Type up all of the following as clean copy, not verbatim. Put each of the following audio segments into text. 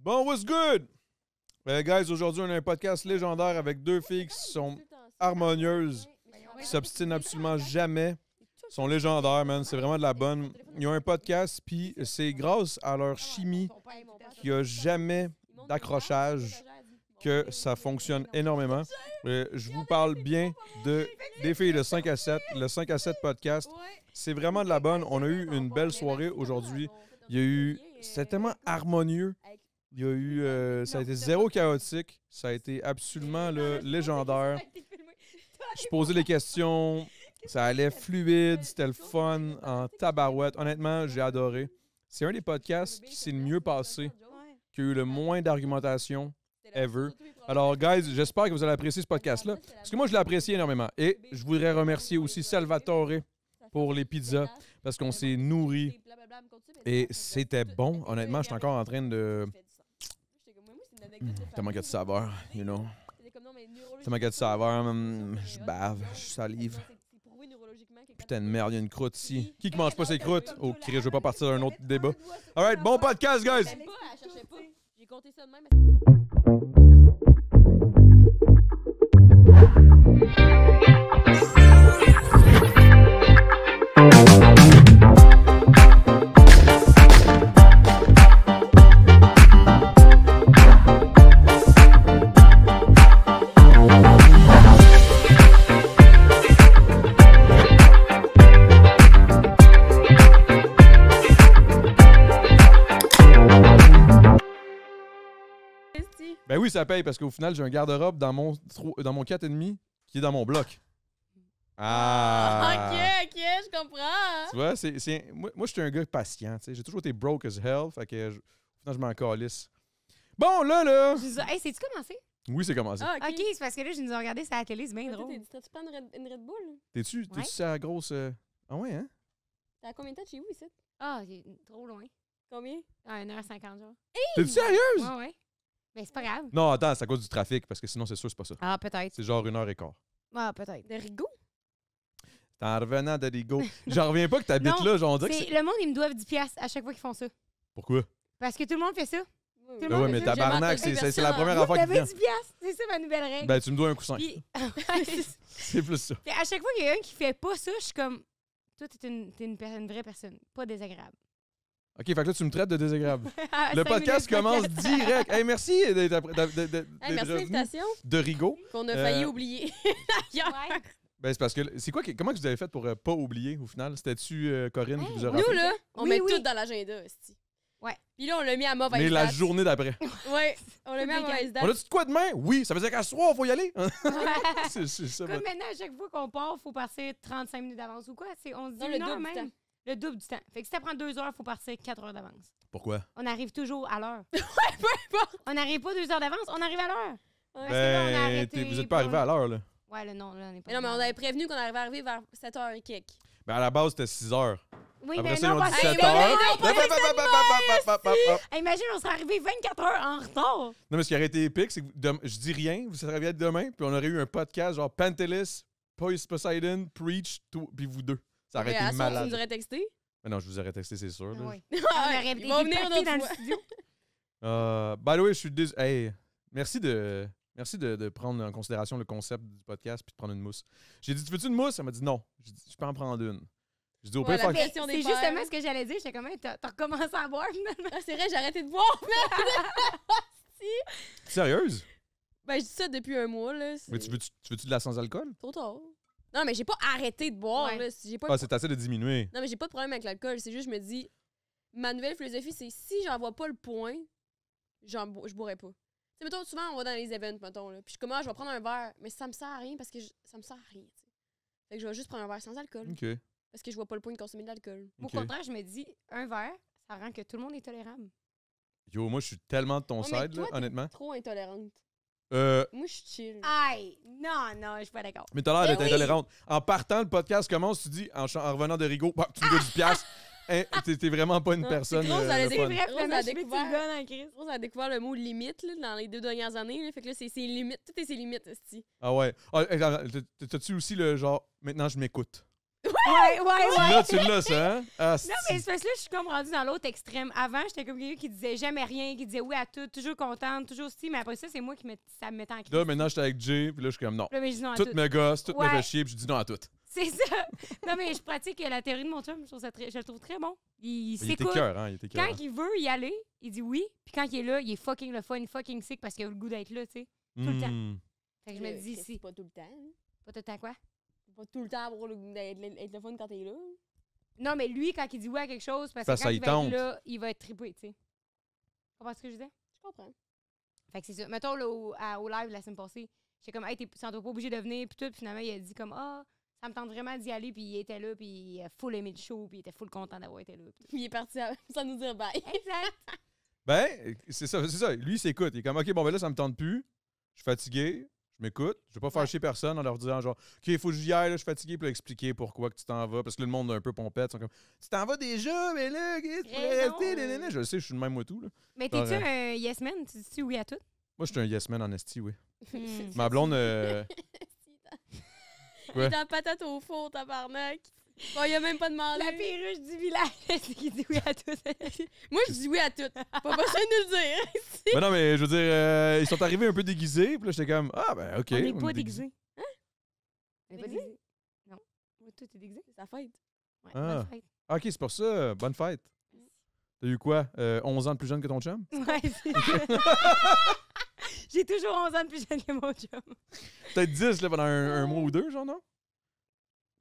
Bon, what's good? Guys, aujourd'hui, on a un podcast légendaire avec deux filles qui sont harmonieuses, qui s'obstinent absolument jamais, sont légendaires, man. C'est vraiment de la bonne. Ils ont un podcast, puis c'est grâce à leur chimie qu'il n'y a jamais d'accrochage que ça fonctionne énormément. Je vous parle bien des filles de 5 à 7, le 5 à 7 podcast. C'est vraiment de la bonne. On a eu une belle soirée aujourd'hui. C'était tellement harmonieux. Il y a eu, ça a été zéro chaotique. Ça a été absolument légendaire. Je posais les questions. Ça allait fluide. C'était le fun en tabarouette. Honnêtement, j'ai adoré. C'est un des podcasts qui s'est le mieux passé, qui a eu le moins d'argumentation ever. Alors, guys, j'espère que vous allez apprécier ce podcast-là. Parce que moi, je l'ai apprécié énormément. Et je voudrais remercier aussi Salvatore pour les pizzas. Parce qu'on s'est nourris. Et c'était bon. Honnêtement, je suis encore en train de... Tellement qu'il y a de saveur, you know. Tellement qu'il y a de saveur, je bave, je salive. Putain de merde, il y a une croûte ici. Qui mange pas ses croûtes? Oh, je veux pas partir d'un autre débat. Alright, bon podcast, guys! J'ai compté ça de même. Ben oui, ça paye parce qu'au final, j'ai un garde-robe dans mon 4,5 qui est dans mon bloc. Ah! Ok, je comprends. Tu vois, moi je suis un gars patient. J'ai toujours été broke as hell. Fait que au final, je m'en calisse. Bon, là! Hey, c'est-tu commencé? Oui, c'est commencé. Ah, OK, c'est parce que là, je nous ai regardé sur la télé, c'est bien drôle. T'as-tu prendre une Red Bull? T'es-tu à la grosse... Ah ouais, hein? T'as combien de temps de chez vous ici? Ah, c'est trop loin. Combien? Ah, 1h50, genre. T'es-tu sérieuse? Ouais. Mais c'est pas grave. Non, attends, c'est à cause du trafic, parce que sinon, c'est sûr, c'est pas ça. Ah, peut-être. C'est genre 1h15. Ah, peut-être. De Rigaud? T'es en revenant de Rigaud. J'en reviens pas que t'habites là, genre, on dirait que c'est... Le monde, ils me doivent 10$ à chaque fois qu'ils font ça. Pourquoi? Parce que tout le monde fait ça. Ben ouais, mais tabarnak, c'est la première affaire qui Vous vient. 10$, c'est ça ma nouvelle règle. Ben, tu me dois un coussin. Puis, C'est plus ça. puis à chaque fois qu'il y a un qui fait pas ça, je suis comme, toi, t'es une vraie personne, pas désagréable. OK, fait que là, tu me traites de désagréable. Ah, Le 5 podcast minutes commence direct. Hey, merci d'être Merci revenu l'invitation de Rigaud. qu'on a failli oublier. Ouais. Ben, c'est parce que... Comment que vous avez fait pour pas oublier, au final? C'était-tu Corinne qui vous a Nous, rappelé? là, on Oui, met oui. tout dans l'agenda, esti. Ouais. Puis là, on l'a mis à mauvaise Mais la date. journée d'après. Ouais, on l'a mis à Toutes les mauvaise date. On a-tu de quoi demain? Oui, ça veut dire qu'à ce soir, il faut y aller. c'est ça. Comme maintenant, à chaque fois qu'on part, il faut passer 35 minutes d'avance ou quoi? On se dit Non, le une heure double du même. temps. Le double du temps. Fait que si ça prend 2 heures, il faut passer 4 heures d'avance. Pourquoi? On arrive toujours à l'heure. Peu importe. On n'arrive pas 2 heures d'avance, on arrive à l'heure. Parce que là, on a Ben, arrêté vous êtes pas arrivé à l'heure, là. Ouais, là, non, là, on n'est pas. Mais non, mais on avait prévenu qu'on arrivait vers 7h et quelques. Ben, à la base, c'était 6 heures. Oui, Après mais ça, ils non, ont parce dit que... 7 Hey, heures. Hey, imagine, on serait arrivé 24 heures en retard. Non, mais ce qui aurait été épique, c'est que je dis rien, vous seriez demain, puis on aurait eu un podcast genre Pantelis, Poseidon, Preach, puis vous deux. Ça aurait Mais à été soir, tu malade. nous aurais texté. Mais non, je vous aurais texté, c'est sûr. Là. Oui. Ah On ouais, aurait ils vont venir été une autre dans le fois. studio. By the way, je suis désolé. Hey, merci de prendre en considération le concept du podcast puis de prendre une mousse. J'ai dit, tu veux-tu une mousse? Elle m'a dit non. J'ai dit, je peux en prendre une. J'ai dit, au pire, Ouais, la faire... paix. Question C'est des justement pères. ce que j'allais dire. J'étais comme, hey, t'as recommencé à boire finalement. Ah, c'est vrai, j'ai arrêté de boire. Sérieuse? Ben, je dis ça depuis un mois, là. Mais tu veux-tu de la sans-alcool? Trop tard. Non, mais j'ai pas arrêté de boire, Ouais. là. J'ai pas... Ah, c'est assez de diminuer. Non, mais j'ai pas de problème avec l'alcool. C'est juste, je me dis, ma nouvelle philosophie, c'est si j'en vois pas le point, je boirais pas. Tu sais, mettons, souvent, on va dans les events, mettons, là. Puis je suis comme, ah, je vais prendre un verre, mais ça me sert à rien parce que ça me sert à rien, tu sais. Fait que je vais juste prendre un verre sans alcool. OK. Parce que je vois pas le point de consommer de l'alcool. Au OK. contraire, je me dis, un verre, ça rend que tout le monde est tolérable. Yo, moi, je suis tellement de ton Ouais, mais side, toi, là, t'es honnêtement. trop intolérante. Euh, Moi, je suis chill. Aïe! Non, je suis pas d'accord. mais t'as l'air d'être oui. intolérante. En partant, le podcast commence, tu dis, en revenant de Rigaud, bah, tu me dois 10$. Hein, t'es vraiment pas une Non, personne. c'est drôle, ça allait le dire fun. C'est vrai, Rose finalement, a je suis découvert- une bonne en crise. Rose a découvert le mot limite là, dans les 2 dernières années. Là, fait que là, c'est ses limites. Tout est ses limites, esti. Ah ouais. Ah, hey, t'as-tu aussi le genre, maintenant je m'écoute? Ouais. Tu l'as, ça, hein? Ah, Non, mais c'est parce que là, je suis comme rendue dans l'autre extrême. Avant, j'étais comme quelqu'un qui disait jamais rien, qui disait oui à tout, toujours contente, toujours si. Mais après ça, c'est moi qui ça me mettait en crise. Là, maintenant, j'étais avec Jay, puis là, je suis comme non. Là, mais je dis non à Toutes tout. mes gosses, toutes me Ouais. fait chier, puis je dis non à toutes. C'est ça. Non, mais je pratique la théorie de mon chum. Je le trouve très bon. Il Il était s'écoute. cœur, hein? Il était cœur. Quand il veut y aller, il dit oui. Puis quand il est là, il est fucking le fun, fucking sick parce qu'il a le goût d'être là, tu sais. Tout le temps. Fait que je me dis, C'est si. pas tout le temps. Hein. Pas tout le temps quoi? C'est pas tout le temps pour être le fun quand t'es là. Non, mais lui, quand il dit oui à quelque chose, parce Parce que quand ça il y va être tente. là, il va être trippé, tu sais. Tu comprends ce que je disais? Je comprends. Fait que c'est ça. Mettons, là, au live la semaine passée, j'étais comme, hey, t'es pas obligé de venir, puis tout. Puis finalement, il a dit comme, ah, ça me tente vraiment d'y aller, puis il était là, puis il a full aimé le show, puis il était full content d'avoir été là. Puis il est parti sans nous dire bye. Exact. Ben, c'est ça. Lui, il s'écoute. Il est comme, OK, bon, ben là, ça me tente plus. Je suis fatigué. Je m'écoute. Je vais pas faire chier personne en leur disant, genre, OK, il faut que j'y aille, là, je suis fatigué, puis là, expliquer pourquoi que tu t'en vas. Parce que là, le monde est un peu pompette. Ils sont comme, tu t'en vas déjà, mais là, qu'est-ce que tu pourrais Raison. rester? Nanana. Je le sais, je suis le même, moi, tout. Là. Mais t'es-tu un yes man? Tu dis-tu oui à tout? Moi, je suis un yes man en esti, oui. Hmm. Ma blonde. Il est en patate au four, tabarnak. Bon, il a même pas demandé. La perruche du village, c'est qui dit oui à tout. Moi, je dis oui à tout. Pas besoin de nous le dire. Mais non, mais je veux dire, ils sont arrivés un peu déguisés, puis là, j'étais comme, ah, ben, OK. On n'est est pas déguisés. Hein? On n'est pas Déguisés? déguisés. Non. Moi, tout est déguisé. C'est sa fête. Ouais, Ah. bonne fête. OK, c'est pour ça. Bonne fête. T'as eu quoi? 11 ans de plus jeune que ton chum? Ouais, c'est J'ai toujours 11 ans de plus jeune que mon chum. Peut-être 10 là, pendant un mois ou deux, genre, non?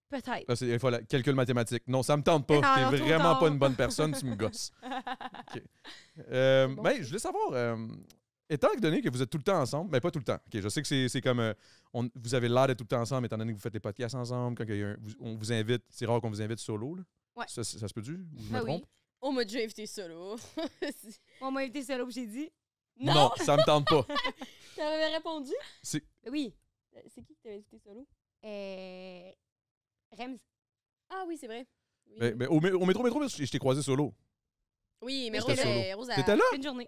Peut-être. Là, il faut calcul mathématique. Non, ça me tente pas. Ah, non, T'es trop vraiment tard. pas une bonne personne, tu me gosses. OK. bon, Ben, je voulais savoir, étant donné que vous êtes tout le temps ensemble, mais pas tout le temps. OK, je sais que c'est comme, vous avez l'air d'être tout le temps ensemble, étant donné que vous faites les podcasts ensemble, quand il y a on vous invite, c'est rare qu'on vous invite solo, là. Ouais. Ça se peut-tu? Ou je me Ah trompe? oui. On m'a déjà invité solo. On m'a invité solo, j'ai dit. Non! Ça me tente pas. T'avais répondu? Oui. C'est qui t'avait invité solo? Rems. Ah oui, c'est vrai. Oui, Mais au métro, je t'ai croisé solo. oui mais J'étais solo. Rose, T'étais là? Une journée.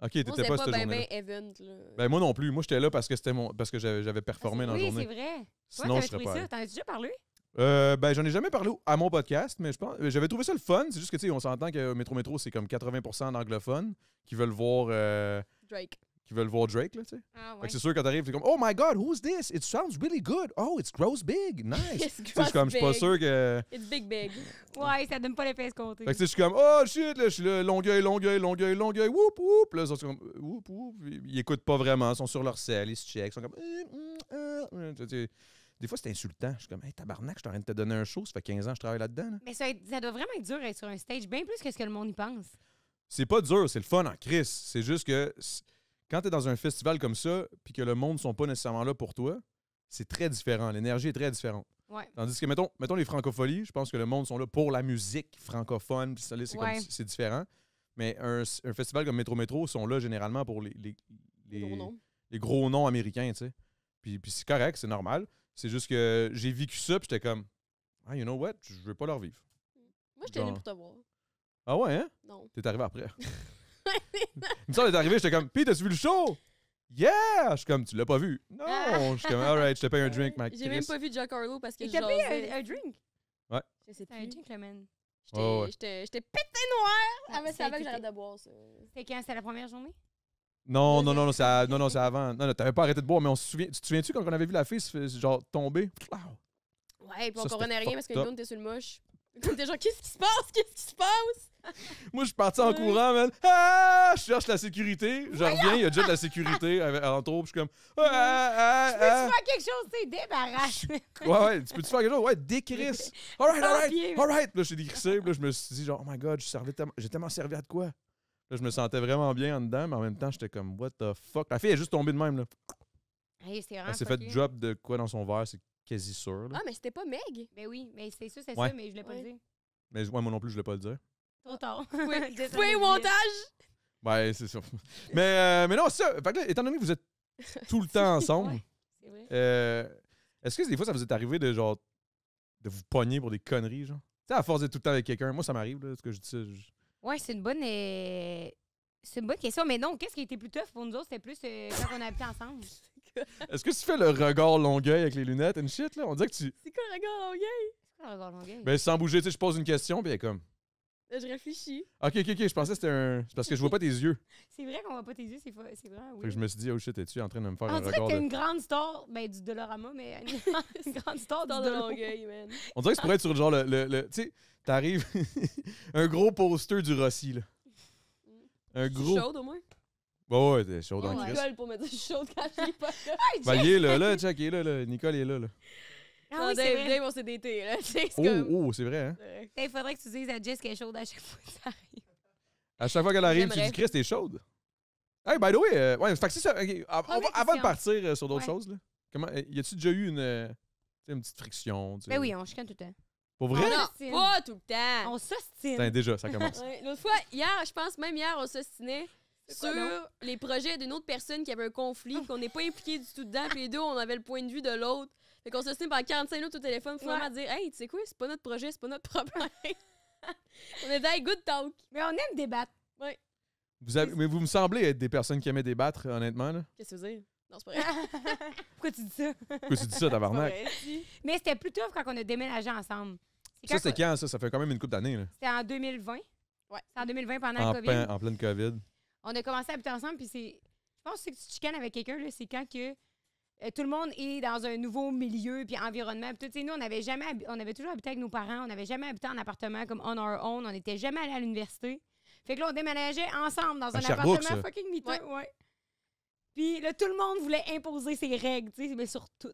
OK, Rose t'étais pas cette ben journée-là. event, là. Ben, moi non plus. Moi, j'étais là parce que parce que j'avais performé dans la Oui, journée. c'est vrai. Sinon, Toi, je t'avais serais trouvé pas ça? allé. T'en as déjà parlé? Ben, j'en ai jamais parlé à mon podcast, mais je pense j'avais trouvé ça le fun. C'est juste que, tu sais, on s'entend que Métro, c'est comme 80% d'anglophones qui veulent voir Drake. Drake, là, tu sais. Ah Fait que c'est sûr, quand t'arrives, t'es comme, oh my God, who's this? It sounds really good. Oh, it grows big. Nice. It's Tu sais, je suis pas big. sûr que... It's big, big. Ouais, ça donne pas l'effet escompté. Fait que, tu sais, je suis comme, oh shit, là, je suis là, Longueuil, whoop, whoop. Là, ils sont comme, whoop, whoop. Ils écoutent pas vraiment, ils sont sur leur selle, ils se checkent, ils sont comme, Tu sais, des fois, c'est insultant. Je suis comme, hey, tabarnak, je suis en train de te donner un show, ça fait 15 ans que je travaille là-dedans. Là. Mais ça doit vraiment être dur d'être sur un stage, bien plus que ce que le monde y pense. C'est pas dur, c'est le fun en crise. C'est juste que quand t'es dans un festival comme ça, puis que le monde ne sont pas nécessairement là pour toi, c'est très différent. L'énergie est très différente. Ouais. Tandis que, mettons les francopholies, je pense que le monde sont là pour la musique francophone, puis ça, là, c'est Ouais. comme c'est différent. Mais un festival comme Métro sont là généralement pour les Gros nom. les gros noms américains, tu sais. Puis c'est correct, c'est normal. C'est juste que j'ai vécu ça, puis j'étais comme, ah, you know what, je veux pas leur vivre. Moi, j'étais venue Genre. pour te voir. Ah ouais, hein? Non. T'es arrivé après. Il me semble d'être arrivé, j'étais comme, pis t'as-tu vu le show? Yeah! Je suis comme, tu l'as pas vu? Non! Je suis comme, alright, je te paye un drink, Mike. J'ai même pas vu Jack Harlow parce que Et je t'as payé jasais. un drink? Je sais C'est un plus. gentleman. Oh, ouais. J'étais pété noir! Ah, mais ça c'est a avant que été- j'arrête de boire, ça. C'était quand? C'était la première journée? Non, c'est avant. Non, t'avais pas arrêté de boire, mais tu te souviens-tu quand on avait vu la fille genre tomber? Ouais, puis Ça, on comprenait c'était rien parce que fucked nous, on était sur le moche. On était genre, qu'est-ce qui se passe? Qu'est-ce qui se passe? Moi, je suis parti en Ouais. courant, man. Ah! Je cherche la sécurité. Je reviens, il y a déjà de la sécurité alentour. Puis je suis comme. Tu peux-tu Ah! faire quelque chose, tu sais, débarrasse. Ouais, tu peux-tu faire quelque chose? Ouais, décrisse. Alright. Pied. Alright. Puis là, j'ai décrissé. Puis là, je me suis dit, genre, oh my God, j'ai tellement servi à de quoi? Là, je me sentais vraiment bien en dedans, mais en même temps, j'étais comme, what the fuck? La fille est juste tombée de même, là. Hey, c'est vraiment Elle s'est fait fucké. drop de quoi dans son verre, c'est quasi sûr, là. Ah, mais c'était pas Meg. Ben oui, mais c'est ça, c'est Ouais. ça, mais je voulais pas le Ouais. dire. Mais ouais, moi non plus, je voulais pas le dire. Trop tard. Oui, montage! Ouais, c'est ça. Mais non, c'est ça. Fait que là, étant donné que vous êtes tout le temps ensemble, Ouais, c'est vrai. est-ce que des fois, ça vous est arrivé de genre de vous pogner pour des conneries, genre? Tu sais, à force d'être tout le temps avec quelqu'un, moi, ça m'arrive, là, ce que je dis ça. Ouais, c'est une bonne question. Mais non, qu'est-ce qui était plus tough pour nous autres? C'était plus quand on habitait ensemble. Est-ce que tu fais le regard Longueuil avec les lunettes and shit, là? On dirait que tu... C'est quoi le regard, Longueuil? Alors, dans Longueuil. Ben, sans bouger, tu sais, je pose une question, puis elle est comme. Je réfléchis. Ok, je pensais que c'était un. C'est parce que je vois pas tes yeux. C'est vrai qu'on voit pas tes yeux, c'est vraiment Fait que oui. je me suis dit, oh shit, es-tu en train de me faire On un dirait regard que t'as de. une grande star, ben du Dolorama, mais une grande star du Dans de Dolorama. Longueuil, man. On dirait que ça pourrait être sur genre tu sais, t'arrives. un gros poster du Rossi, là. Un Je suis gros. chaude au moins. Bah ouais, t'es chaud Il y a dans Ouais. Chris. Nicole pour me dire je suis chaude quand je suis pas là. Ben, il est là, check, il est là. Nicole est là. Ah Non, oui, c'est Dave, vrai. Dave, on s'est daté, là. Tu sais, c'est comme. Oh, c'est vrai, hein? Ouais. Il faudrait que tu dises à Jess qu'elle est chaude à chaque fois que ça arrive. À chaque fois qu'elle arrive, tu J'aimerais. dis, Chris, t'es chaude. Hey, by the way, ouais, fait que c'est ça. Ok, avant de question. partir sur d'autres Ouais. choses, là, y a-tu déjà eu tu sais, une petite friction? Tu sais? Ben oui, on chicane tout le temps. Pour vrai? Non, s'ostine. pas tout le temps. On s'ostine. Putain, déjà, ça commence. Ouais, l'autre fois, je pense même hier, on s'ostinait quoi, non? sur les projets d'une autre personne qui avait un conflit, qu'on n'est pas impliqué du tout dedans, puis les deux, on avait le point de vue de l'autre. Fait qu'on s'ostinait pendant 45 minutes au téléphone pour vraiment dire Hey, tu sais quoi, c'est pas notre projet, c'est pas notre problème. On est dans good talk. Mais on aime débattre. Mais vous me semblez être des personnes qui aimaient débattre, honnêtement, là. Qu'est-ce que tu veux dire? Non, c'est pas vrai. Pourquoi tu dis ça? Pourquoi tu dis ça, C'est pas tabarnak? vrai, si. Mais c'était plus tough quand on a déménagé ensemble. Ça, c'était quand, ça? Ça fait quand même une couple d'années, là. C'était en 2020. Ouais. C'était en 2020 pendant En, le COVID. en pleine COVID. On a commencé à habiter ensemble, puis c'est. Je pense que c'est que tu te chicanes avec quelqu'un, là, c'est quand que tout le monde est dans un nouveau milieu puis environnement. Puis tout, tu sais, nous, on avait toujours habité avec nos parents, on n'avait jamais habité en appartement comme on our own, on n'était jamais allé à l'université. Fait que là, on déménageait ensemble dans un Sherbrooke, appartement ça. fucking miteux. Ouais. Puis là, tout le monde voulait imposer ses règles, tu sais, mais sur tout.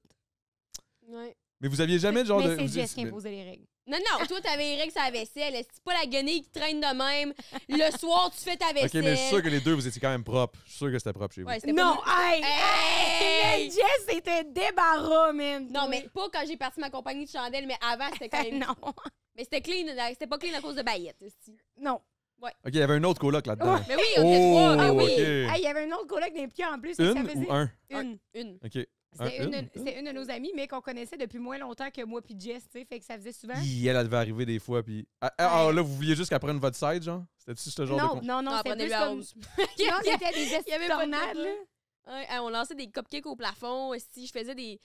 Ouais. Mais vous aviez jamais, genre, mais de. c'est vous- Jess qui imposait les règles. Non, toi, t'avais les règles sur la vaisselle. C'est pas la guenille qui traîne de même. Le soir, tu fais ta Ok, vaisselle. mais je suis sûr que les deux, vous étiez quand même propres. Je suis sûr que c'était propre chez vous. Ouais, c'était Non, pas hey! Hey! Mais Jess, c'était débarras, man! Non, mais pas quand j'ai parti ma compagnie de chandelles, mais avant, c'était quand même. non. Mais c'était clean, c'était pas clean à cause de Bayette. esti. Non. Ok, il y avait un autre coloc là-dedans. Ouais. Mais oui, on était trois. Mais Oh, oui. ok. Hey, il y avait un autre coloc d'impliqué en plus. ça Une faisait ou un? Une. Ok. C'était une de nos amies, mais qu'on connaissait depuis moins longtemps que moi puis Jess, tu sais, fait que ça faisait souvent. Elle devait arriver des fois, puis. Ah, là, vous vouliez juste qu'elle prenne votre side, genre? C'était-tu ce genre de. Non, Non, c'était prenez-le plus à comme... rose. Non, c'était des Il y avait pas de tornades, ça. là. Ouais, on lançait des cupcakes au plafond. Si je faisais des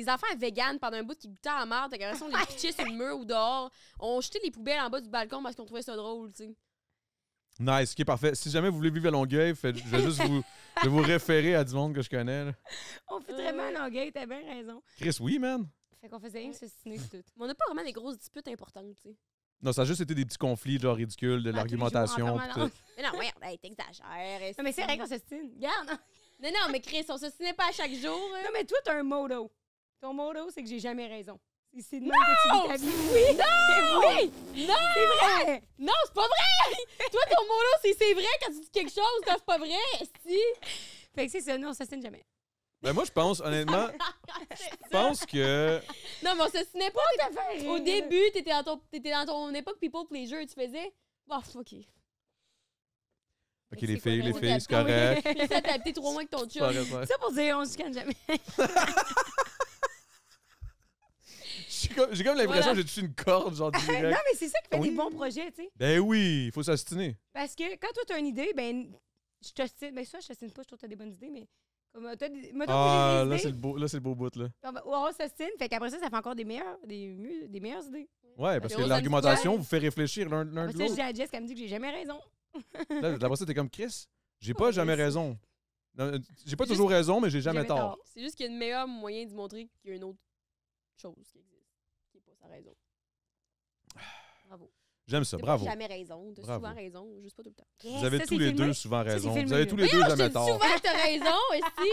affaires véganes pendant un bout qui goûtaient à la merde, t'as on les pitchait sur le mur ou dehors. On jetait les poubelles en bas du balcon parce qu'on trouvait ça drôle, tu sais. Nice, ok, parfait. Si jamais vous voulez vivre à Longueuil, je vais juste vous référer à du monde que je connais, là. On fait très mal en Longueuil, t'as bien raison. Chris, oui, man. Fait qu'on faisait rien que se signer tout. Mais on n'a pas vraiment des grosses disputes importantes, tu sais. Non, ça a juste été des petits conflits, genre ridicules, de Ah, l'argumentation. tous les jours, en pis permanence. tout. Mais non, merde, hey, t'exagères. Non, mais c'est vrai qu'on se signe. Regarde. Non, mais Chris, on se signait pas à chaque jour. hein. Non, mais toi, t'as un motto. Ton motto, c'est que j'ai jamais raison. C'est de même que tu vis ta vie. Oui! Oui! Non! C'est vrai! Non, c'est pas vrai! Toi, ton mot là, c'est vrai quand tu dis quelque chose, quand c'est pas vrai, si. Fait que c'est ça, nous, on s'assigne jamais. Ben, moi, je pense, honnêtement, je pense que. Non, mais on se signait pas. T'as fait Au début, t'étais dans ton époque people pleasure, tu faisais. Bah, ok. Ok, C'est les quoi, filles, ben les oui. filles, c'est correct. Puis ça, t'as habité 3 mois avec ton C'est pas chum. vrai, Ça pour dire, on se chicane jamais. J'ai comme l'impression Voilà. que j'ai touché une corde, genre non, direct. mais c'est ça qui fait Oui. des bons projets, tu sais. Ben oui, il faut s'astiner. Parce que quand toi, t'as une idée, ben, je t'ostine. Ben, ça, je t'ostine pas, je trouve que t'as des bonnes idées, mais. Comme, t'as des. Mettons Ah, que là, j'ai c'est des le idées. beau, là, c'est le beau bout, là. On s'ostine, fait qu'après ça, ça fait encore des meilleures idées. Ouais, parce Des que roses l'argumentation individuelles. vous fait réfléchir l'un Après de ça, je dis l'autre. à Jess qu'elle me dit que j'ai jamais raison. Là, après ça, t'es comme Chris. J'ai pas Ouais, jamais c'est- raison. Non, j'ai pas C'est toujours raison, mais j'ai jamais Jamais tort. tort. C'est juste qu'il y a un meilleur moyen de montrer qu'il y a une autre chose qui existe, qui est pas sa raison. Bravo. J'aime ça, T'as bravo. pas jamais raison, t'as Bravo. souvent raison, juste pas tout le temps. Vous avez tous les deux souvent c'est raison. filmé, Vous avez là. tous les deux Voyons, je te jamais dis tort. souvent que t'as raison, aussi.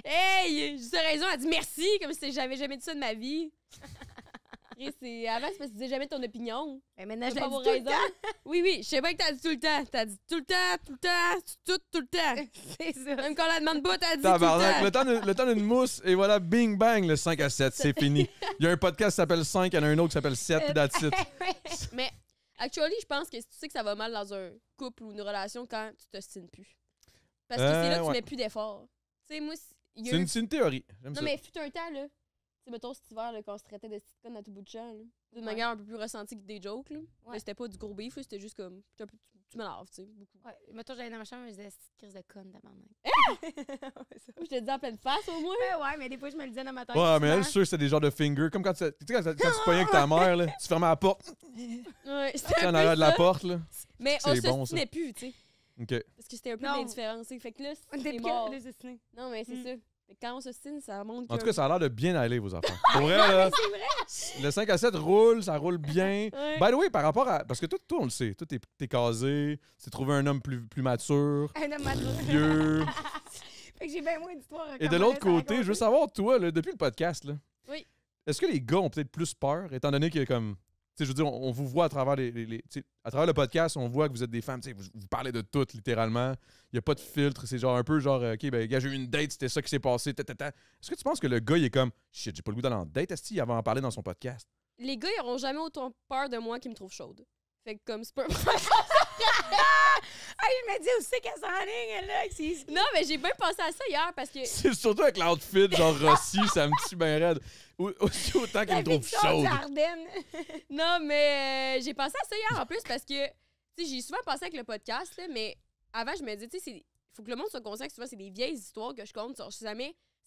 Hey, j'ai raison, elle dit merci, comme si j'avais jamais dit ça de ma vie. Chris, avant, c'est parce que tu disais jamais ton opinion. Mais maintenant, Tu je peux l'ai pas dit avoir tout le raison. Oui, oui, je sais pas que t'as dit tout le temps. T'as dit tout le temps, tout le temps. temps. C'est ça. Même quand on la demande pas, t'as dit tout le Tabarnak, temps. le temps d'une mousse, et voilà, bing bang, le 5 à 7, c'est fini. Il y a un podcast qui s'appelle 5, il y en a un autre qui s'appelle 7, puis that's it. Mais, actually, je pense que tu sais que ça va mal dans un couple ou une relation quand tu t'ostines plus. Parce que c'est là que tu ouais. mets plus d'efforts. Tu sais, moi, il y a C'est eu- une théorie. J'aime Non, ça. mais fut un temps, là. Tu sais, mettons, cet hiver, là, quand on se traitait de petites connes à tout bout de champ, là, d'une Ouais. manière un peu plus ressentie que des jokes, là. Ouais. Mais c'était pas du gros beef, là, c'était juste comme. Tu tu m'énerves, tu sais, beaucoup. Ouais, mettons, j'allais dans ma chambre, je disais, c'est une crise de conne, tabarnak. Je te le dis en pleine face, au moins. Ouais, mais des fois, je me le disais dans ma tête. Ouais, mais elle, souvent. je suis sûr que c'était des genres de finger. Comme quand tu sais, quand tu pognais avec ta mère, là, tu fermais la porte. Ouais, Tu c'était sais, en un arrière peu de la ça. porte, là. Mais C'est on se bon, ça. stinait plus, tu sais. OK. Parce que c'était un peu Non. d'indifférence. Fait que là, On était c'est plus mort. capables de se signer. Non, mais c'est Mm. ça. Fait que quand on se stine, ça montre En tout cas, ça a l'air de bien aller, vos enfants. Pour vrai, Non, là, mais c'est vrai. le 5 à 7 roule, ça roule bien. Ouais. By the way, par rapport à... Parce que toi, on le sait. Toi, t'es casé, tu t'es trouvé un homme plus mature, Un homme mature. vieux. Fait que j'ai bien moins d'histoires. Et de l'autre côté, je veux savoir, toi, là, depuis le podcast, là, Oui. est-ce que les gars ont peut-être plus peur, étant donné que, comme, tu sais, je veux dire, on vous voit à travers tu sais, à travers le podcast, on voit que vous êtes des femmes, tu sais, vous parlez de tout, littéralement. Il n'y a pas de filtre, c'est genre un peu genre, OK, ben, gars, j'ai eu une date, c'était ça qui s'est passé, Est-ce que tu penses que le gars, il est comme, shit, j'ai pas le goût d'aller en date, est-ce qu'il va en parler dans son podcast? Les gars, ils auront jamais autant peur de moi qu'ils me trouvent chaude. Fait que comme c'est pas... Hey, je me dis aussi qu'elle s'enligne, là. que c'est- Non, mais j'ai bien pensé à ça hier parce que... C'est surtout avec l'outfit, genre Rossi, ça me tue bien raide. Aussi autant qu'il La me trouve fiction chaude. des Ardennes. Non, mais j'ai pensé à ça hier en plus parce que, tu sais, j'ai souvent pensé avec le podcast, là, mais avant, je me disais, tu sais, il faut que le monde soit conscient que souvent, c'est des vieilles histoires que je compte. C'est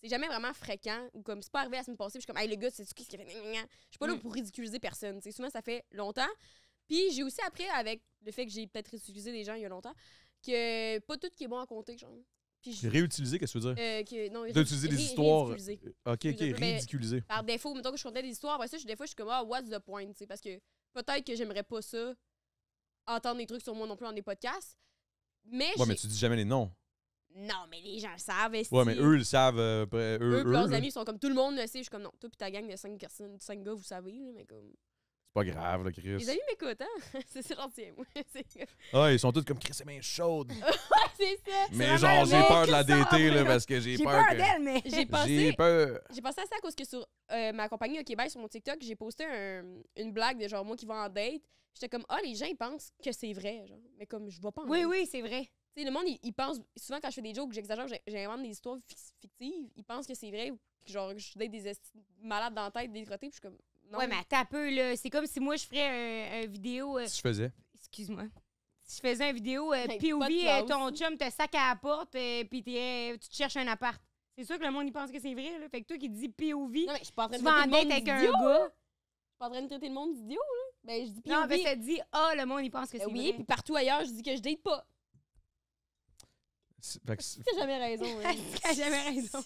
jamais vraiment fréquent ou comme c'est pas arrivé la semaine passée, puis je suis comme, hey, le gars, c'est qui qui a fait. Je suis pas là pour ridiculiser personne. Tu sais, souvent, ça fait longtemps. Puis j'ai aussi appris avec le fait que j'ai peut-être ridiculisé des gens il y a longtemps que pas tout qui est bon à compter, genre. Puis Réutiliser, qu'est-ce que tu veux dire? non, D'utiliser des histoires. ridiculiser. OK, Mais- ridiculiser. Par défaut, mettons que je comptais des histoires, après ça, des fois, je suis comme, ah, what's the point, tu sais, parce que peut-être que j'aimerais pas ça, entendre des trucs sur moi non plus dans des podcasts. Mais Ouais, mais tu dis jamais les noms. non, mais les gens le savent. esti. Ouais, mais eux, ils le savent. Eux pis leurs là. amis sont comme tout le monde le sait. Je suis comme non, toi pis ta gang de 5 personnes, 5 gars, vous savez, là, mais comme. C'est pas grave, là, Chris. Les amis m'écoutent, hein? c'est gentil, moi. c'est Ah, ils sont tous comme Chris, c'est bien chaude. c'est ça. Mais vraiment genre, le j'ai mec peur de la qui sort, DT, là, là. parce que j'ai J'ai peur peur que... d'elle, mais. J'ai J'ai pensé. peur. J'ai pensé à ça à cause que sur ma compagnie OK Bye sur mon TikTok, j'ai posté une blague de genre moi qui vais en date. J'étais comme, ah, les gens, ils pensent que c'est vrai, genre. Mais comme, je vais pas en Oui, date. oui, c'est vrai. Tu sais, le monde, il pense, souvent quand je fais des jokes, j'exagère, j'invente des histoires fictives, ils pensent que c'est vrai ou que genre, je date des malades dans la tête, des crottés, puis je suis comme, non. Ouais, mais attends un peu, là. C'est comme si moi, je ferais un vidéo. Si je faisais. Excuse-moi. Si je faisais une vidéo Hey, pas de POV, classe. ton chum te sac à la porte, puis tu te cherches un appart. C'est sûr que le monde, il pense que c'est vrai, là. Fait que toi qui dis POV, Non, mais je suis pas en train tu de vas traiter en le monde date avec un d'idiot. gars. Je suis pas en train de traiter le monde d'idiot, là. Ben, je dis Non, mais POV. ça te dit, ah, le monde, il pense que c'est Oui, vrai. puis partout ailleurs, je dis que je date pas. Fait que T'as jamais raison, hein. T'as jamais raison.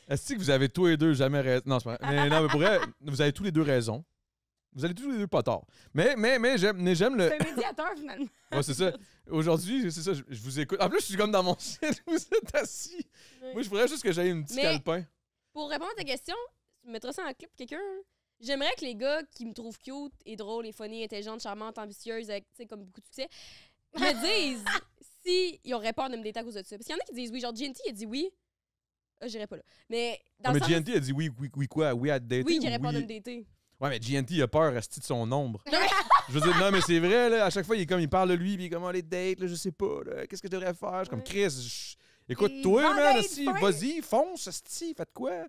Est-ce que vous avez tous les deux jamais raison? Non, c'est pas vrai. Mais non, mais pour vrai, vous avez tous les deux raison. Vous avez tous les deux pas tort. Mais j'aime le... C'est un médiateur, finalement. Ouais, c'est ça. Aujourd'hui, c'est ça, je vous écoute. En plus, je suis comme dans mon site, vous êtes assis. Ouais. Moi, je voudrais juste que j'aille une petite Mais- calepin. Pour répondre à ta question, tu mettras ça en clip quelqu'un. Hein? J'aimerais que les gars qui me trouvent cute et drôle et funny, intelligente, charmante, ambitieuse, avec, tu sais, comme beaucoup de succès, me disent s'ils auraient peur de me dater à cause de ça. Parce qu'il y en a qui disent oui. Genre, GNT, il a dit oui. J'irais pas là. Mais dans Ah, le mais sens, GNT a dit oui, quoi? Oui à te dater? oui, ou j'aurais peur de oui- me dater. Ouais, mais GNT a peur, reste de son ombre. Non, mais- Je veux dire, non, mais c'est vrai, là, à chaque fois, il parle de lui, puis il est comme, oh, les dates, là, je sais pas, là, qu'est-ce que je devrais faire? Je suis comme, Ouais. Chris, écoute, Et toi, va man, date, esti, fin. vas-y, fonce, esti, faites quoi?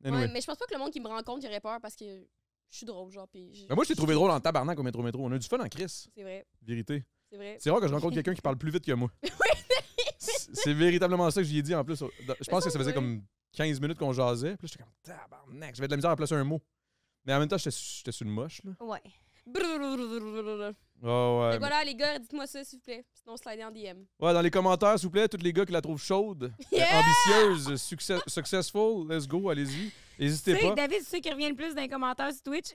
Anyway. Ouais, mais je pense pas que le monde qui me rencontre, il aurait peur parce que je suis drôle, genre. Puis Ben, moi, je t'ai trouvé drôle en tabarnak au métro. On a du fun en Chris, C'est vrai, vérité. c'est vrai. C'est rare que je rencontre quelqu'un qui parle plus vite que moi. C'est véritablement ça que j'y ai dit en plus. Je pense que ça faisait ouais. comme 15 minutes qu'on jasait. Puis là, j'étais comme, tabarnak, j'avais de la misère à placer un mot. Mais en même temps, j'étais sur le moche, là. Ouais. Brrrr. Oh, ouais. Fait que voilà, les gars, dites-moi ça, s'il vous plaît. Sinon, slidez en DM. Ouais, dans les commentaires, s'il vous plaît, tous les gars qui la trouvent chaude, Yeah! ambitieuse, successful, let's go, allez-y. N'hésitez Tu sais, pas. David, c'est ceux qui reviennent le plus dans les commentaires sur Twitch.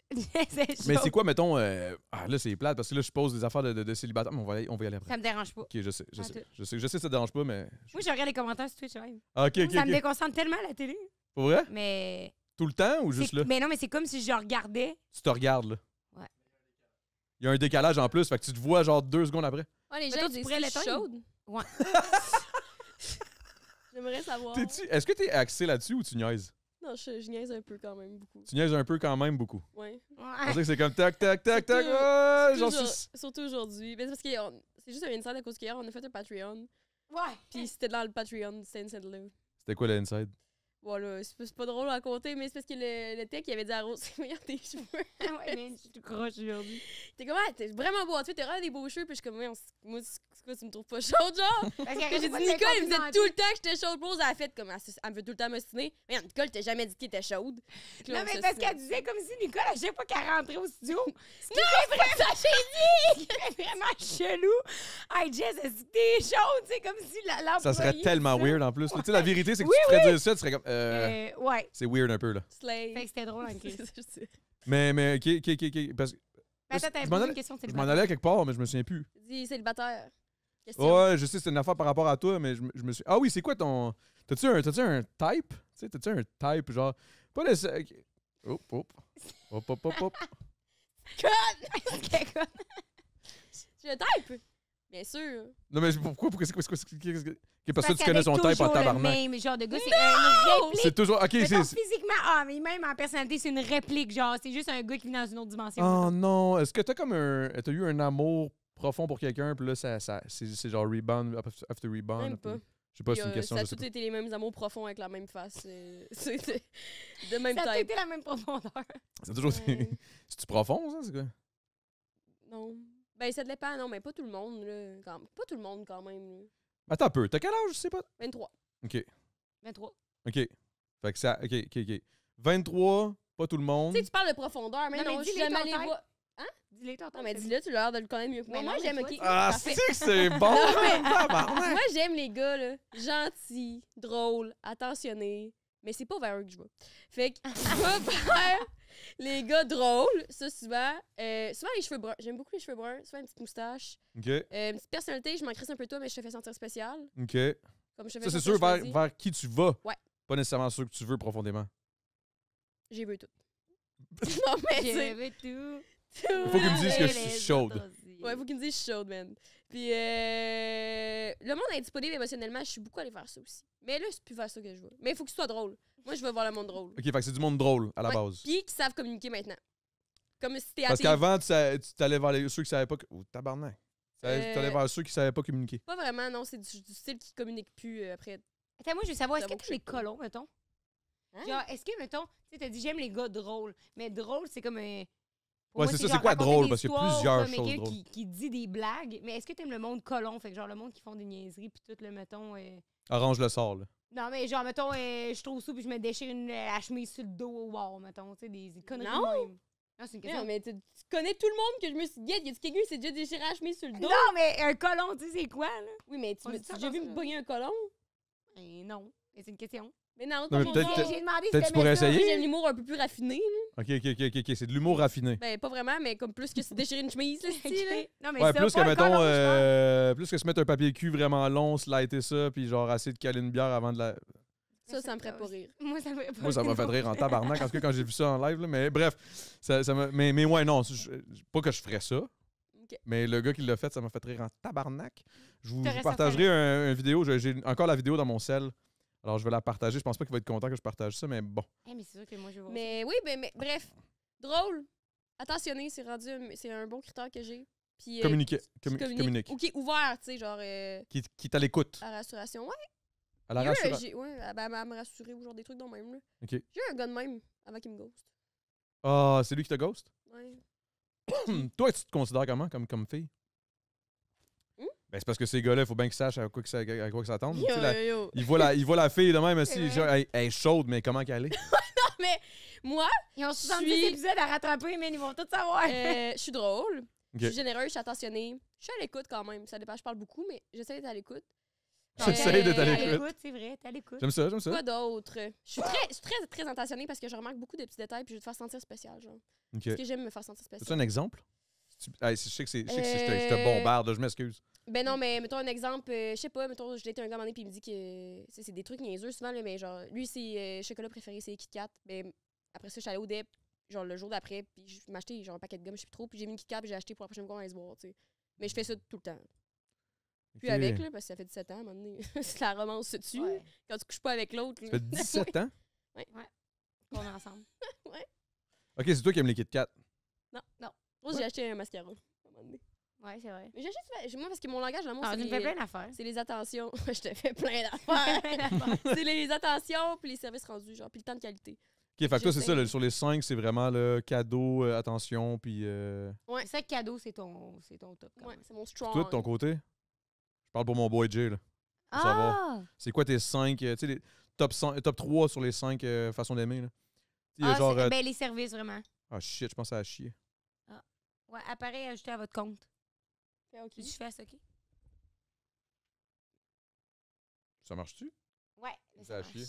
Mais c'est quoi, mettons. Ah, là, c'est plate parce que là, je pose des affaires de célibataire. Mais on va y aller après. Ça me dérange pas. Ok, je sais. Ah, tout. Je sais que ça te dérange pas, mais. Moi, je regarde les commentaires sur Twitch, ouais. Ah, ok, Ça me ok. déconcentre tellement à la télé. Pour vrai? Mais. Tout le temps ou juste c'est- là? Mais non, mais c'est comme si je regardais. Tu te regardes, là. Ouais. Il y a un décalage en plus, fait que tu te vois genre 2 secondes après. Ouais, les Mais gens toi, ils tu disent pourrais que je suis l'éteindre? chaude. Ouais. J'aimerais savoir. Est-ce que t'es axé là-dessus ou tu niaises? Non, je niaise un peu quand même, beaucoup. Tu niaises un peu quand même beaucoup. Ouais. On dirait que c'est comme tac, tac, tac, tac. Surtout- Ouais, genre Toujours- c'est- Surtout aujourd'hui. Mais c'est parce que c'est juste un inside à cause qu'hier, on a fait un Patreon. Ouais. Puis c'était dans le Patreon, c'est inside là. C'était quoi l'inside? Voilà, c'est pas drôle à raconter, mais c'est parce que le tech, il avait dit à Rose, c'est meilleur tes cheveux. Ouais, man, je suis tout croche aujourd'hui. T'es comme, ah, t'es vraiment beau. Tu sais, t'as vraiment des beaux cheveux. Puis je suis comme, moi, c'est quoi, tu me trouves pas chaude, genre? Parce Quand j'ai dit Nicole, elle me disait tout le temps que j'étais chaude. Rose, elle a fait comme, elle me fait tout le temps m'ostiner. Mais Nicole, t'as jamais dit qu'elle était chaude. Puis là, Non, on mais parce s'ostinait. qu'elle disait comme si Nicole, à chaque fois qu'elle rentrait au studio, ce qui c'est pas ça, j'ai dit! est vraiment chelou. Hey, Jess, est-ce que t'es chaude? C'est comme si l'employé... Ça serait tellement ça. weird en plus. là. Tu sais, la vérité, c'est que Oui, tu te ferais dire ça, tu serais comme. Ouais. C'est weird un peu, là. Slay. Fait que c'était drôle, en C'est crise. ça, je sais. Mais, OK. Parce que Mais attends, je t'avais m'en posé allais- une question de je m'en célibataire. allais à quelque part, mais je me souviens plus. Dis célibataire. Question. Ouais, je sais, c'est une affaire par rapport à toi, mais je me suis. Ah oui, c'est quoi ton. T'as-tu un type? Tu sais, t'as-tu un type, genre. Pas nécessairement. Hop. Tu le type? Bien sûr. Non, mais pourquoi? Parce que parce que tu qu'elle connais est son type en toujours tabarnak. le même genre de gars. C'est une réplique. C'est toujours. OK, Mettons, c'est. physiquement, mais même en personnalité, c'est une réplique. Genre, c'est juste un gars qui vit dans une autre dimension. Oh non. Est-ce que t'as comme un. T'as eu un amour profond pour quelqu'un, puis là, c'est genre rebound, after rebound? Même puis- pas. Je sais pas, Puis, c'est une question. ça Je a sais tous pas. été les mêmes amours profonds avec la même face. C'était de même Ça a type. été la même profondeur. C'est toujours. Ouais. C'est-tu profond, ça? C'est quoi? Non. Ben, ça dépend. Non, mais pas tout le monde, là. Pas tout le monde, quand même. Là. Attends un peu. T'as quel âge? Je sais pas. 23. OK. 23. OK. Fait que ça. OK. 23, pas tout le monde. Tu sais, tu parles de profondeur, mais Non, mais non, je suis dis-les jamais ton allée type. voir. Dis-les ton Non, mais dis-le, tu as l'air de le connaître mieux que moi. Mais Moi, non, j'aime, mais OK? toi, Ah, Parfait. c'est que c'est bon! Non, mais- Tabarnak! Moi, j'aime les gars, là, gentils, drôles, attentionnés, mais c'est pas vers eux que je vais. Fait que je vais vers les gars drôles, ça souvent. Souvent les cheveux bruns. J'aime beaucoup les cheveux bruns. Souvent une petite moustache. OK. Une petite personnalité, je m'en crisse un peu de toi, mais je te fais sentir spécial. OK. Comme je te fais Ça, c'est sentir sûr choisi. vers qui tu vas. Ouais. Pas nécessairement sûr que tu veux profondément. J'ai vu tout. Non, mais Je c'est. veux tout. Il faut qu'il me dise que je suis chaude. Ouais, faut qu'il me dise je suis chaude, man. Puis, le monde indisponible émotionnellement, je suis beaucoup allée faire ça aussi. Mais là, c'est plus vers ça que je veux. Mais il faut que ce soit drôle. Moi, je veux voir le monde drôle. OK, fait que c'est du monde drôle à la Ouais, base. Puis qui savent communiquer maintenant. Comme si t'es Parce athée. qu'avant, tu t'allais vers ceux qui savaient pas. Oh, tabarnak. Tu allais vers ceux qui savaient pas communiquer. Pas vraiment, non. C'est du style qui communique plus après. Attends, moi, je veux savoir, est-ce Ça que vaut t'aimes les que je- colons, mettons? Hein? Genre, est-ce que, mettons, tu sais, t'as dit j'aime les gars drôles, mais drôle, c'est comme un. Pour Ouais, moi, c'est ça, genre c'est quoi raconter drôle? des Parce qu'il y a histoires, plusieurs comme choses quelqu'un drôles. qui dit des blagues, mais est-ce que t'aimes le monde colon? Fait que genre le monde qui font des niaiseries, puis tout, le mettons. Arrange le sort, là. Non, mais genre, mettons, je trouve ça, puis je me déchire la chemise sur le dos au wow, mettons, tu sais, des conneries Non. de même. Non, c'est une question. Non, mais tu connais tout le monde que je me suis dit, y a quelqu'un qui s'est déjà déchiré la chemise sur le dos? Non, mais un colon, tu sais, c'est quoi, là? Oui, mais tu On m'as dit ça déjà comme vu ça, me là. pogner un colon? Non, mais c'est une question. Mais non, Non, mais pas peut-être mon que- genre. J'ai demandé si peut-être tu t'aimais pourrais ça. essayer. Moi, j'aime l'humour un peu plus raffiné. Là. OK. C'est de l'humour raffiné. Ben, pas vraiment, mais comme plus que se déchirer une chemise, là, Ok. style, là. Non, mais Ouais, ça, plus que, pas un mettons, colon, je pense. plus que se mettre un papier cul vraiment long, slider ça, puis genre essayer de caler une bière avant de la. Ça me ferait pas rire. Moi, ça me ferait pas Moi, ça m'a fait rire en tabarnak, en tout cas, quand j'ai vu ça en live, là. Mais bref, mais ouais, non, pas que je ferais ça. Ok. Mais le gars qui l'a fait, ça m'a fait rire en tabarnak. Je vous T'aurais partagerai un vidéo. J'ai encore la vidéo dans mon sel. Alors, je vais la partager. Je pense pas qu'il va être content que je partage ça, mais bon. Eh, mais c'est sûr que moi, je vais voir Mais oui, mais bref, drôle, attentionné, c'est un bon critère que j'ai. Puis, Communiquer. qui Communique. Ou qui est ouvert, tu sais, genre, Qui est à l'écoute. à rassuration. Ouais, À la il y a eu, rassurance. ouais, à me rassurer ou genre des trucs dans le même, là. OK. J'ai eu un gars de même avant qu'il me ghost. Ah, c'est lui qui te ghost? Ouais. Toi, tu te considères comment comme fille? Ben, c'est parce que ces gars-là, il faut bien qu'ils sachent à quoi que ça attend. Tu sais, Yo. il voit la fille de même aussi. C'est vrai. Genre, elle est chaude, mais comment qu'elle est? Mais moi, Ils ont 70 suis- épisodes à rattraper, mais ils vont tout savoir. je suis drôle, Ok. je suis généreuse, je suis attentionnée. Je suis à l'écoute quand même. Ça dépend, je parle beaucoup, mais j'essaie d'être à l'écoute. J'essaie d'être à T'es l'écoute. c'est vrai, t'es à l'écoute. J'aime ça. Quoi d'autre? Je suis très attentionnée parce que je remarque beaucoup de petits détails puis je veux te faire sentir spécial, genre. OK. Parce que j'aime me faire sentir As-tu spécial. un exemple? Je sais que je te bombarde, là, je m'excuse. Ben non, mais mettons un exemple, je sais pas, mettons, je datais un gars à un moment donné puis il me dit que tu sais, c'est des trucs niaiseux souvent, là, mais genre, lui, ses chocolats préférés, c'est Kit Kat. Ben, après ça, je suis allée au DEP, genre le jour d'après, puis je m'achetais genre un paquet de gomme, je sais plus trop, puis j'ai mis une Kit Kat puis j'ai acheté pour la prochaine fois, on allait se boire, tu sais. Mais je fais ça tout le temps. Puis Ok. avec, là, parce que ça fait 17 ans, à un moment donné, c'est la romance se tue. Ouais. Quand tu couches pas avec l'autre. Ça fait 17 ans? On est ensemble. OK, c'est toi qui aimes les Kit Kat. Non. Rose, j'ai acheté un mascara. À un moment donné. Ouais, c'est vrai. Mais j'achète moi parce que mon langage d'amour, Ah, c'est tu me fais plein d'affaires. c'est les attentions. Je te fais plein d'affaires. C'est les attentions puis les services rendus, genre, puis le temps de qualité. OK, fait que toi, c'est ça, J'essaie. sur les 5, c'est vraiment le cadeau, attention, puis... Ouais. C'est ça que cadeau, c'est ton top. Quand Ouais, même. c'est mon strong. Toi, de ton côté? Je parle pour mon boy Jay, là. Faut savoir. Ah! C'est quoi tes 5, tu sais, les top 3 sur les 5 façons d'aimer, là? Il y a Ah, genre... ben, les services, vraiment. Ah, shit, je pense à chier. Ouais, appareil ajouté à votre compte. Fait OK. Tu fais ça, OK? Ça marche-tu? Ouais. C'est à chier.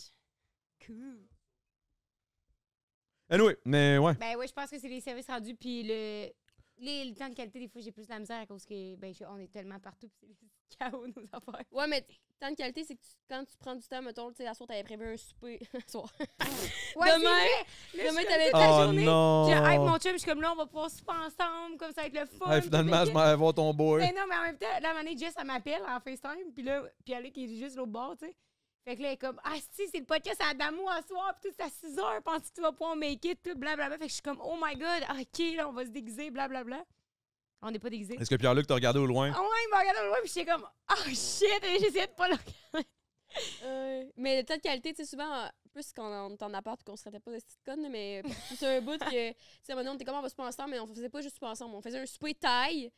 Cool. Anyway, mais ouais. Ben oui, je pense que c'est les services rendus, puis le temps de qualité, des fois, j'ai plus de la misère à cause que, ben, on est tellement partout, puis c'est le chaos, nos affaires. Ouais, mais temps de qualité, c'est que quand tu prends du temps, mettons, tu sais, la soirée, t'avais prévu un souper. Soir. Ouais, Demain, c'est vrai. Là, demain, je suis t'avais- comme toute la Oh journée. non! J'ai hype mon chum, je suis comme là, on va pouvoir souper ensemble, comme ça va être le fun. Hey, finalement, je puis m'en vais voir ton boy. mais non, mais en même temps, là, à un moment donné, Jess, elle m'appelle en FaceTime, puis là, puis elle est qui est juste l'autre bord, tu sais. Fait que là, elle est comme, ah, si, c'est le podcast à Adamo à soir, puis tout, c'est à 6 heures, penses-tu que tu vas pouvoir make it, tout, blablabla. Fait que je suis comme, oh my god, ok, là, on va se déguiser, blablabla. On n'est pas déguisés. Est-ce que Pierre-Luc t'a regardé au loin? Ah ouais, il m'a regardé au loin, puis j'étais comme, oh shit, et j'essayais de pas le regarder. Mais le temps de qualité, tu sais, souvent, plus quand on est en appart, qu'on se traitait pas de petite conne, mais c'est un bout que, tu sais, maintenant, on était comme, on va souper ensemble, mais on faisait pas juste souper ensemble. On faisait un souper taille.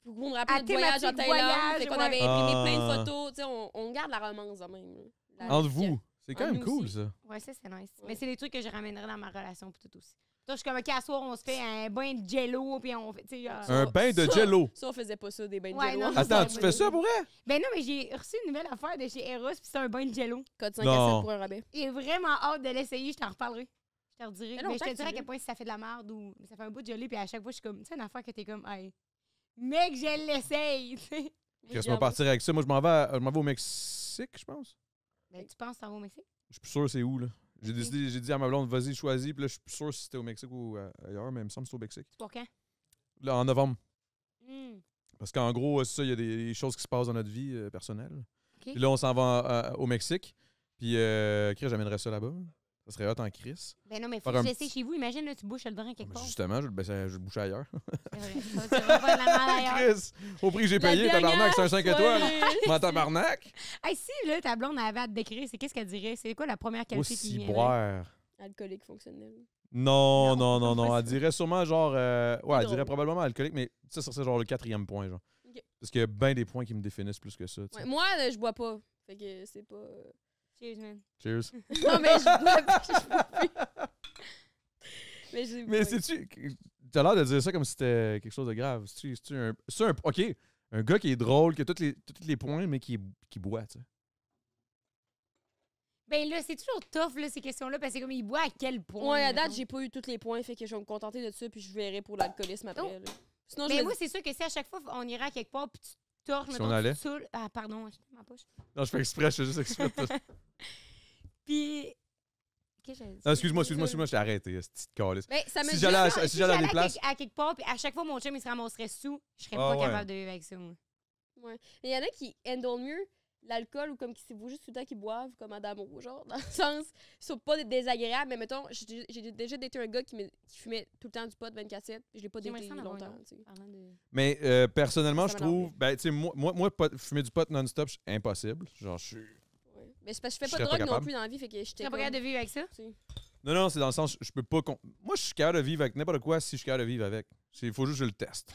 Pour qu'on me rappelle À notre voyage en thématique Thaïlande. voyage, Fait qu'on ouais. avait imprimé Ah. plein de photos. Tu sais, on garde la romance quand même. La- Entre vous. C'est quand En même nous cool, aussi. ça. Ouais, ça, c'est nice. Ouais. Mais c'est des trucs que je ramènerais dans ma relation, puis tout aussi. Toi, je suis comme, ok, à soir, on se fait un bain de jello, puis on fait, tu sais, genre- Un bain de ça- jello. Ça, on faisait pas ça, des bains de Ouais, jello. non, Attends, c'est tu un fais bain ça de pour vrai? Ben non, mais j'ai reçu une nouvelle affaire de chez Eros, puis c'est un bain de jello. Code 5 Non. à 7 pour un rabais. J'ai vraiment hâte de l'essayer, je t'en reparlerai. Je te redirai. Mais Mais, longtemps je te que tu dirai à veux. quel point si ça fait de la merde ou mais ça fait un bout de gelé, puis à chaque fois, je suis comme, tu sais, une affaire que t'es comme, hey, mec, je l'essaye, tu sais. Laisse-moi partir avec ça. Moi, je m'en vais au Mexique, je pense. Ben, tu penses t'en vas au Mexique? Je suis plus sûr c'est où, là. J'ai dit à ma blonde, vas-y, choisis. Puis là, je suis plus sûr si c'était au Mexique ou ailleurs, mais il me semble que c'est au Mexique. C'est pour quand? Là, en novembre. Hmm. Parce qu'en gros, c'est ça, il y a des choses qui se passent dans notre vie personnelle. OK. Puis là, on s'en va au Mexique. Puis, Chris, j'amènerais ça là-bas. Ça serait hot en Chris. Ben non, mais faut Faire que un tu l'essayes chez vous. Imagine, là, tu bouches le drain quelque Mais part. justement, je le bouche ailleurs. C'est vrai. Ça va faire de la merde ailleurs. Chris, au prix que j'ai La payé, dernière tabarnak, c'est un 5 étoiles. soirée. M'en tabarnak. Hey, si, là, ta blonde avait à te décrire, c'est qu'est-ce qu'elle dirait? C'est quoi la première qualité qui Aussi viendrait? boire. Alcoolique fonctionnel. Non, Non, non, non, non. pas Elle dirait sûrement genre. Ouais, elle drôle. dirait probablement alcoolique, mais ça serait genre le 4e point, genre. Ok. Parce qu'il y a bien des points qui me définissent plus que ça. tu sais. Ouais, moi, là, je bois pas. Fait que c'est pas. Cheers, man. Cheers. Non, mais je bois plus. Mais sais-tu. T'as l'air de dire ça comme si c'était quelque chose de grave. OK, un gars qui est drôle, qui a tous les points, mais qui boit, tu sais. Ben là, c'est toujours tough, là, ces questions-là, parce que comme il boit à quel point? Ouais, à date, mettons? j'ai pas eu tous les points. Fait que je vais me contenter de ça. Puis je verrai pour l'alcoolisme après. Oh. Là. Sinon, Mais je moi, me c'est sûr que si à chaque fois, on irait à quelque part, puis tu torches, Si mettons, on allait? tu te saoules. Ah, pardon, je ma poche. Non, je fais exprès, je fais juste exprès. Puis... Qu'est-ce que j'allais dire? Non, excuse-moi, je t'ai arrêté, cette petite calice. Ben, ça me Si dit- j'allais à- Non, si j'allais à des places. à quelque part, puis à chaque fois, mon chum, il se ramasserait sous, je serais Ah pas ouais. capable de vivre avec ça, moi. Ouais. Mais il y en a qui handle mieux l'alcool ou comme qui c'est juste tout le temps qu'ils boivent, comme Adamo, genre, dans le sens, ils sont pas désagréables, mais mettons, j'ai déjà daté un gars qui fumait tout le temps du pot 24/7, puis je l'ai pas J'aimerais daté ça en avoir longtemps, un autre. tu sais. Parlant de... Mais personnellement, Ça je m'énerve. trouve. Ben, tu sais, moi, fumer du pot non-stop, c'est impossible. Genre, je suis. Ouais. Mais c'est parce que je fais Je pas de serais pas drogue non capable. plus dans la vie, fait que Tu j'étais serais pas capable de vivre avec ça? tu sais. Non, non, c'est dans le sens, je peux pas. Moi, je suis capable de vivre avec n'importe quoi si je suis capable de vivre avec. Il faut juste que je le teste.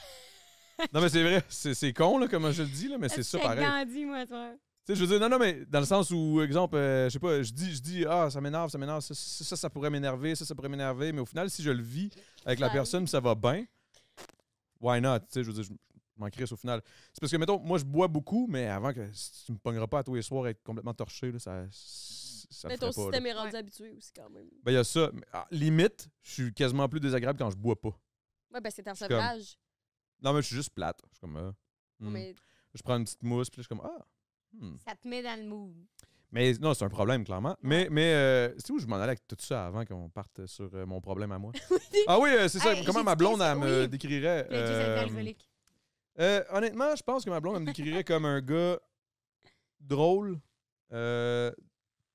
Non, mais c'est vrai, c'est con, là, comme je le dis, là, mais c'est ça pareil. Gandhi, moi, toi. Tu sais, je veux dire, non, mais dans le sens où, exemple, je sais pas, je dis, ah, ça m'énerve, ça pourrait m'énerver, ça pourrait m'énerver, mais au final, si je le vis avec la Ça personne, ça va bien, why not? Tu sais, je veux dire, je m'en crisse au final. C'est parce que, mettons, moi, je bois beaucoup, mais avant que si tu me pogneras pas à tous les soirs être complètement torché, là, ça le Mais ferait ton pas, là. système est rendu Ouais. habitué aussi, quand même. Ben, il y a ça. Mais, limite, je suis quasiment plus désagréable quand je bois pas. Ouais, parce que t'es en Je suis comme- sevrage. Non, mais je suis juste plate. Je suis comme, Mais je prends une petite mousse, puis là, je suis comme, ah. Ça te met dans le mood. Mais non, c'est un problème, clairement. Mais c'est où je m'en allais avec tout ça avant qu'on parte sur mon problème à moi? Ah oui, c'est ça. Hey, Comment j'ai ma dit blonde, que elle me oui. décrirait? Puis là, Jess, elle est alcoolique. Honnêtement, je pense que ma blonde, elle me décrirait comme un gars drôle,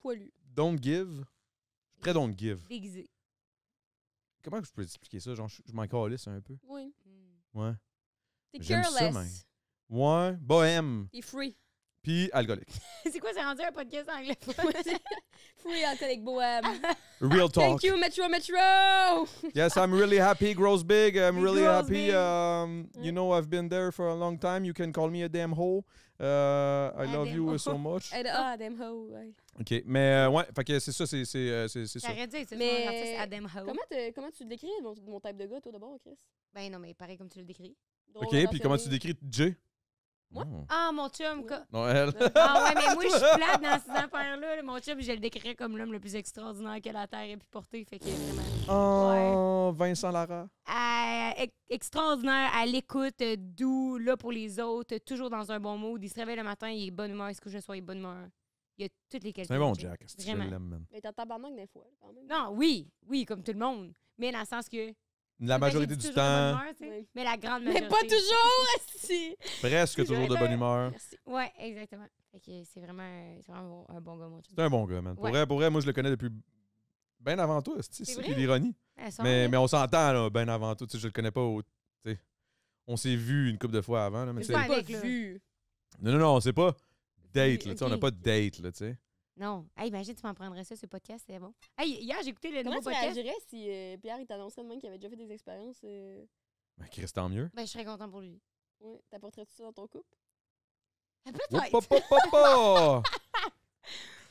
poilu. don't give. Très don't give. Déguisé. Comment je peux expliquer ça? Genre, je m'en calisse un peu. Oui. Hmm. Ouais. T'es J'aime ça, man. careless. Ouais, bohème. T'es free. Puis alcoolique. C'est quoi, c'est rendu un podcast anglais? Free alcoolique bohème. Real talk. Thank you, Metro. Yes, I'm really happy. Grows big. I'm It really grows happy. big. You know, I've been there for a long time. You can call me a damn hoe. I love damn you hoe. so much. Damn ho. Ouais. OK, mais ouais, fait que c'est ça, c'est ça. J'arrête de dire, c'est Mais- son artiste Adam Howe. Comment tu le décris, mon type de gars, toi, d'abord, Chris? Ben non, mais pareil comme tu le décris. Drôle, OK, puis comment tu attentionné. décris Jay? Moi? Oh. Ah, mon chum. Ouais. Non, elle. Ah ouais, mais moi, je suis plate dans ces affaires-là. Là. Mon chum, je le décrirais comme l'homme le plus extraordinaire que la Terre ait pu porter. Fait que vraiment... Oh, Vincent Lara. Extraordinaire, à l'écoute, doux, là pour les autres, toujours dans un bon mood. Il se réveille le matin, il est de bonne humeur, il se couche le soir, il est de bonne humeur. Il a toutes les qualités. C'est un bon de Jay. Jack. est-ce que je Vraiment. l'aime, man. Mais t'es en tabarnak des fois, quand même. Non, oui, comme tout le monde. Mais dans le sens que... La majorité J'ai dit du toujours de bonne temps, humeur, tu sais. Ouais. Mais la grande majorité. Mais pas toujours, si. presque toujours de bonne humeur. Merci. Ouais, exactement. Fait que c'est vraiment un bon gars, mon chum. C'est un bon gars, man. Ouais. Pour vrai, moi, je le connais depuis bien avant toi. C'est ça qui est vrai? l'ironie. Ouais, ça, Mais ouais. on s'entend, là, bien avant tout. Tu sais, je le connais pas. Tu sais. On s'est vu une couple de fois avant. Là, mais Mais tu c'est sais- pas pas avec, là. vu. non, c'est pas date. Là, tu sais, on n'a Ok. pas de date. Là, tu sais. Non. Hey, imagine, tu m'en prendrais ça, ce podcast, c'est bon. Hey, hier, j'ai écouté le Comment nouveau tu podcast. réagirais si Pierre, il t'annoncerait de même qu'il avait déjà fait des expériences? Ben, Chris, tant mieux. Ben, je serais content pour lui. Ouais, t'apporterais-tu ça dans ton couple? Peut-être. Hop, hop, hop, hop, hop.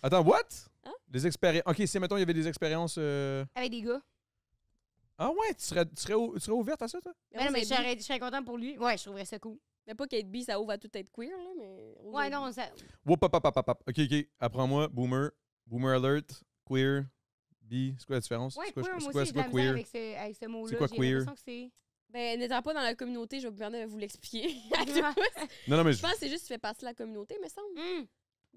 Attends, what? Hein? Des expériences. OK, si, mettons, il y avait des expériences... Avec des gars. Ah ouais, tu serais ouverte à ça, toi? Ben non, moi, mais c'est bi. je serais content pour lui. Ouais, je trouverais ça cool. Mais pas qu'être bi, ça ouvre à tout être queer, là, mais... Ouais, non, ça. Whoop, hop, hop, hop, hop, hop. OK. Apprends-moi. Boomer. Boomer alert. Queer. Bi. C'est quoi la différence? Ouais, C'est quoi, queer, c'est moi quoi, aussi, c'est j'ai de quoi la misère queer? avec ce mot-là. C'est quoi J'ai queer? l'impression que c'est... Ben, n'étant pas dans la communauté, je vais me permettre de vous l'expliquer. à Ouais. tous. Non, mais Je pense que c'est juste que tu fais partie de la communauté, me semble.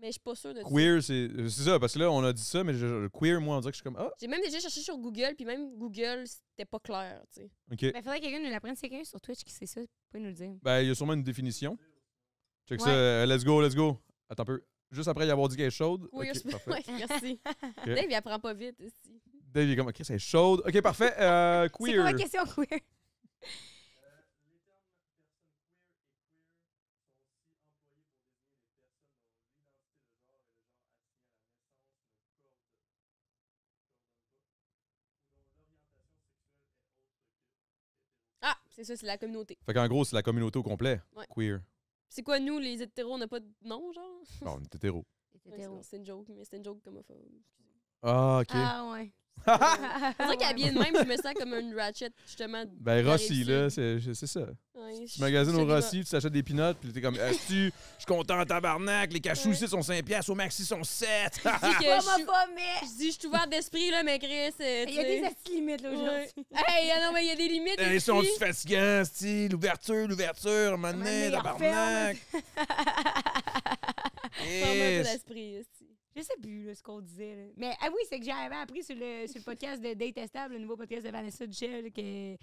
Mais je suis pas sûre de ça. queer, c'est ça. Parce que là, on a dit ça, mais le queer, moi, on dirait que je suis comme... Ah, J'ai même déjà cherché sur Google, puis même Google, c'était pas clair, tu sais. OK. Ben, faudrait que quelqu'un nous l'apprenne. C'est quelqu'un sur Twitch qui sait ça. Peut nous le dire. Ben, il y a sûrement une définition. Check Ouais. ça. Let's go. Attends un peu. Juste après y avoir dit qu'elle est chaude. Queer, OK, parfait. ouais, merci. Dave, il apprend pas vite, aussi. Dave, il est comme, OK, c'est chaude. OK, parfait. C'est quoi Queer. la question queer? Ah, c'est ça, c'est la communauté. Fait qu'en gros, c'est la communauté au complet. Ouais. Queer. C'est quoi, nous, les hétéros, on n'a pas de nom, genre? Bon, on est hétéro. C'est Ouais, hétéro. c'est une joke, mais c'est une joke homophobe. Ah, OK. Ah, ouais. C'est vrai qu'habillé de même, je me sens comme une ratchet, justement. Ben, de la Rossi, là, Rive-Sud. c'est ça. Ouais, Tu magasines au je- Rossi, tu t'achètes des peanuts, puis t'es comme, tu je suis content en tabarnak, les cachous Ouais. ici sont 5 piastres, au maxi sont 7. Je dis que je suis- Homophobe, mais... je dis, je suis ouvert d'esprit, là, mais Chris, tu Il y a des sais. astuces limites, là, Ouais. aujourd'hui. Hey, non, mais il y a des limites. Ils sont ici. fatigants, style, l'ouverture, à un moment donné, donné, tabarnak. Ferme un peu Yes. d'esprit, ici. Je sais plus là, ce qu'on disait. Là. Mais ah oui, c'est que j'avais appris sur le podcast de Date Testable, le nouveau podcast de Vanessa Duchel, là, que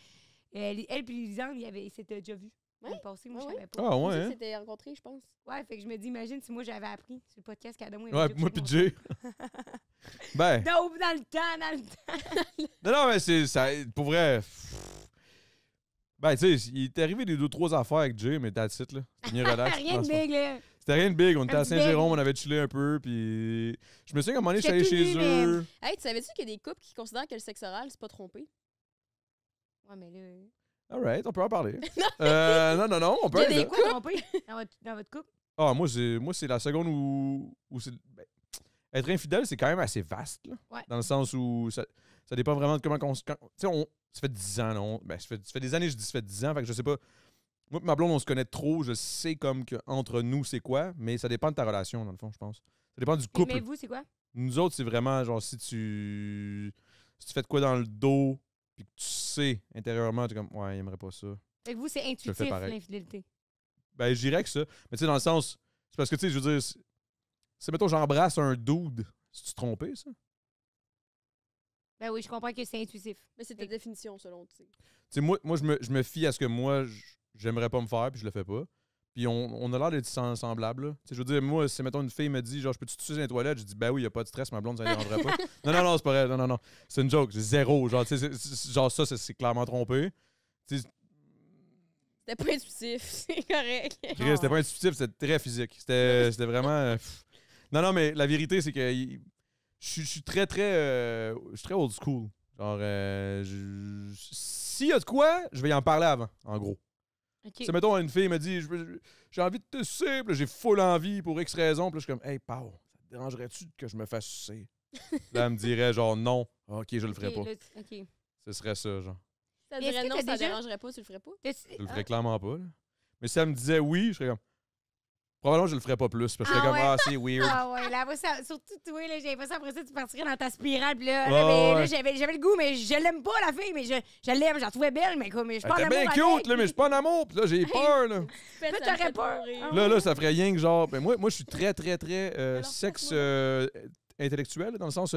elle puis Lisande, ils s'étaient déjà vus. Ouais. L'année passée, moi, Ouais, je savais pas. Ah Moi ouais, aussi, hein? c'était rencontré, je pense. Ouais, fait que je me dis, imagine si moi j'avais appris sur le podcast qu'Adamo Ouais, moi pis Jay. Ben, Dans le temps. non, mais c'est ça, pour vrai. Ben, tu sais, il est arrivé des 2-3 affaires avec Jay, mais that's it, là. C'était bien relax. Rien Non, de c'est pas- big, là. C'était rien de big. On était Un à petit Saint-Jérôme, big. on avait chillé un peu, puis je me souviens qu'à un moment donné, je suis allé J'étais chez tout nu, eux. Hey, tu savais-tu qu'il y a des couples qui considèrent que le sexe oral, c'est pas trompé? Ouais, mais là. Alright, on peut en parler. non, on peut Il y a aller des là. Quoi tromper dans votre couple? Ah, moi, c'est la seconde où c'est. Ben, être infidèle, c'est quand même assez vaste, là. Ouais. Dans le sens où ça dépend vraiment de comment on se. Tu sais, ça fait 10 ans, là. Ça fait des années, je dis ça fait 10 ans, fait que je sais pas. Moi et ma blonde, on se connaît trop, je sais comme que entre nous, c'est quoi, mais ça dépend de ta relation, dans le fond, je pense. Ça dépend du couple. Mais vous, c'est quoi? Nous autres, c'est vraiment genre si tu fais de quoi dans le dos, puis que tu sais intérieurement, tu es comme, ouais, il aimerait pas ça. Fait que vous, c'est le fais intuitif, pareil. l'infidélité. Ben, je dirais que ça. Mais tu sais, dans le sens, c'est parce que, tu sais, je veux dire, c'est mettons, j'embrasse un dude, c'est-tu trompé, ça? Ben oui, je comprends que c'est intuitif. Mais c'est ta définition, selon, tu sais. Tu sais, moi je me fie à ce que moi, j'aimerais pas me faire, puis je le fais pas. Puis on a l'air d'être semblables, là. Tu sais, je veux dire, moi, si, mettons, une fille me dit, genre, je peux-tu te sucer dans les toilettes? Je dis, ben oui, y a pas de stress, ma blonde, ça ne dérangerait pas. Non, c'est pas vrai. Non. C'est une joke. C'est zéro. Genre, tu sais, genre, ça, c'est clairement trompé. Tu sais, C'était pas intuitif, c'est correct. Chris, c'était pas intuitif, c'était très physique. C'était vraiment... Non, mais la vérité, c'est que je suis très, très... je suis très old school. Genre, s'il y a de quoi, je vais y en parler avant, en gros. OK. Si, mettons, une fille me dit, j'ai envie de te sucer, puis là, j'ai full envie pour X raison, puis là, je suis comme, hey, Pau, ça te dérangerait-tu que je me fasse sucer? Là, elle me dirait, genre, non. OK, je le ferais pas. OK. Ce serait ça, genre. Ça Mais est-ce dirait que non, t'as ça déjà- dérangerait pas, tu le ferais pas? Je le ferais clairement pas, là. Mais si elle me disait oui, je serais comme, probablement, je le ferais pas plus, parce que je serais Ah comme, ouais? c'est weird. Ah ouais, là, après ça, surtout toi, là, j'avais pas ça, après ça, tu partirais dans ta spirale, puis là, Ouais, là, ouais. j'avais le goût, mais je l'aime pas, la fille, mais je l'aime, je la trouvais belle, mais comme, je suis Elle pas en était bien amour cute, là, mais je suis pas en amour, puis là, j'ai peur, là. Faites, Là, ça me t'aurais fait peur. trop rire. Ah. Là, ça ferait rien que genre. Ben moi, je suis très, très, très Alors, sexe passe-moi intellectuel, là, dans le sens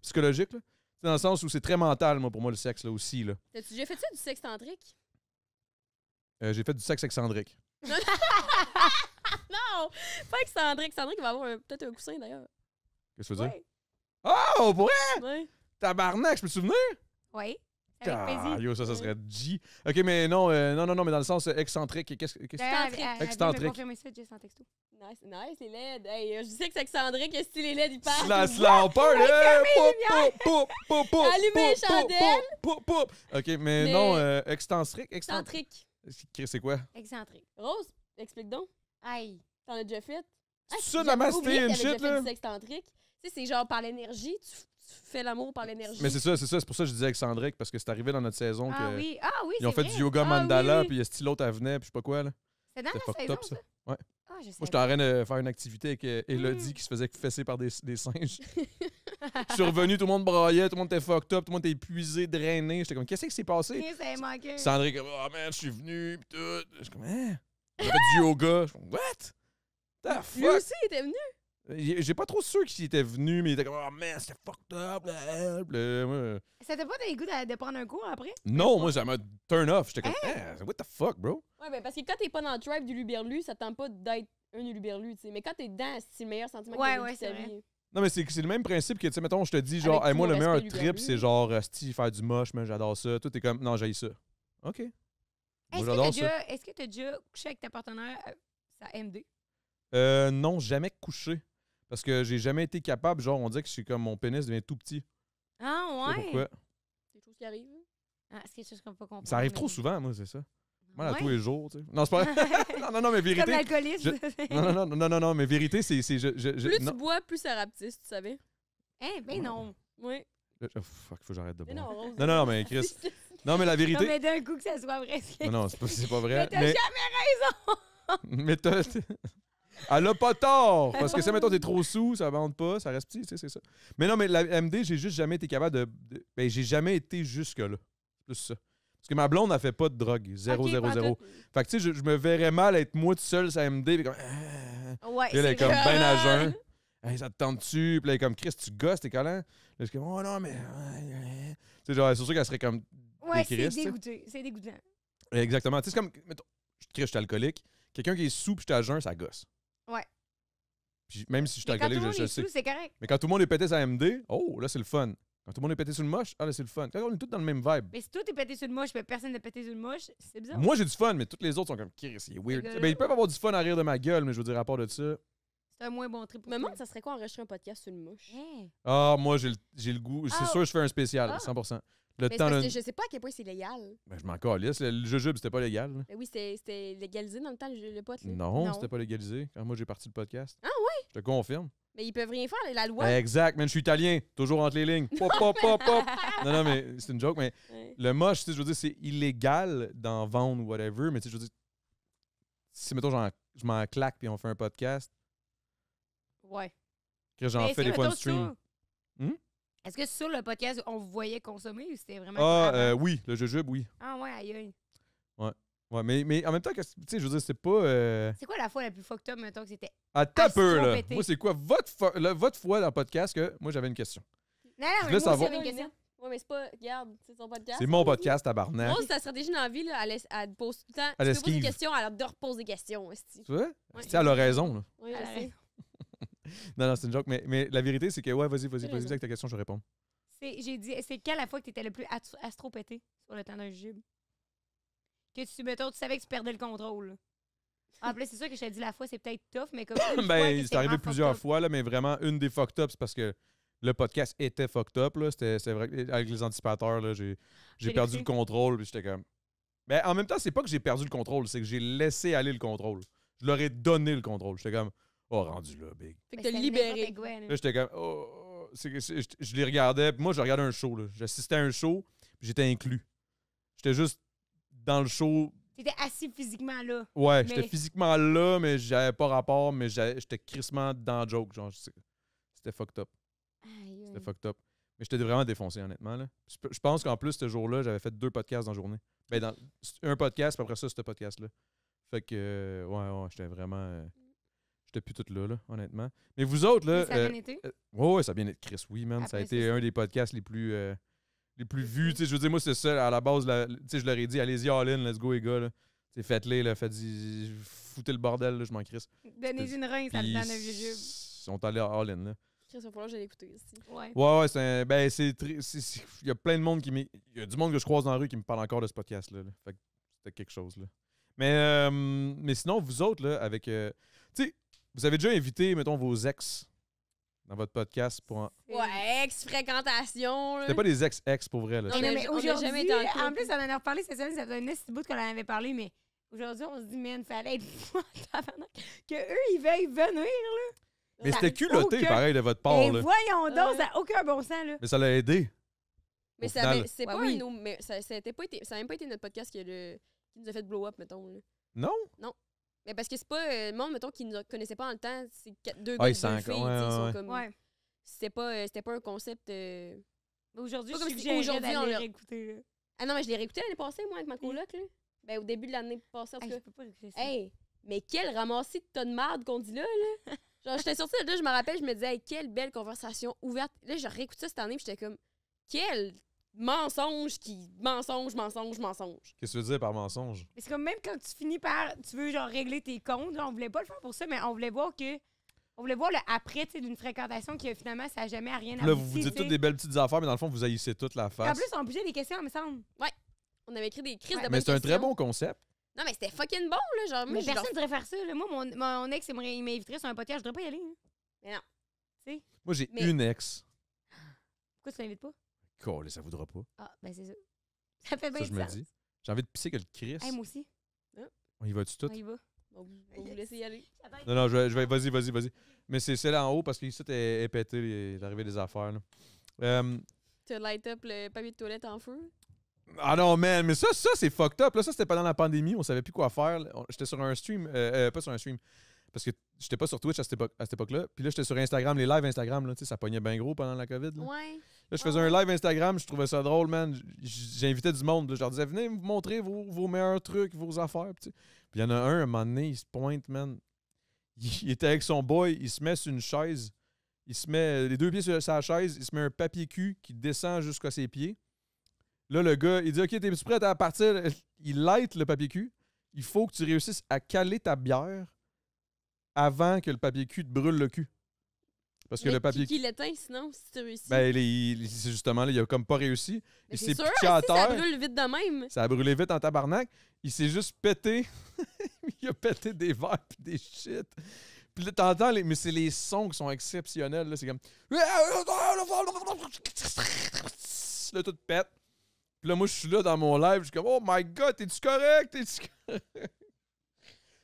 psychologique. Là. Dans le sens où c'est très mental, moi, pour moi, le sexe, là, aussi. Là. T'as-tu déjà fait ça, du sexe tantrique? J'ai fait du sexe excentrique. Non! Pas excentrique. Excentrique va avoir peut-être un coussin, d'ailleurs. Qu'est-ce que tu veux dire? Ouais. Oh, pour vrai? Ouais. Tabarnak, je peux te souvenir? Oui, avec Ah, plaisir. yo, ça serait G. OK, mais non, mais dans le sens excentrique. Qu'est-ce que. D'ailleurs, Excentrique. elle vient de me Excentrique. confirmer ça, Jess, en texto. Nice, les LED. Hey, je sais que c'est excentrique, est-ce que les LED, ils partent? Slamper, là! Allumez les chandelles. OK, mais Mais- non, excentrique. Excentrique. C'est quoi? Excentrique. Rose, explique donc. Aïe. T'en as déjà fait? C'est ça, de la j'avais oublié masté, que une t'avais shit, déjà fait là? du sexe tantrique. Tu sais, c'est genre par l'énergie, tu fais l'amour par l'énergie. Mais c'est ça, c'est pour ça que je disais excentrique, parce que c'est arrivé dans notre saison Ah que oui, ils ont c'est fait vrai. du yoga Ah mandala, oui. puis il y a l'autre elle venait, puis je sais pas quoi, là. C'est dans C'était la fucked saison, up, ça. Ouais. Ah, je sais. Moi, j'étais en train de faire une activité avec Elodie qui se faisait fesser par des singes. Je suis revenu, tout le monde braillait, tout le monde était fucked up, tout le monde était épuisé, drainé. J'étais comme, qu'est-ce qui s'est passé? Ça avait manqué. Sandrine comme, oh man, je suis venu, pis tout. Je suis comme, hein? J'ai fait du yoga. Je suis comme, what? The Lui fuck? aussi, il était venu. J'ai pas trop sûr qu'il était venu, mais il était comme, oh man, c'était fucked up. Là. Puis là, moi, Ça t'a pas donné le goût de prendre un cours après? non, moi, ça m'a turn off. J'étais comme, hein? What the fuck, bro? Ouais, ben parce que quand t'es pas dans le tribe du luberlu, ça te tente pas d'être un luberlu, tu sais. Mais quand t'es dedans, c'est le meilleur sentiment que t'as vécu de c'est ta vrai. vie. Non, mais c'est le même principe que, tu sais, mettons, je te dis, genre, Avec hey, moi, tout le mon meilleur respect, trip, Luberlu. c'est genre, faire du moche, mais j'adore ça. Tout est comme, non, j'haïs ça. OK. Moi, j'adore ça. Est-ce que t'as déjà couché avec ta partenaire sa MD? Non, jamais couché. Parce que j'ai jamais été capable, genre, on dirait que je suis comme, mon pénis devient tout petit. Ah, Je sais pas ouais. pourquoi. C'est des choses qui arrivent. Ah, c'est quelque chose qu'on peut comprendre. Ça arrive mais- trop souvent, moi, c'est ça. Mal à Ouais. tous les jours, tu sais. Non, c'est pas non, mais Comme vérité. l'alcoolisme. Non, mais vérité, c'est. Plus non. tu bois, plus ça rapetisse, tu savais? Hein, ben non. Oui. Oh, fuck, faut que j'arrête de Mais boire. non, Rose. Non, mais Chris. Non, mais la Non, vérité. mais d'un coup que ça soit vrai. Non, c'est pas vrai. Mais t'as Mais, jamais raison. mais elle a pas tort! Parce que si, mettons, t'es trop sous, ça vende pas, ça reste petit, tu sais, c'est ça. Mais non, mais la MD, j'ai juste jamais été capable ben, j'ai jamais été jusque-là. C'est plus ça. Parce que ma blonde, elle fait pas de drogue. 0, Ok, 0, pas 0. Fait que, tu sais, je me verrais mal être moi tout seul sur MD, puis comme. Ouais, Puis elle est c'est comme vrai. ben à jeun. Hey, ça te tente-tu? Puis là, elle est comme Chris, tu gosses, t'es collant. Là, je suis comme, oh non, mais. Tu sais, genre, c'est sûr qu'elle serait comme. Ouais, des c'est Christ, tu sais. dégoûté. C'est dégoûtant. Exactement. Tu sais, c'est comme. Mettons, Chris, je suis alcoolique. Quelqu'un qui est sous, puis je suis à jeun, ça gosse. Ouais. Puis même si je suis Mais quand tout alcoolique, le monde je est sais. sous, c'est correct. Mais quand tout le monde est pété sa MD, oh, là, c'est le fun. Quand tout le monde est pété sur le moche, ah, là, c'est le fun. Quand on est tous dans le même vibe. Mais si toi, t'es pété sur le moche, mais personne n'est pété sur le moche, c'est bizarre. Moi, j'ai du fun, mais tous les autres sont comme, Chris, c'est weird. gars-là. Ben, ils peuvent avoir du fun à rire de ma gueule, mais je veux dire, à part de ça. C'est un moins bon trip pour Me toi. demande, ça serait quoi enregistrer un podcast sur une mouche? Hein? Ah, moi, j'ai le goût. C'est Ah. sûr, je fais un spécial, Ah. 100%. Le Mais c'est temps parce d'un. que je sais pas à quel point c'est légal. Ben, je m'en calisse. Le jujube, c'était pas légal. là. Mais oui, c'était légalisé dans le temps, le pote. Là. Non, Non. c'était pas légalisé quand moi j'ai parti le podcast. Ah ouais? Je te confirme. Mais ils peuvent rien faire, la loi. Exact, man, je suis italien, toujours entre les lignes. Pop, pop, pop, pop. Non, mais c'est une joke, mais Ouais. le moche, tu sais, je veux dire, c'est illégal d'en vendre ou whatever, mais tu sais, je veux dire, si, mettons, je m'en claque puis on fait un podcast, Ouais. que j'en Mais fais est-ce des que, fois un mettons, stream. sur- Est-ce que sur le podcast, on vous voyait consommer ou c'était vraiment. Ah, avant? oui, le jujube, oui. Ah, ouais, aïe, aïe. Ouais, mais en même temps, tu sais, je veux dire, c'est pas. C'est quoi la fois la plus fucked up, mettons, que c'était. Attends un peu, là. pété. Moi, c'est quoi votre fois dans le podcast que moi, j'avais une question? Non, Je mais voulais moi aussi, savoir. j'avais une question. Ouais, mais c'est pas. Regarde, c'est son podcast. C'est mon podcast, tabarnak. Rose, sa stratégie dans la vie, là, elle pose tout le temps. Elle Tu peux poser des esquive. questions, elle leur repose des questions. esti. Tu vois? Ouais. Tu sais, elle a raison, là. Oui, Elle a je sais. raison. Non, c'est une joke, mais la vérité, c'est que, ouais, vas-y, raison. avec ta question, je réponds. J'ai dit, c'est quand la fois que t'étais le plus astro-pété sur le temps d'un jujube? que tu savais que tu perdais le contrôle. En plus, c'est sûr que je t'ai dit la fois, c'est peut-être tough, mais comme Ben, c'est arrivé plusieurs fois, là, mais vraiment, une des fucked up, c'est parce que le podcast était fucked up. Là. C'était vrai avec les anticipateurs, là, j'ai perdu le contrôle. Puis j'étais comme. Ben, en même temps, c'est pas que j'ai perdu le contrôle, c'est que j'ai laissé aller le contrôle. Je leur ai donné le contrôle. J'étais comme, oh, rendu là, big. Fait que t'as libéré. Là, j'étais comme, oh, je les regardais. Puis moi, je regardais un show. J'assistais à un show, puis j'étais inclus. J'étais juste dans le show. T'étais assis physiquement là. Ouais, j'étais physiquement là, mais j'avais pas rapport, mais j'étais crissement dans le joke. Genre, c'était fucked up. C'était fucked up. Mais j'étais vraiment défoncé, honnêtement. Là. Je pense qu'en plus, ce jour-là, j'avais fait 2 podcasts dans la journée. Ben, un podcast, puis après ça, ce podcast-là. Fait que, ouais, j'étais vraiment. J'étais plus tout là, honnêtement. Mais vous autres, là. Ça a bien été? Ouais, ça a bien été. Chris, oui, man. Après, ça a été un des podcasts les plus vus. Je veux dire, moi, c'est ça. À la base, je leur ai dit, allez-y, all in, let's go, les gars. Là. Faites-les, là, foutez le bordel, là, je m'en crisse. Donnez une reine, ça le donne un vieux jube. Ils sont allés all in, là. Il va falloir que j'aille écouter aussi. Ouais, il y a plein de monde il y a du monde que je croise dans la rue qui me parle encore de ce podcast-là. Là. Fait que c'était quelque chose, là. Mais sinon, vous autres, là, avec... tu sais, vous avez déjà invité, mettons, vos ex dans votre podcast pour... Ouais, ex-fréquentation, là. C'était pas des ex-ex, pour vrai, là. Non, mais on a aujourd'hui, jamais été en couple. en plus, on en a reparlé cette semaine, ça fait un petit bout qu'on en avait parlé, mais aujourd'hui, on se dit, man, fallait être fou en tabarnak, que eux, ils veuillent venir, là. Mais c'était culotté, pareil, de votre part, là. Voyons donc, ça n'a aucun bon sens, là. Mais ça l'a aidé. Mais au c'est final. pas mais ça a même pas été notre podcast qui nous a fait blow up, mettons. Là. Non? Mais parce que c'est pas le monde, mettons, qui nous connaissait pas dans le temps, c'est 2 Ah, gars, ils 2 sont filles, encore- ouais, ils sont ouais. comme... Ouais. C'était pas un concept... Aujourd'hui, Pas je comme si suggérais aujourd'hui, on d'aller l'a- réécouter, là. Ah non, mais je l'ai réécouté l'année passée, moi, avec ma coloc, là. Ben, au début de l'année passée, en tout Hey, cas. je peux pas réécouter ça. Hey, mais quel ramassis de tonnes de marde qu'on dit là, là. Genre, j'étais sortie de là, je me rappelle, je me disais, hey, quelle belle conversation ouverte. Là, je réécoute ça cette année, puis j'étais comme, quel mensonge. Qu'est-ce que tu veux dire par mensonge? Mais c'est comme même quand tu finis par, tu veux genre régler tes comptes, là, on voulait pas le faire pour ça, mais on voulait voir le après, tu sais, d'une fréquentation qui finalement, ça n'a jamais rien Là, abouti. vous dites tu sais. toutes des belles petites affaires, mais dans le fond, vous haïssez toute la En face. plus, on bougeait des questions, il me semble. On avait écrit des crises Ouais. de bonnes Mais c'est un très questions. bon concept. Non, mais c'était fucking bon, là. Genre, moi, Mais je personne leur- ne devrait faire ça. Là. Moi, mon ex, il m'inviterait sur un podcast, je devrais pas y aller. Hein. Mais non. Tu sais, Moi, j'ai Mais- une ex. pourquoi tu l'invites pas? Cool, ça voudra pas. Ah, ben c'est ça. Ça fait bien Ça, je me sens. dis. J'ai envie de pisser que le Chris. Hey, moi aussi. On y va-tu tout? On y va. On vous laisser y aller. Non, non, je vais vas-y. Mais c'est celle en haut parce qu'ici, est pété, il est arrivé des affaires. Là. Tu light up le papier de toilette en feu. Ah non, man, mais ça c'est fucked up. Là, ça, c'était pendant la pandémie, on savait plus quoi faire. J'étais sur un stream, pas sur un stream, parce que j'étais pas sur Twitch à cette époque-là. Puis là, j'étais sur Instagram, les lives Instagram, là, tu sais, ça pognait bien gros pendant la COVID. Là, Ouais. là je faisais un live Instagram, je trouvais ça drôle, man. J'invitais du monde. Là, je leur disais, venez me montrer vos meilleurs trucs, vos affaires. Puis il y en a un moment donné, il se pointe, man. Il était avec son boy, il se met sur une chaise. Il se met les 2 pieds sur sa chaise, il se met un papier cul qui descend jusqu'à ses pieds. Là, le gars, il dit, OK, t'es prêt à partir? Il light le papier cul. Il faut que tu réussisses à caler ta bière avant que le papier cul te brûle le cul. Parce que Mais le papier qui l'éteint, sinon, si tu réussis. ben, c'est justement, là, il a comme pas réussi. Mais Il c'est s'est sûr, pitché à si ça terre. brûle vite de même. Ça a brûlé vite en tabarnak. Il s'est juste pété. Il a pété des verres pis des shit. Puis là, t'entends, mais c'est les sons qui sont exceptionnels. Là. C'est comme... Là, tout pète. Puis là, moi, je suis là dans mon live. Je suis comme, oh my God, t'es-tu correct? T'es-tu correct?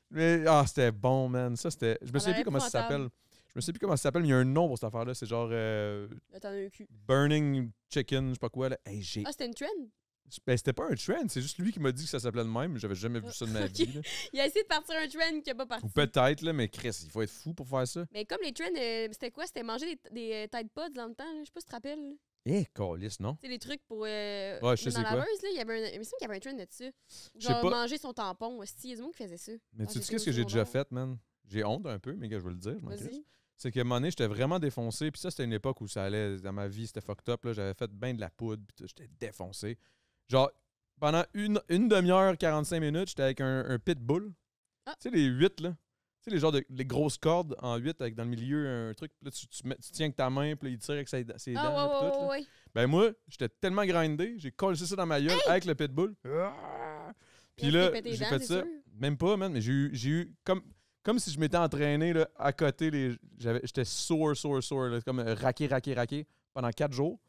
Mais, c'était bon, man. Ça, c'était... Je me souviens plus comment ça s'appelle. Je me sais plus comment ça s'appelle, mais il y a un nom pour cette affaire-là. C'est genre Là, t'en as un cul. Burning Chicken, je sais pas quoi. Là. Hey, Ah, c'était une trend? Ben, c'était pas un trend, c'est juste lui qui m'a dit que ça s'appelait de même. J'avais jamais vu ça de ma Ok. vie. Là. Il a essayé de partir un trend qui n'a pas parti. Ou peut-être, là, mais Chris, il faut être fou pour faire ça. Mais comme les trends, c'était quoi? C'était manger des Tide Pods dans le temps. Là. Je sais pas si tu te rappelles. là. Eh, calice, non? Tu sais, les trucs pour. je sais dans c'est la quoi. laveuse, là, il me semble qu'il y avait un trend de ça. Je sais Genre pas. manger son tampon. Hostie, il y a du monde qui faisait ça. Mais quand tu sais j'étais qu'est-ce au que j'ai déjà secondaire. fait, man? J'ai honte un peu, mais gars, je veux le dire. Je m'en crisse. Vas-y. C'est qu'à un moment donné, j'étais vraiment défoncé. Puis ça, c'était une époque où ça allait dans ma vie, c'était fucked up. Là. J'avais fait bien de la poudre, puis tout, j'étais défoncé. Genre, pendant une demi-heure, 45 minutes, j'étais avec un pitbull. Ah. Tu sais, les 8, là. Tu sais, les genres de les grosses cordes en 8 avec dans le milieu un truc. Puis là, tu tiens avec ta main, puis là, il tire avec ses dents. Ah, là, puis tout, là. ouais. Ben moi, j'étais tellement grindé, j'ai collé ça dans ma gueule avec le pitbull. Ah! Puis là, j'ai fait ça. Même pas, man, mais j'ai eu comme si je m'étais entraîné là, à côté. J'étais sore, là, comme raqué pendant 4 jours.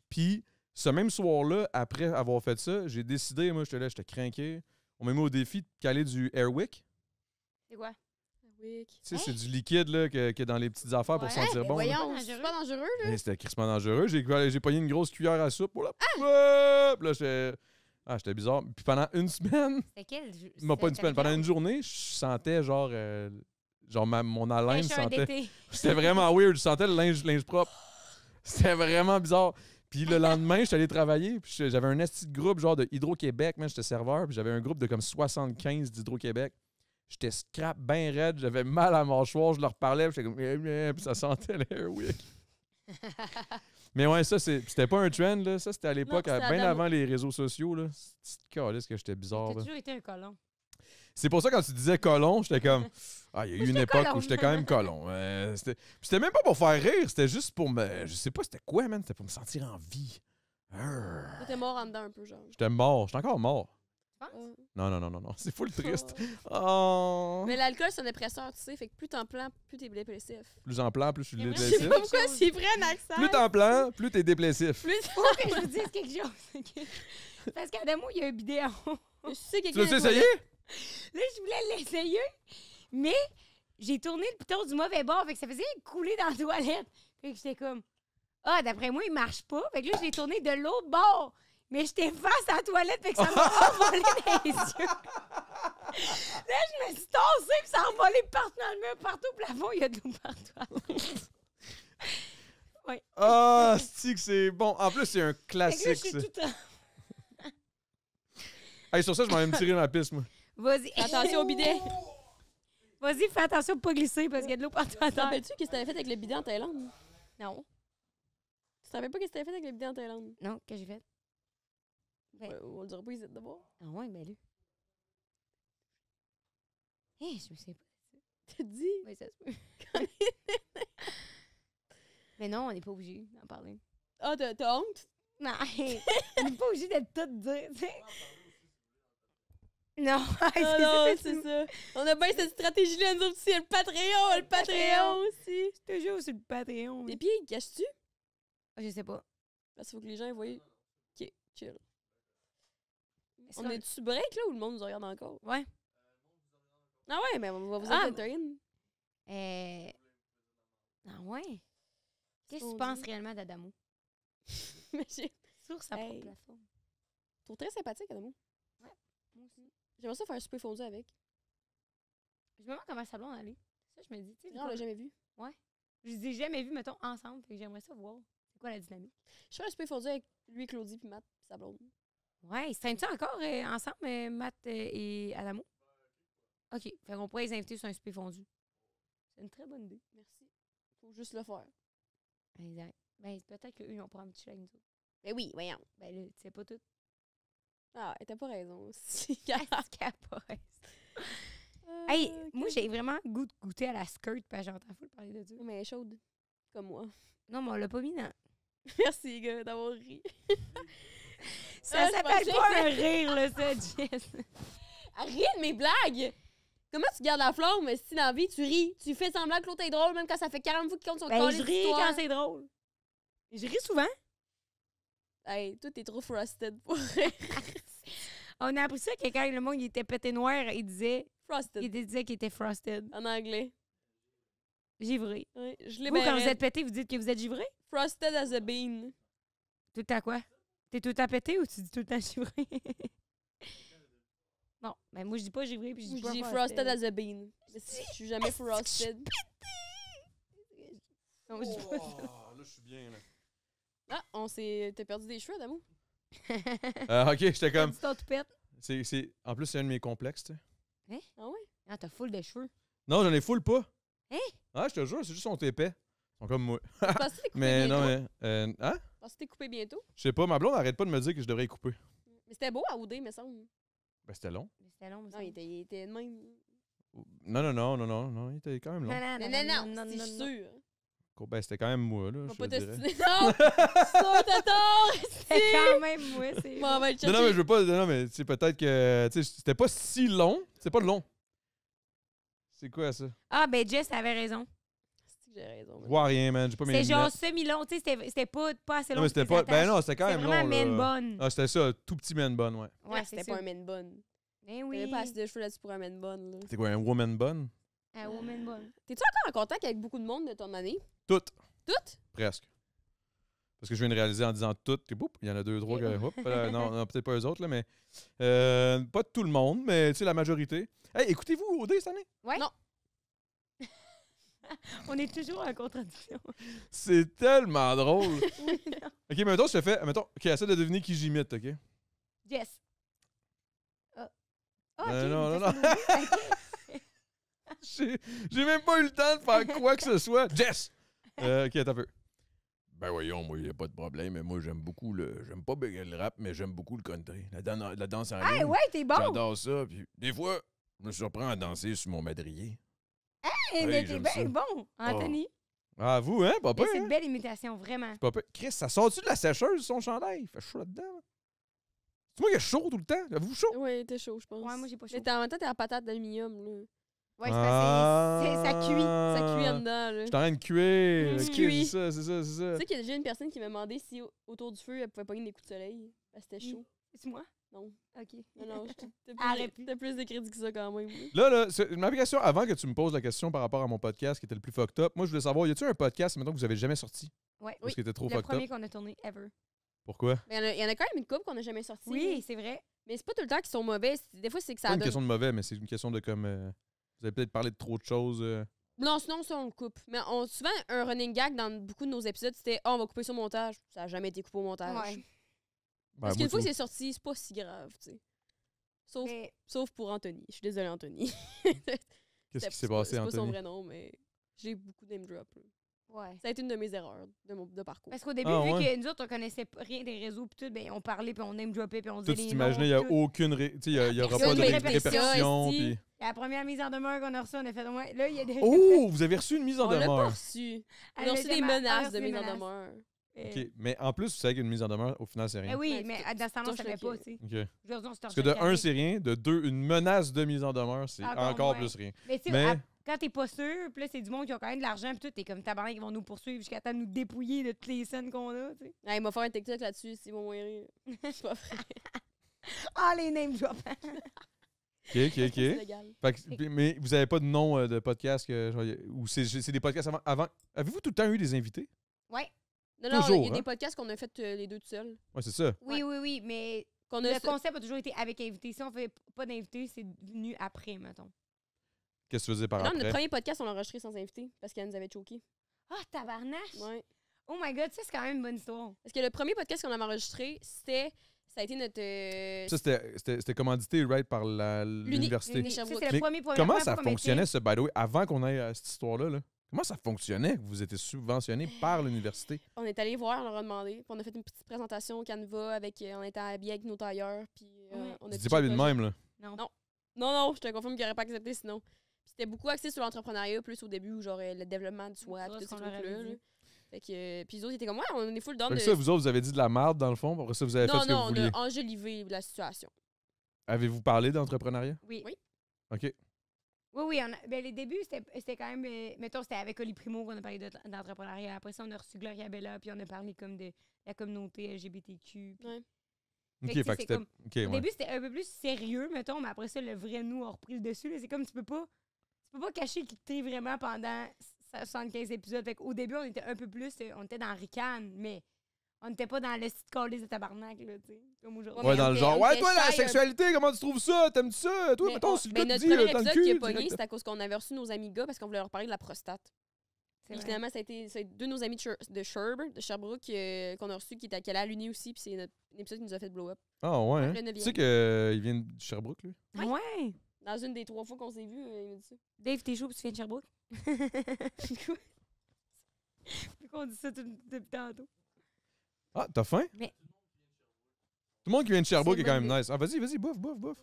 Puis ce même soir-là, après avoir fait ça, j'ai décidé, moi, j'étais craqué. On m'a mis au défi de caler du Airwick. C'est quoi? Airwick. Tu sais, c'est du liquide là, qui est dans les petites affaires pour sentir bon. Voyons, c'est pas dangereux, là. Mais c'était crissement dangereux. J'ai pogné une grosse cuillère à soupe. Là, j'étais bizarre. Puis pendant une semaine... C'était quel? Pas une semaine. Pendant une journée, je sentais genre mon haleine sentait... C'était vraiment weird. Je sentais le linge propre. C'était vraiment bizarre. Puis le lendemain, j'étais allé travailler. Puis j'avais un esti de groupe genre de Hydro-Québec. J'étais serveur. Puis j'avais un groupe de comme 75 d'Hydro-Québec. J'étais scrap bien raide. J'avais mal à la mâchoire. Je leur parlais. Puis j'étais comme... Puis ça sentait l'Airwick. Mais ouais, ça, c'était pas un trend, là. Ça, c'était à l'époque, bien avant les réseaux sociaux, là. C'est caliste que j'étais bizarre, T'as là. toujours été un colon. C'est pour ça, quand tu disais colon, j'étais comme... Ah, il y a eu une époque où j'étais quand même colon. C'était même pas pour faire rire, c'était juste pour me... Je sais pas c'était quoi, man. C'était pour me sentir en vie. T'étais mort en dedans un peu, genre. J'étais mort. J'étais encore mort. Non. C'est full triste. Oh. Mais l'alcool, c'est un dépresseur, tu sais. Fait que plus t'en plans, plus t'es dépressif. Plus en plan, plus je suis Je sais dépressif. pas pourquoi c'est vrai un accent. Plus t'en plan, plus t'es dépressif. Plus Faut que je vous dise quelque chose. OK? Parce qu'Adamo, il y a un bidet en haut. je sais Tu l'as essayé? Là, je voulais l'essayer, mais j'ai tourné le piton du mauvais bord, fait que ça faisait couler dans la toilette. Fait que j'étais comme, d'après moi, il marche pas. Fait que là, je l'ai tourné de l'autre bord. Mais j'étais face à la toilette, fait que ça m'a envolé dans les yeux. Là, je me suis tassée, puis ça a envolé partout dans le mur, partout au plafond. Il y a de l'eau partout. Ouais. Ah, c'est bon. En plus, c'est un classique. Fait que là, je suis tout Hey, sur ça, je m'en vais me tirer ma piste, moi. Vas-y. Attention au bidet. Vas-y, fais attention de pas glisser, parce qu'il y a de l'eau partout à Tu te terre. rappelles-tu qu'est-ce que t'avais fait avec le bidet en Thaïlande? Non. Tu te rappelles pas qu'est-ce que t'avais fait avec le bidet en Thaïlande? Non, que j'ai fait? Ben. On le dira pas ici d'abord. Ah ouais, ben là. Je me sais pas. T'as dit? Oui, ça se peut. Mais non, on n'est pas obligé d'en parler. Ah, t'as honte? Non, on n'est pas obligé d'être tout dire, tu sais. Non, c'est ça. On a bien cette stratégie-là, nous autres aussi. Le Patreon aussi. Je te jure, c'est le Patreon. Et puis, caches-tu? Je sais pas. Parce qu'il faut que les gens voient. OK, chill. On que... est-tu break, là, ou le monde nous regarde encore? Ouais. Ah ouais, mais on va vous entertain. Ah ouais? Qu'est-ce que tu penses réellement d'Adamo? Mais j'ai... Sur sa propre plateforme. Je trouve très sympathique, Adamo. Ouais, moi aussi. J'aimerais ça faire un souper fondu avec. Je me demande comment sa blonde allait. Ça, je me dis, tu sais. On l'a jamais vu. Ouais. Je les ai jamais vus, mettons, ensemble. Fait que j'aimerais ça voir. C'est quoi la dynamique? Je ferais un souper fondu avec lui, Claudie, puis Matt, puis sa blonde. Ouais, ils se traînent-tu encore ensemble, Matt et Adamo? OK. Fait qu'on pourrait les inviter sur un souper fondu. C'est une très bonne idée. Merci. Faut juste le faire. Exact. Ben, peut-être qu'eux, ils vont prendre un petit avec nous autres. Ben oui, voyons. Ben là, tu sais pas tout. Ah, t'as pas raison aussi. Hey, moi, j'ai vraiment goût de goûter à la skirt, parce que j'entends fou parler de ça. Mais elle est chaude, comme moi. Non, mais on l'a pas mis dans... Merci, les gars, d'avoir ri. Ça s'appelle pas un rire, là, ça, Jess. Rire de mes blagues! Comment tu gardes la flamme si dans la vie, tu ris? Tu fais semblant que l'autre est drôle, même quand ça fait 40 fois qu'il compte son Ben, je ris quand c'est drôle. Je ris souvent. Hey, toi, t'es trop frosted pour rire. On a appris ça que quand le monde il était pété noir, il disait... Frosted. Il disait qu'il était frosted. En anglais. Givré. Oui, je l'ai Vous, quand vous êtes pété, vous dites que vous êtes givré? Frosted as a bean. Tout le temps quoi? T'es tout le temps pété ou tu dis tout le temps givré? Non, ben moi je dis pas givré puis je dis pas frosted as a bean. Mais si je suis jamais frosted. Non, je dis pas ça. Là, je suis bien, là. Ah, t'as perdu des cheveux, Adamo? OK, j'étais comme... Ton toupette. En plus, c'est un de mes complexes, tu sais. Hein? Ah ouais? Ah, t'as full de cheveux. Non, j'en ai full pas. Hein? Ah, je te jure, c'est juste son épais. Ils sont comme moi. Tu penses que t'es coupé Mais bientôt? non, mais... Hein? Tu penses que t'es coupé bientôt? Je sais pas, ma blonde arrête pas de me dire que je devrais y couper. Mais c'était beau à ouder, me semble. Ben, c'était long. Mais c'était long, Non, il était de même. Non, il était quand même long. Non, c'est sûr. Ben, c'était quand même moi, là, On va je pas te dirais. t'estimer. Non! Ça, t'as tort! C'est quand même moi, c'est. Bon, on va le chercher. Non, mais je veux pas. Non, mais tu sais, peut-être que. Tu sais, c'était pas si long. C'est pas long. C'est quoi ça? Ah, ben Jess avait raison. C'est que j'ai raison. Je vois rien, man. J'ai pas mes C'est genre lunettes. semi-long, tu sais, c'était pas assez long. Non, mais c'était pour pas. tes Ben attaches. non, c'était quand C'est même vraiment long. man Là. bun. Ah, c'était ça, tout petit man bun, ouais. Ouais, C'était c'est pas ça. un man bun. Ben T'avais oui. pas assez de cheveux là-dessus pour un man bun. Là. C'est quoi, un woman bun? Un woman bun. T'es-tu encore en contact avec beaucoup de monde de ton année? Toutes, Toutes? presque. Parce que je viens de réaliser en disant toutes, puis boum, il y en a 2, 3 que. Hop, non, peut-être pas eux autres, là, mais. Pas tout le monde, mais tu sais, la majorité. Hey, écoutez-vous OD cette année? Ouais. Non. On est toujours en contradiction. C'est tellement drôle. Oui, non. Ok, mais mettons, je te fais. Mettons, ok, essaie de deviner qui j'imite, ok? Jess. Ah. Ah, ok, Non, mais non, ça, c'est nouveau. J'ai même pas eu le temps de faire quoi que ce soit. Jess! Ok, attends un peu. Ben voyons, moi, il a pas de problème, mais moi, j'aime beaucoup le... J'aime pas le rap, mais j'aime beaucoup le country. La danse en ligne. Ah, ouais, t'es bon. J'adore ça, puis des fois, je me surprends à danser sur mon madrier. Hey, mais Hey, t'es j'aime bien ça. bon, Anthony. Ah, vous, hein, papa? Mais c'est Hein? une belle imitation, vraiment. Papa. Chris, ça sort-tu de la sécheuse, son chandail? Il fait chaud là-dedans. là. C'est moi qui ai chaud tout le temps. Avez-vous chaud? Ouais, t'es chaud, je pense. Ouais, moi, j'ai pas chaud. Mais en même temps, t'es en patate d'aluminium, là. Ouais, c'est parce que ça cuit. Ça cuit en dedans, là. Je suis en train de cuire. Mm. Ok, Cuit. c'est ça. Tu sais qu'il y a déjà une personne qui m'a demandé si autour du feu, elle pouvait pogner des coups de soleil. Parce que c'était chaud. C'est moi? Non. OK. Non, Arrête plus. t'as plus de crédit que ça quand même. Là, c'est une application, avant que tu me poses la question par rapport à mon podcast qui était le plus fucked up, moi, je voulais savoir, y a-tu un podcast, maintenant que vous avez jamais sorti? Ouais. Parce qu'il était trop Le fucked premier up? qu'on a tourné ever. Pourquoi? Mais il y en a quand même une couple qu'on n'a jamais sorti. Oui, c'est vrai. Mais c'est pas tout le temps qu'ils sont mauvais. Des fois, c'est que C'est ça pas une donne. question de mauvais, mais c'est une question de comme... vous avez peut-être parlé de trop de choses. Non, sinon, ça, on le coupe. Mais souvent, un running gag dans beaucoup de nos épisodes, c'était on va couper ça au montage. Ça n'a jamais été coupé au montage. Ouais. Ben, Parce moi, qu'une fois tout. que c'est sorti, c'est pas si grave, tu sais. Mais Sauf pour Anthony. Je suis désolée, Anthony. Qu'est-ce qui s'est passé, C'est pas son Anthony? vrai nom, mais j'ai beaucoup name drop. là. ouais. Ça a été une de mes erreurs de parcours. Parce qu'au début, Ah, vu ouais. que nous autres, on connaissait rien des réseaux, puis tout, ben, on parlait, puis on name droppait, puis on Toi, disait tu les t'imaginais, il n'y a noms, tout. aucune... Tu sais, il n'y aura pas de Aucune répercussion. répercussion, Puis... La première mise en demeure qu'on a reçue, on a fait, ouais, là, il y a des... Oh, vous avez reçu une mise en On l'a pas demeure. reçu. On Elle a reçu était des ma- menaces elle a de reçu mise des en menaces. demeure. OK, mais en plus, vous savez qu'une mise en demeure, au final, c'est rien. Eh oui, Ouais, mais c'est- dans ce temps-là, on c'est savait toujours pas, tu sais. OK. Aujourd'hui, on se Parce que de torchait le un, carré. c'est rien. De deux, une menace de mise en demeure, c'est Encore encore moins. plus rien. Mais tu sais, Mais- quand t'es pas sûr, puis là, c'est du monde qui a quand même de l'argent, puis tout, t'es comme tabarnak, ils vont nous poursuivre jusqu'à temps de nous dépouiller de toutes les scènes qu'on a, tu sais. Il m'a fait un TikTok là-dessus, s'ils vont mourir. C'est pas vrai. Ah, les name drops! OK. C'est légal. Fait que- mais vous avez pas de nom de podcast que, genre, ou c'est des podcasts avant. Avez-vous tout le temps eu des invités? Ouais. Non, non, il y Toujours, a hein? des podcasts qu'on a fait les deux tout seuls. Ouais, c'est ça. Oui, mais Qu'on a le concept a toujours été avec invité. Si on fait pas d'invité, c'est venu après, mettons. Qu'est-ce que tu faisais par Non, notre après? premier podcast, on l'a enregistré sans invité parce qu'elle nous avait choqué. Ah, tabarnache! Ouais. Oh my god, ça, c'est quand même une bonne histoire. Parce que le premier podcast qu'on avait enregistré, ça a été notre. Ça, c'était commandité, right, par l'université. L'Uni- Ça, Sherbrooke. c'est Mais le premier point. Comment ça fonctionnait, ça, by the way, avant qu'on aille à cette histoire-là? Là? Comment ça fonctionnait que vous étiez subventionné par l'université? On est allé voir, on leur a demandé. Puis on a fait une petite présentation au Canva avec. On était habillés avec nos tailleurs. Puis Ouais. on a Tu pitché dis pas le lui de projet. même, là. Non. Non, je te confirme qu'il n'aurait pas accepté sinon. Puis c'était beaucoup axé sur l'entrepreneuriat, plus au début, genre le développement du swap, Ça, tous ce ces qu'on leur avait trucs-là. dit. là. Fait que, puis les autres, ils étaient comme, ouais, on est full down Fait de. que ça, vous autres, vous avez dit de la merde, dans le fond, puis après ça, vous avez fait Non, ce que vous on vouliez. a enjolivé la situation. Avez-vous parlé d'entrepreneuriat? Oui. Oui. OK. Oui, ben, les débuts, c'était quand même. Mettons, c'était avec Oli Primo qu'on a parlé d'entrepreneuriat. Après ça, on a reçu Gloria Bella, puis on a parlé comme de la communauté LGBTQ. puis- Ouais. OK, Fait que, fait que c'est c'était... comme- OK, Au ouais. début, c'était un peu plus sérieux, mettons, mais après ça, le vrai nous a repris le dessus. là. C'est comme tu peux pas cacher qui t'es vraiment pendant 75 épisodes. Fait qu'au début, on était un peu plus. On était dans Ricane, mais on n'était pas dans le site calice de tabarnak, là, tu sais. Comme aujourd'hui. Ouais, mais dans on le était- genre, on ouais, était toi, la shy un sexualité, comment tu trouves ça? T'aimes ça? Toi, Mais mettons, on- si le mais gars te notre dit premier dans le épisode cul... qui a direct, pogné, c'est à cause qu'on avait reçu nos amis gars parce qu'on voulait leur parler de la prostate. C'est Puis vrai. finalement, c'est deux de nos amis de Sherbrooke qu'on a reçu qui allait à l'Uni aussi. Puis c'est notre épisode qui nous a fait blow up. Ah ouais, hein? Le Tu 9e. sais qu'il vient de Sherbrooke, lui? Ouais. Dans une des 3 fois qu'on s'est vus, il m'a dit ça. Dave, t'es chaud, puis tu viens de Sherbrooke? Pourquoi on dit ça depuis tantôt? Ah, t'as faim? Mais- Tout le monde qui vient de Sherbrooke C'est est quand une même nice. Ah, vas-y, bouffe.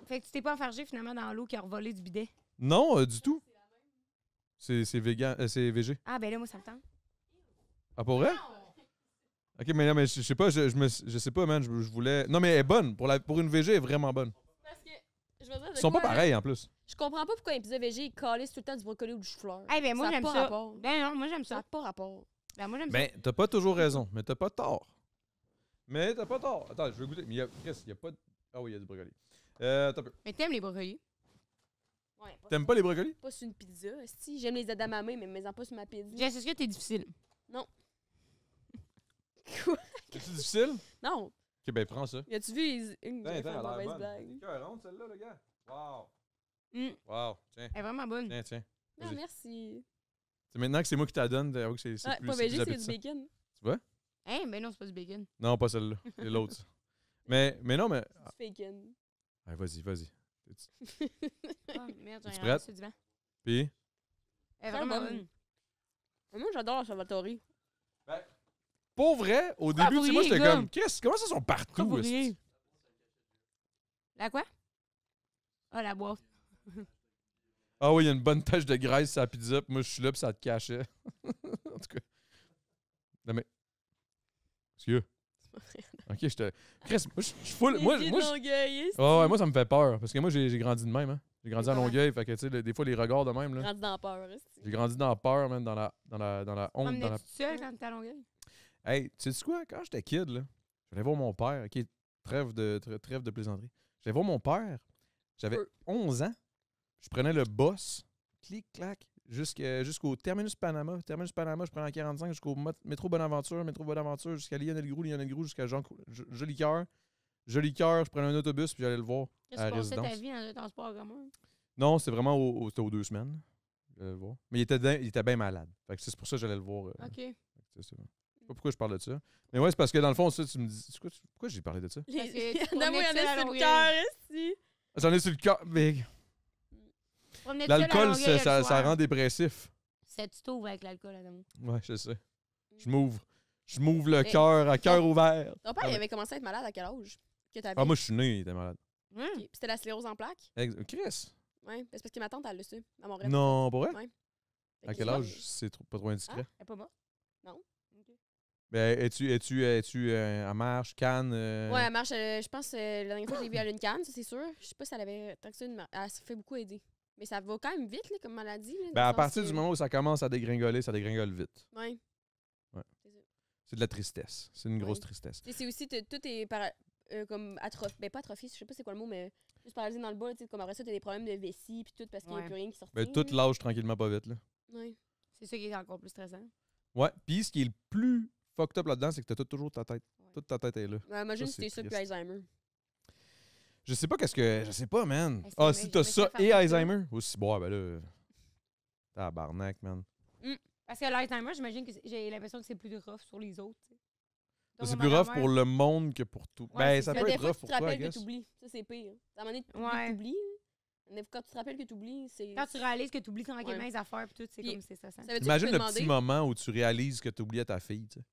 Fait que tu t'es pas enfargé finalement dans l'eau qui a revolé du bidet. Non, du tout. C'est vegan, c'est végé. Ah, ben là, moi, ça me tente. Ah, pour vrai? Ok, mais non, mais je sais pas, je sais pas, man. Je voulais. Non, mais elle est bonne. Pour une VG, elle est vraiment bonne. Parce que, je veux dire, Ils sont pas pareils en plus. Je comprends pas pourquoi un pizza végé calisse tout le temps du brocoli ou du chou-fleur. Eh ben, moi, Ça a j'aime pas ça. rapport. Ben non, moi, j'aime Ça ça. n'a pas rapport. Ben, moi, j'aime ça. Ben, t'as pas toujours raison, mais t'as pas tort. Mais t'as pas tort. Attends, je vais goûter. Mais il y a pas de. Ah oui, il y a du brocoli. Attends un peu. Mais t'aimes les brocolis? Ouais, T'aimes pas les brocolis? Pas sur une pizza. Si, j'aime les edamame, mais mets-en pas sur ma pizza. Jess, est-ce que t'es difficile? Quoi? C'est difficile? Non. Ok, ben prends ça. As-tu vu une Tiens, elle a l'air mauvaise bonne. blague? C'est cœurante, celle-là, le gars. Wow. Mm. Wow. Tiens, Elle est vraiment bonne. tiens. Non, Vas-y. merci. C'est maintenant que c'est moi qui t'la donne, t'avoue que c'est Ouais, plus, pas c'est végé, plus c'est du appétissant. bacon. Tu vois? Hein, ben non, c'est pas du bacon. Non, pas celle-là. C'est l'autre. ça. Mais non, mais. Du bacon. Ouais, vas-y. Ah, merde, Es-tu j'ai prête? sur le divan. Puis. Elle est Très vraiment bonne. bonne. Moi, j'adore la Salvatore. Pour vrai, au début, tu sais, moi, vous j'étais riez, comme, comment ça sont partout? Pourquoi vous esti? riez? La quoi? Ah, la boîte. Ah oui, il y a une bonne tache de graisse sur la pizza, puis moi, je suis là, puis ça te cachait. En tout cas. Non, mais. Excuse. Ok, je te. Chris, moi, je suis full. Moi, Les moi, pieds de Longueuil, ouais, moi, ça me fait peur. Parce que moi, j'ai grandi de même, hein. J'ai grandi à Comment? Longueuil, fait que, tu sais, des fois, les regards de même, là. Grandi dans la peur. J'ai grandi dans la peur, même, dans la honte. M'emmenais-tu Dans la... toute seule quand t'étais à Longueuil? Hey, tu sais quoi? Quand j'étais kid, là, j'allais voir mon père. Ok, trêve de plaisanterie. J'allais voir mon père. J'avais 11 ans. Je prenais le bus, clic-clac, jusqu'au Terminus Panama. Terminus Panama, je prenais la 45 jusqu'au métro Bonaventure, jusqu'à Lionel-Groux, jusqu'à Jolicoeur. Jolicoeur, je prenais un autobus, puis j'allais le voir Qu'est-ce à que la tu passais ta résidence. vie dans un transport en commun? Non, c'était vraiment c'était aux 2 semaines. J'allais le voir. Mais il était bien malade. Fait que c'est pour ça que j'allais le voir. OK. C'est ça. Je sais pas pourquoi je parle de ça. Mais ouais, c'est parce que dans le fond, ça, tu me dis. Pourquoi j'ai parlé de ça? Parce que tu Il y en a promenais moi, il y en seule à a sur le Longueuil. cœur, ici. J'en ai sur le cœur. Mais Tu promenais seule à l'alcool, Longueuil le ça soir. rend dépressif. C'est tu t'ouvres avec l'alcool, Adam. Ouais, je sais. Je m'ouvre le Mais- cœur à cœur ouvert. Ton père, Ah il ouais. avait commencé à être malade à quel âge? Que t'avais? Ah, moi, je suis né, il était malade. Hum. Ok. Puis c'était la sclérose en plaques? Chris? Ouais. C'est parce que ma tante, elle le su. À Montréal. Non, pour vrai? Ouais. Fait À que quel là, âge? C'est pas trop indiscret. Elle est pas morte? Non. OK. Ben, es-tu à marche, canne? Ouais, elle marche. Je pense la dernière fois que je l'ai vue, elle a une canne, ça c'est sûr. Je sais pas si elle avait tant que ça. Elle se fait beaucoup aider. Mais ça va quand même vite, là, comme maladie. Là, Ben, dans à le sens partir que- du moment où ça commence à dégringoler, ça dégringole vite. Ouais. Ouais. C'est ça. C'est de la tristesse. C'est une grosse Ouais. tristesse. Tu sais, c'est aussi, tout est comme atrophié. Ben, pas atrophié, je sais pas c'est quoi le mot, mais juste paralysé dans le bas. Tu sais, comme après ça, t'as des problèmes de vessie, puis tout, parce qu'il y a Ouais. plus rien qui sort. Ben, tout lâche tranquillement pas vite, là. Ouais. C'est ça qui est encore plus stressant. Ouais. Puis, ce qui est le plus fucked up là-dedans, c'est que t'as toujours ta tête. Ouais. Toute ta tête est là. Ouais, imagine Ça, si c'était c'est ça, puis triste. Alzheimer. Je sais pas qu'est-ce que. Je sais pas, man. Est-ce Ah, que si jamais- t'as jamais ça ça et fait Alzheimer. Aussi, bon, ben là. Tabarnak, man. Parce que l'Alzheimer, j'imagine que j'ai l'impression que c'est plus rough sur les autres. tu sais. Ça, Donc, c'est mon plus rough grand-mère- pour le monde que pour tout. Ouais, Ben, c'est ça ça. peut Mais des être fois, rough tu pour te toi, I rappelles que guess. t'oublies. Ça, c'est pire. À un moment donné, Ouais. t'oublies. Quand tu te rappelles que t'oublies, c'est. Quand tu réalises que tu oublies tranquillement Ouais. les affaires puis tout, c'est Puis- comme c'est ça. Ça veut dire que Imagine tu le peux petit demander. moment où tu réalises que tu oubliais ta fille, tu sais.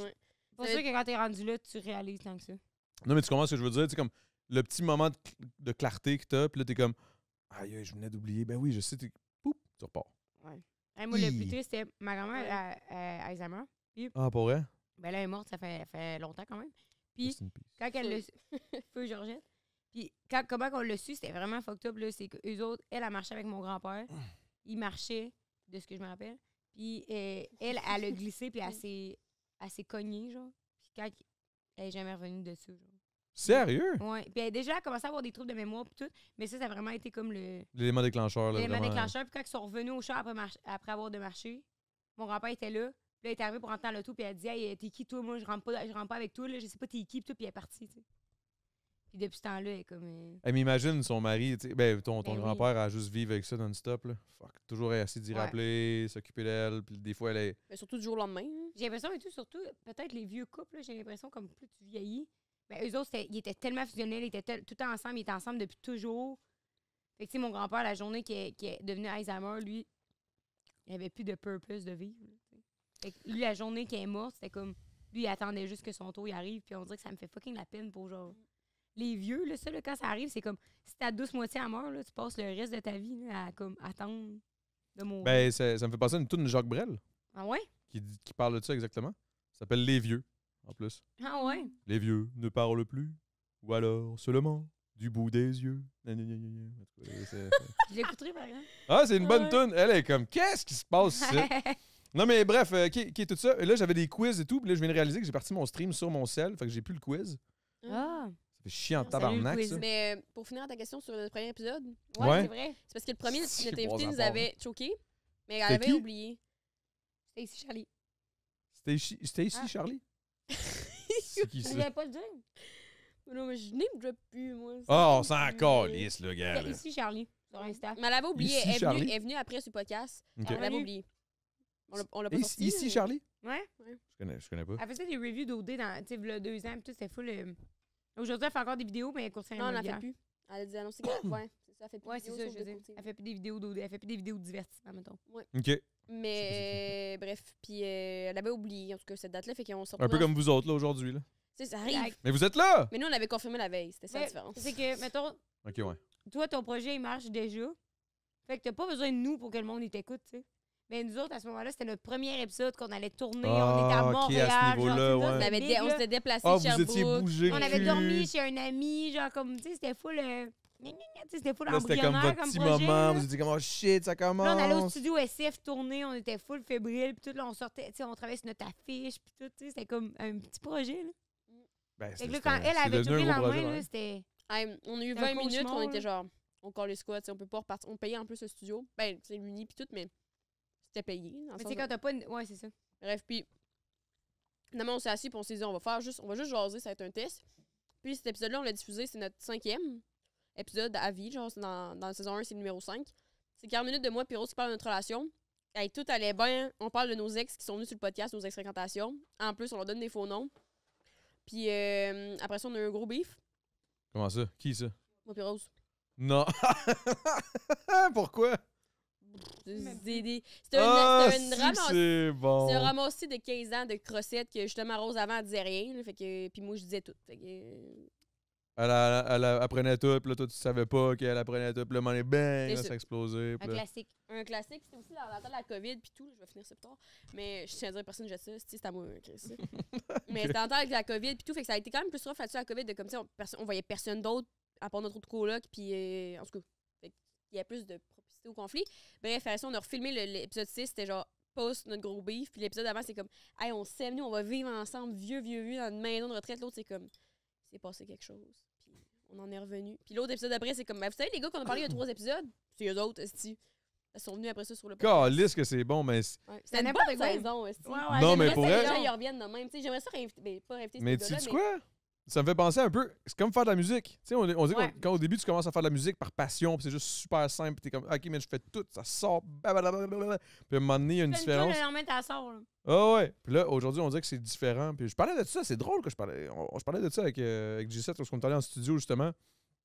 Ouais. C'est pas Ça sûr veut- que quand t'es rendu là, tu réalises tant que ça. Non, mais tu comprends ce que je veux dire? Tu sais, comme le petit moment de clarté que t'as, puis là, t'es comme, aïe, je venais d'oublier. Ben oui, je sais, poup, tu repars. Hey, moi, le Hi. plus triste, c'était ma grand-mère a Alzheimer. Ah, pour vrai? Ben là, elle est morte, ça fait longtemps quand même. Puis, Rest in peace. quand elle l'a su, feu Georgette. Puis, comment on l'a su, c'était vraiment fucked up, là. C'est qu'eux autres, elle marchait avec mon grand-père. Il marchait, de ce que je me rappelle. Puis, elle a glissé, puis elle s'est cognée, genre. Puis, quand elle est jamais revenue de ça, genre. Sérieux? Ouais. Puis, elle a déjà commencé à avoir des troubles de mémoire, puis tout. Mais ça a vraiment été comme L'élément déclencheur, là. l'élément Vraiment. déclencheur. Puis, quand ils sont revenus au char après avoir de marché, mon grand-père était là. Puis là, elle est arrivée pour rentrer dans l'auto, puis elle a dit, hey, t'es qui, toi? Moi, je rentre pas avec toi, là. Je sais pas, t'es qui, puis tout. Puis, elle est partie, tu sais. Puis, depuis ce temps-là, elle est comme. Hey, mais imagine son mari, tu sais, ben, ton Ben oui. grand-père a juste vivre avec ça non-stop, là. Fuck. Toujours essayer d'y Ouais. rappeler, s'occuper d'elle, puis des fois, elle est. Mais surtout du jour au lendemain. hein. J'ai l'impression, et tout, surtout, peut-être les vieux couples, là, j'ai l'impression, comme plus tu vieillis, ben, eux autres, ils étaient tellement fusionnels, ils étaient tout le temps ensemble, ils étaient ensemble depuis toujours. Fait que, tu sais, mon grand-père, la journée qui est devenu Alzheimer, lui, il avait plus de purpose de vivre. Là, tu sais. Fait que lui, la journée qui est morte, c'était comme, lui, il attendait juste que son tour y arrive, puis on dirait que ça me fait fucking la peine pour, genre, les vieux, là, ça, là, quand ça arrive, c'est comme, si t'as douce moitié à mort, là, tu passes le reste de ta vie, là, à, comme, attendre de mourir. Ben, ça me fait penser à une toune de Jacques Brel. Ah ouais? qui parle de ça exactement. Ça s'appelle Les Vieux, en plus. Ah ouais? Les vieux ne parlent plus, ou alors seulement du bout des yeux. Je l'écouterai, par exemple. Ah, c'est une bonne Ouais. toune. Elle est comme, qu'est-ce qui se passe ici? Non, mais bref, qui est tout ça? Et là, j'avais des quiz et tout. Puis là, je viens de réaliser que j'ai parti mon stream sur mon cell. Fait que j'ai plus le quiz. Ah! Ça fait chiant de Salut, tabarnak, le quiz. ça. Mais pour finir ta question sur le premier épisode, Ouais. C'est vrai. c'est parce que le premier, C'est notre bon invité nous rapport, avait choqué, mais elle C'était avait qui? oublié. C'était ici, Charlie. C'était ici, Ah. Charlie? C'est qui Vous ça? voulez pas le dire? Non, mais je n'ai drop plus, moi. Oh, on s'en calisse, le gars. C'était là. ici, Charlie, sur Insta. Mais elle avait oublié. Ici, Elle Charlie? est venue après ce podcast. Ok. Elle avait Revenu. oublié. On l'a pas Ici, sorti. ici, mais- Charlie? Ouais? Je connais pas. Elle faisait des reviews d'OD dans, tu sais, il y a 2 ans, puis tout, c'était full. Aujourd'hui, elle fait encore des vidéos, mais elle court Non, elle n'en fait plus. Elle a dit annoncé que. Ouais, c'est ça, elle fait plus Ouais, de c'est vidéos ça, sur je le veux dire. côté. Elle fait plus des vidéos d'OD, elle fait plus des vidéos de divertissement, mettons. OK. Mais bref, puis elle avait oublié, en tout cas, cette date-là, fait qu'on sort. Un peu comme vous autres, là, aujourd'hui. Là. Tu sais, ça arrive. Mais vous êtes là! Mais nous, on avait confirmé la veille. C'était ça la Mais différence. C'est que, mettons, OK, ouais. toi, ton projet, il marche déjà. Fait que t'as pas besoin de nous pour que le monde il t'écoute, tu sais. Mais nous autres, à ce moment-là, c'était notre premier épisode qu'on allait tourner. Ah, On était à ok, à ce Montréal. niveau-là, genre, tu sais, ouais. On, c'était avait big, on là. s'était déplacé Ah, de vous étiez Sherbrooke. bougé. On avait dormi chez un ami, genre comme, tu sais, c'était full. Tu sais, c'était full Là, c'était comme embryonnaire votre comme petit projet. moment. là. Vous étiez comme, oh shit, ça commence. Là, on allait au studio SF tourner, on était full fébrile, puis tout, là, on sortait, tu sais, on travaillait sur notre affiche, puis tout, tu sais, c'était comme un petit projet, là. Ben, Fait c'est- que là, c'est un- quand elle c'est avait devenu tourné un la gros main, projet, là, ouais. c'était. On a eu Un 20 minutes, cauchemar, on était là. genre, on call les squats, on peut pas repartir. On payait en plus le studio. Ben, tu sais, l'uni puis tout, mais c'était payé. dans le Mais tu sens sais, de- quand t'as pas. Ouais, c'est ça. Bref, puis finalement, on s'est assis puis on s'est dit, on va juste jaser, ça va être un test. Puis cet épisode-là, on l'a diffusé, c'est notre 5e épisode à vie, genre, c'est dans la saison 1, c'est le numéro 5. C'est 40 minutes de moi puis Rose qui parle de notre relation. Hey, tout allait bien. On parle de nos ex qui sont venus sur le podcast, nos ex-fréquentations. En plus, on leur donne des faux noms. Puis après ça, on a eu un gros beef. Comment ça? Qui ça? Moi puis Rose. Non. Pourquoi? C'était Ah, une si, ramasse. c'est bon. C'est un ramassis de 15 ans de crossettes que justement Rose avant elle disait rien. Là, fait que, puis moi je disais tout. Fait que, Elle apprenait tout, puis là, toi, tu savais pas qu'elle apprenait tout, puis là, mon bang, C'est là, ça. ça a explosé. Un puis là- classique. un classique, c'était aussi dans le temps de la COVID puis tout. Là, je vais finir ça plus tard. Mais je tiens à dire, personne ne jette ça. C'est à moi, Chris. Mais c'était en temps avec la COVID puis tout. Fait que ça a été quand même plus rough là-dessus la COVID de comme ça. On voyait personne d'autre à part notre autre coloc. Puis en tout cas, fait il y a plus de propicité au conflit. Bref, après ça, on a refilmé l'épisode 6. C'était genre post notre gros beef. Puis l'épisode d'avant, c'est comme, hey, on s'aime, nous, on va vivre ensemble, vieux, dans une maison de retraite. L'autre, c'est comme, c'est passé quelque chose. Puis on en est revenu. Puis l'autre épisode d'après, c'est comme, ben, vous savez, les gars qu'on a parlé il y a 3 épisodes, c'est eux autres, esti. Ils sont venus après ça sur le Calisse que c'est bon, mais. Ouais. C'est C'était une n'importe bonne quoi. saison, esti. Ouais, Non, mais J'aimerais pour ça que vrai- les gens y reviennent de même. Tu sais, j'aimerais ça réinviter, ben, pas réinviter Mais ces tu gars-là, sais quoi? Ça me fait penser un peu. C'est comme faire de la musique. Tu sais, on dit Ouais. quand au début, tu commences à faire de la musique par passion, puis c'est juste super simple, puis t'es comme, OK, mais je fais tout, ça sort. Blablabla. Puis à un moment donné, il y a une différence. Le lendemain, t'as sort, là. Ah ouais. Puis là, aujourd'hui, on dirait que c'est différent. Puis je parlais de ça, c'est drôle que je parlais. Je parlais de ça avec G7 lorsqu'on est allé en studio, justement.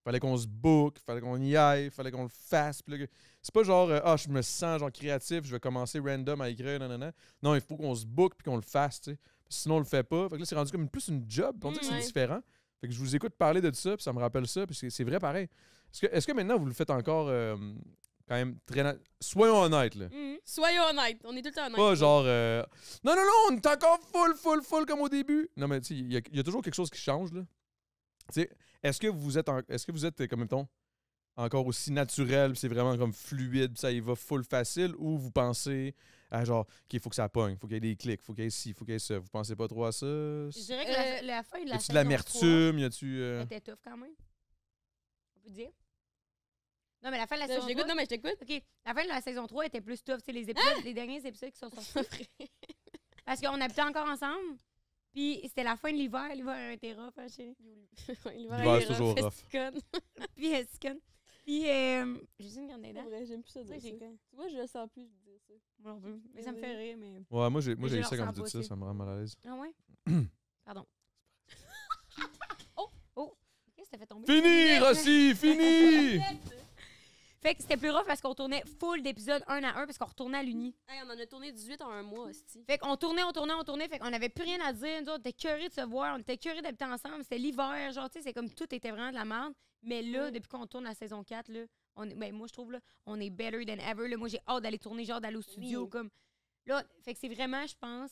Fallait qu'on se book, fallait qu'on y aille, fallait qu'on le fasse. Puis là, c'est pas genre, je me sens genre créatif, je vais commencer random à écrire, nanana. Non, il faut qu'on se book puis qu'on le fasse, tu sais. Sinon, on le fait pas. Fait que là, c'est rendu comme plus une job. Puis on dirait que c'est Ouais. différent. Fait que je vous écoute parler de ça, puis ça me rappelle ça, puis c'est vrai pareil. Est-ce que maintenant, vous le faites encore quand même très... Soyons honnêtes, là. Soyons honnêtes. On est tout le temps honnêtes. Pas genre, non, on est encore full comme au début. Non, mais tu sais, il y a toujours quelque chose qui change, là. Tu sais, est-ce que vous êtes comme, mettons, encore aussi naturel, puis c'est vraiment comme fluide, puis ça y va full facile, ou vous pensez à genre, OK, il faut que ça pogne, faut qu'il y ait des clics, faut qu'il y ait ci, faut qu'il y ait ça. Vous pensez pas trop à ça? Je dirais que la fin de Y la a-tu de saison l'amertume? Y a-tu... 3 était tough quand même. On peut dire. Non, mais la fin de la Là, saison je l'écoute, 3... non, mais je t'écoute. OK, la fin de la saison 3 était plus tough. Tu sais, les épisodes, les derniers épisodes qui sont sortis. Parce qu'on habitait encore ensemble. Puis c'était la fin de l'hiver. L'hiver a été rough, hein, chérie. L'hiver, c'est toujours rough. Puis Escon. Puis j'ai une grande dent. J'aime plus ça dire Ouais, j'ai- ça. Tu vois, je le sens plus de dire ça. Moi non plus. Mais ça me fait rire, mais... Ouais, moi, j'ai Mais je eu le ça quand ressens vous dites pas ça, aussi. ça me rend mal à l'aise. Ah ouais? Pardon. Qu'est-ce que t'as fait tomber? Fini, Rossi, fini! Fait que c'était plus rough parce qu'on tournait full d'épisodes 1 à 1 parce qu'on retournait à l'uni. Hey, on en a tourné 18 en un mois, hostie. Fait qu'on tournait. Fait qu'on avait plus rien à dire. Nous autres, on était curés de se voir. On était curés d'habiter ensemble. C'était l'hiver. Genre, tu sais, c'est comme tout était vraiment de la merde. Mais là, Ouais. depuis qu'on tourne la saison 4, là, ben, moi, je trouve, là, on est better than ever. Là. Moi, j'ai hâte d'aller tourner, genre d'aller au studio. Oui. Comme, Là, fait que c'est vraiment, je pense,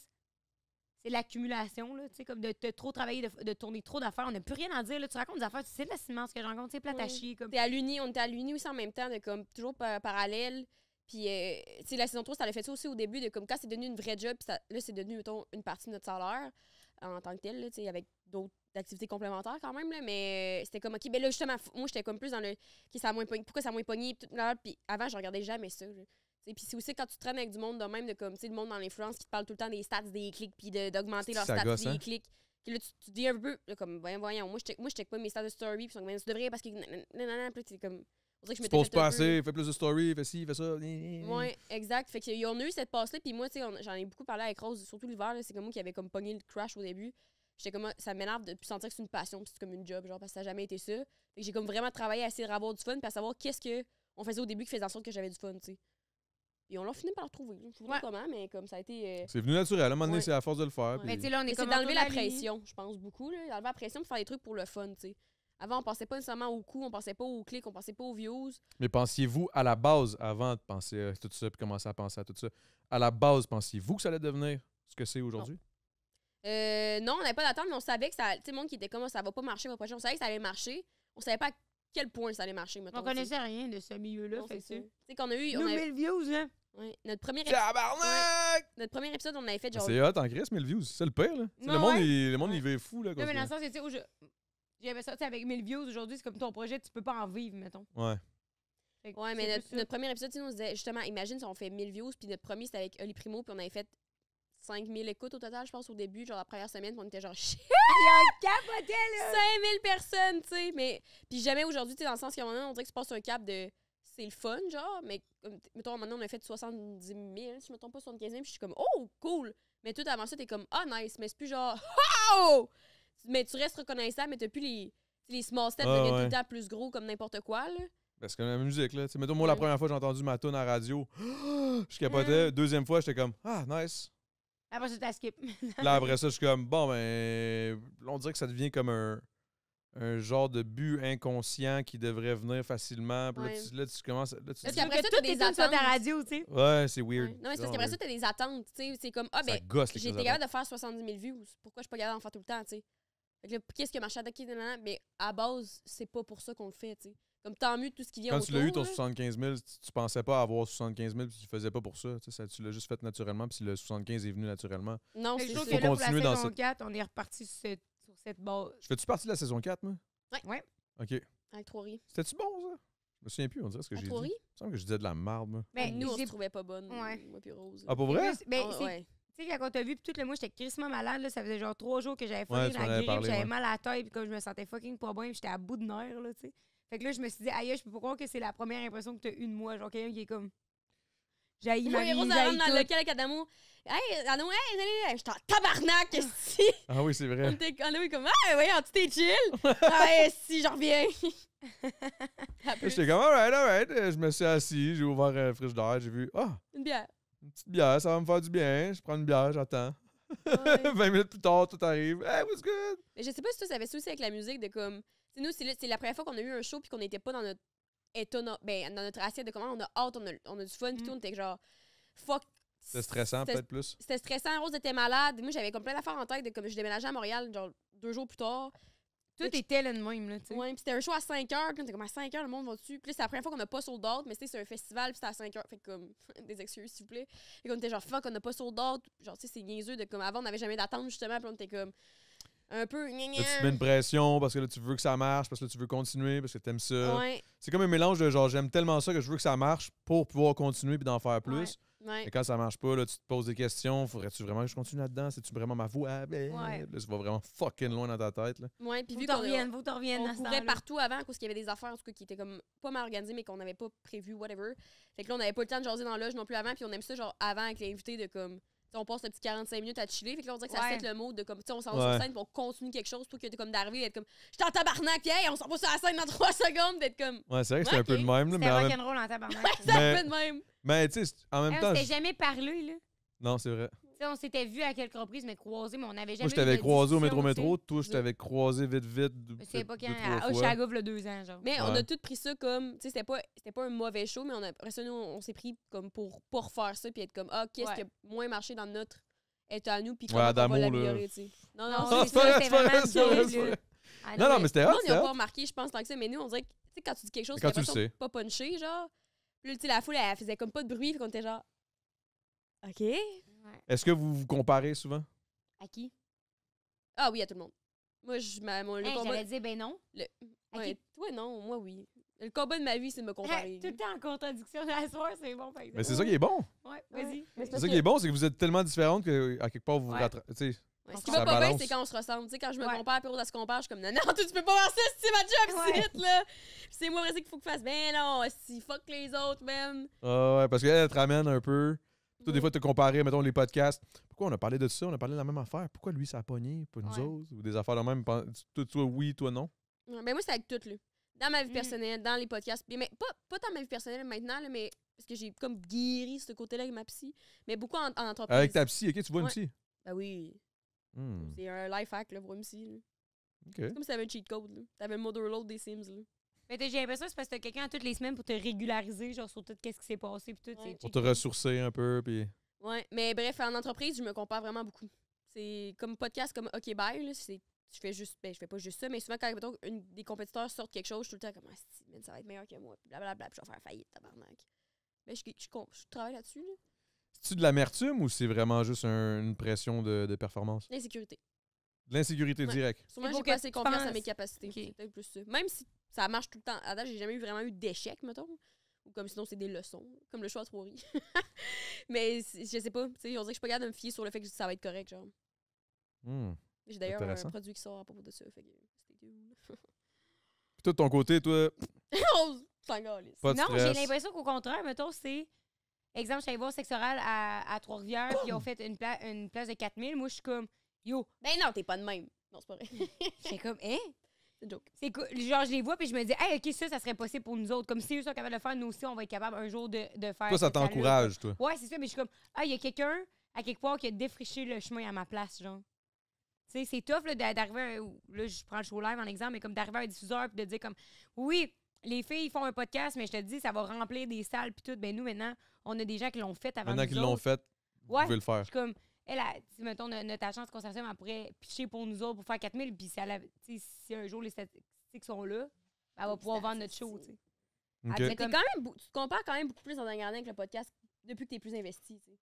c'est l'accumulation, là, tu sais, comme de trop travailler, de tourner trop d'affaires. On n'a plus rien à dire, là. Tu racontes des affaires, tu sais de la ciment, ce que je rencontre, c'est plate à chier, comme. T'es à l'Uni, on était à l'Uni aussi en même temps, de comme toujours parallèle. Puis, tu sais, la saison 3, ça l'a fait ça aussi au début, de comme quand c'est devenu une vraie job, puis là, c'est devenu, mettons, une partie de notre salaire en tant que tel, là, tu sais, avec d'autres activités complémentaires quand même, là, mais c'était comme, OK, ben là, justement, moi, j'étais comme plus dans le, OK, ça a moins pogné, pourquoi ça a moins pogné, puis avant, je regardais jamais ça, là. Puis c'est aussi quand tu traînes avec du monde de même, de comme, tu sais, le monde dans l'influence qui te parle tout le temps des stats, des clics, puis d'augmenter leurs stats, gosse, des clics. Puis là, tu dis un peu, là, comme, voyons, moi, je check pas mes stats de story, puis tu devrais parce que, puis c'est comme, on dirait que je Tu poses pas assez, fais plus de story, fais ci, fais ça. Ouais, exact. Fait qu'ils ont eu cette passe-là, puis moi, tu sais, j'en ai beaucoup parlé avec Rose, surtout l'hiver, c'est comme moi qui avait comme pogné le crash au début. J'étais comme, ça m'énerve de plus sentir que c'est une passion, puis c'est comme une job, genre, parce que ça n'a jamais été ça. Fait que j'ai comme vraiment travaillé à essayer de avoir du fun, puis à savoir qu'est-ce qu'on faisait au début qui faisait en sorte que j'avais du fun, tu sais. Et on l'a fini par le retrouver. Je sais pas comment, mais comme ça a été. C'est venu naturel. À un moment donné, c'est à force de le faire. Mais tu sais, là, on est comme d'enlever la pression, je pense beaucoup. D'enlever la pression pour faire des trucs pour le fun, tu sais. Avant, on pensait pas nécessairement au coût, on pensait pas aux clics, on pensait pas aux views. Mais pensiez-vous, à la base, avant de penser à tout ça puis commencer à penser à tout ça, à la base, pensiez-vous que ça allait devenir ce que c'est aujourd'hui? Non, on n'avait pas d'attente, mais on savait que ça. Tu sais, le monde qui était comme ça va pas marcher votre projet, on savait que ça allait marcher. On savait pas à quel point ça allait marcher, mettons. On connaissait rien de ce milieu-là, fait ça. Tu sais, qu'on a eu. 1000 views, hein? Ouais. Notre premier épisode, on avait fait genre. C'est hot en Christ, 1000 views. C'est le pire, là. Le monde, il va fou, là. Non, mais dans le sens, tu sais, j'avais ça, tu sais, avec 1000 views aujourd'hui, c'est comme ton projet, tu peux pas en vivre, mettons. Ouais. Ouais, mais notre premier épisode, tu sais, on se disait, justement, imagine si on fait 1000 views, puis notre premier, c'était avec Oli Primo, puis on avait fait 5000 écoutes au total, je pense, au début, genre la première semaine, puis on était genre shit! Il y a un cap, là! 5000 personnes, tu sais, mais. Puis jamais aujourd'hui, tu sais, dans le sens qu'à un moment donné, on dirait que tu passes un cap de. C'est le fun, genre, mais mettons, maintenant, on a fait 70 000, si je me trompe pas, 75 000, puis je suis comme, oh, cool! Mais tout avant ça, t'es comme, ah, nice, mais c'est plus genre, wow! Mais tu restes reconnaissant, mais t'as plus les small steps deviennent tout le temps plus gros comme n'importe quoi, là. Parce que la musique, là. Mettons, moi, la première fois que j'ai entendu ma tune à la radio, je capotais. Deuxième fois, j'étais comme, ah, nice. Après ça, t'as skip. Là, après ça, je suis comme, bon, ben, on dirait que ça devient comme un genre de but inconscient qui devrait venir facilement. Puis là, tu commences. Parce qu'après ça, t'as des attentes. Sur ta radio, tu sais. Ouais, c'est weird. Non, mais c'est parce qu'après ça, t'as des attentes. Tu sais, c'est comme, ah, ben, j'ai été capable de faire 70 000 views. Pourquoi je suis pas capable d'en faire tout le temps, tu sais? Fait que là, qu'est-ce qui a marché à mais à base, c'est pas pour ça qu'on le fait, tu sais. Comme tant mieux tout ce qui vient autour. Quand tu l'as eu, ton 75 000, tu pensais pas avoir 75 000 puis tu le faisais pas pour ça. Tu l'as juste fait naturellement puis le 75 est venu naturellement. Non, c'est sûr ça. que là, pour la saison 4, on est reparti sur cette base. Je fais-tu partie de la saison 4, moi? Ouais. OK. Avec Trois-Riz. C'était-tu bon, ça? Je me souviens plus, on dirait ce que j'ai dit. Il me semble que je disais de la merde, moi. Mais nous, on se trouvait pas bonne. Moi puis Rose. Ah, pour vrai? Tu sais, quand on t'a vu, puis tout le mois, j'étais crissement malade. Là, ça faisait genre 3 jours que j'avais fucking la grippe, j'avais mal à la tête, puis comme je me sentais fucking pas bien, puis j'étais à bout de nerfs, là, tu sais. Fait que là, je me suis dit, aïe, je peux pas croire que c'est la première impression que t'as eue de moi. Genre, quelqu'un qui est comme. J'haïs ma vie. Rose rentre dans le local avec Adamo. Hey, Adamo, hey, j'étais en tabarnak, si. Ah oui, c'est vrai. On est comme, ah, ouais, tu t'es chill. Ah, si, j'en reviens. J'étais comme, alright. Je me suis assis, j'ai ouvert un frigidaire, j'ai vu, une bière. Une petite bière, ça va me faire du bien. Je prends une bière, j'attends. 20 minutes plus tard, tout arrive. Hey, what's good? Mais je sais pas si toi, ça avait ça aussi avec la musique de comme. T'sais, nous, c'est la première fois qu'on a eu un show puis qu'on n'était pas dans notre état, dans notre assiette de comment on a hâte, on a du fun, puis tout, on était genre fuck. C'était stressant, peut-être plus. C'était stressant, Rose était malade. Moi, j'avais comme plein d'affaires en tête de comme je déménageais à Montréal, genre 2 jours plus tard. Tout était là de même, là, tu sais. Ouais, puis c'était un show à 5 heures, puis on était comme à 5 heures, le monde va dessus. Puis c'est la première fois qu'on n'a pas sold out, mais c'est un festival, puis c'était à 5 heures. Fait que comme, des excuses, s'il vous plaît. Fait qu'on était genre, fuck, on n'a pas sold out. Genre, tu sais, c'est niaiseux de comme avant, on n'avait jamais d'attente, justement, puis on était comme un peu. Là, tu te mets une pression parce que là, tu veux que ça marche, parce que là, tu veux continuer, parce que t'aimes ça. Ouais. C'est comme un mélange de genre, j'aime tellement ça que je veux que ça marche pour pouvoir continuer puis d'en faire plus. Ouais. Et quand ça marche pas, là, tu te poses des questions. Faudrait-tu vraiment que je continue là-dedans? C'est-tu vraiment ma voix? Là, ça va vraiment fucking loin dans ta tête. Là. Ouais, puis faut vu que t'en reviennes. On courait partout avant parce qu'il y avait des affaires en tout cas, qui étaient comme pas mal organisées, mais qu'on n'avait pas prévues, whatever. Fait que là, on n'avait pas le temps de jaser dans l'âge non plus avant. Puis on aime ça, genre, avant avec l'invité de comme. On passe le petit 45 minutes à chiller. Fait que là, on dirait que ça set le mode de comme, tu sais, on s'en va sur scène pour continue quelque chose pour que t'es comme d'arriver et être comme, j'étais en tabarnak, puis hey, on s'en va sur la scène dans 3 secondes, d'être comme. Ouais, c'est vrai que c'est un peu de même. C'était rock'n'roll en tabarnak. C'est un peu de même. Mais tu sais, en même temps. C'était jamais parlé, là. Non, c'est vrai. sais, on s'était vu à quelques reprises, mais croisés, mais on n'avait jamais. Moi, je t'avais croisé au discussion, métro. Toi, je t'avais croisé vite. C'est pas quand. Deux, À trois fois. Oshaga, le 2 ans, genre. Mais on a tous pris ça comme. Tu sais, c'était pas un mauvais show, mais après ça, nous, on s'est pris comme pour pas refaire ça, puis être comme, qu'est-ce qui a moins marché dans notre état à nous, puis comment on va Adamo, l'améliorer, là. tu sais. Non, Non, non, c'est c'est ça, ça. c'était vraiment c'est vrai, nous c'est autres, vrai. là. Ah, Non, mais c'était hot, Nous, on c'était n'a hot. pas remarqué, je pense, tant que ça, mais nous, on dirait que, tu sais, quand tu dis quelque chose, Quand c'est tu le sais. pas punché, genre. Puis là, tu sais, la foule, elle faisait comme pas de bruit, fait qu'on était genre. OK. Ouais. Est-ce que vous vous comparez souvent? À qui? Ah oui, à tout le monde. Moi, le Hey, combat. j'allais dire, ben non. À Ouais, qui? toi, non, moi, oui. Le combat de ma vie, c'est de me comparer. Tout le temps en contradiction. La soirée, c'est bon, par exemple. Mais c'est ça qui est bon. Ouais, vas-y. C'est ça qui est bon, c'est que vous êtes tellement différentes qu'à quelque part, vous vous Ouais. rattrapez. Tu sais, Ouais, ce qui Ça va pas bien, balance. c'est quand on se ressemble. Tu sais, quand je me Ouais. compare, puis Rose, elle se compare, je suis comme, non, toi, tu peux pas voir ça, c'est ma job, Ouais. c'est là. Puis c'est moi, vrai, qu'il faut que je fasse. Ben non, si fuck les autres, man. Ah ouais, parce qu'elle te ramène un peu. Toi, des fois, te comparer, mettons, les podcasts. Pourquoi on a parlé de ça? On a parlé de la même affaire. Pourquoi lui, ça a pogné, pas nous Ouais. autres? Ou des affaires de même. Toi, oui, toi, non. Ouais, ben moi, c'est avec tout, là. Dans ma vie Mm. personnelle, dans les podcasts. Mais pas dans ma vie personnelle maintenant, là, mais parce que j'ai comme guéri ce côté-là avec ma psy. Mais beaucoup en entreprise. Avec ta psy, OK, tu vois une Ouais. psy? Ben oui. Hmm, C'est un life hack, là, pour une psy. Là. OK. C'est comme si t'avais un cheat code, là. T'avais le motherload des Sims, là. Mais j'ai l'impression que c'est parce que t'as quelqu'un toutes les semaines pour te régulariser, genre sur tout ce qui s'est passé. Puis tout, Ouais. c'est Pour te ressourcer un peu, puis... Ouais, mais bref, en entreprise, je me compare vraiment beaucoup. C'est comme podcast, comme OK Bye, là, je fais pas juste ça, mais souvent quand mettons, des compétiteurs sortent quelque chose, je suis tout le temps comme ça va être meilleur que moi, puis blablabla, puis je vais faire faillite, tabarnak. Mais je travaille là-dessus, là. C'est-tu de l'amertume ou c'est vraiment juste une pression de performance? L'insécurité. De l'insécurité Ouais. directe. Sûrement, C'est j'ai pour pas que assez tu confiance à penses- mes capacités. Ok. C'est peut-être plus ça. Même si ça marche tout le temps. À date, j'ai jamais vraiment eu d'échec, mettons. Ou comme sinon, c'est des leçons. Comme le choix à Trois-Rives. Mais je sais pas. Tu sais, on dirait que je suis pas capable de me fier sur le fait que ça va être correct, genre. Hmm. J'ai d'ailleurs un Intéressant. produit qui sort à propos de ça. Fait que stay tuned. Puis toi, de ton côté, toi, On s'en calisse. pas de Non, j'ai stress. l'impression qu'au contraire, mettons, c'est. Exemple, je suis allée voir Sexoral à Trois-Rivières, puis ils ont fait une place de 4000. Moi, je suis comme, yo, Ben non, t'es pas de même. Non, c'est pas vrai. j'étais comme, hein? C'est une joke. C'est cool. Genre, je les vois, puis je me dis, hey, OK, ça serait possible pour nous autres. Comme si eux sont capables de le faire, nous aussi, on va être capable un jour de faire. Toi, ça cette salle-là. t'encourage, toi. Ouais, c'est ça, mais je suis comme, il y a quelqu'un, à quelque part, qui a défriché le chemin à ma place, genre. Tu sais, c'est tough, là, d'arriver. Là, je prends le show live en exemple, mais comme d'arriver à un diffuseur, puis de dire, comme, oui, les filles, ils font un podcast, mais je te dis, ça va remplir des salles, puis tout. Ben, nous, maintenant, on a des gens qui l'ont fait avant Maintenant nous qu'ils l'ont autres. fait, vous Ouais. pouvez le faire. Je suis comme, si mettons, notre agence consortium, elle pourrait pitcher pour nous autres pour faire 4000, puis si un jour les statistiques sont là, ben, elle va pouvoir vendre notre show, tu sais. OK. Elle Mais comme- tu te compares quand même beaucoup plus en regardant avec le podcast depuis que t'es plus investi, tu sais.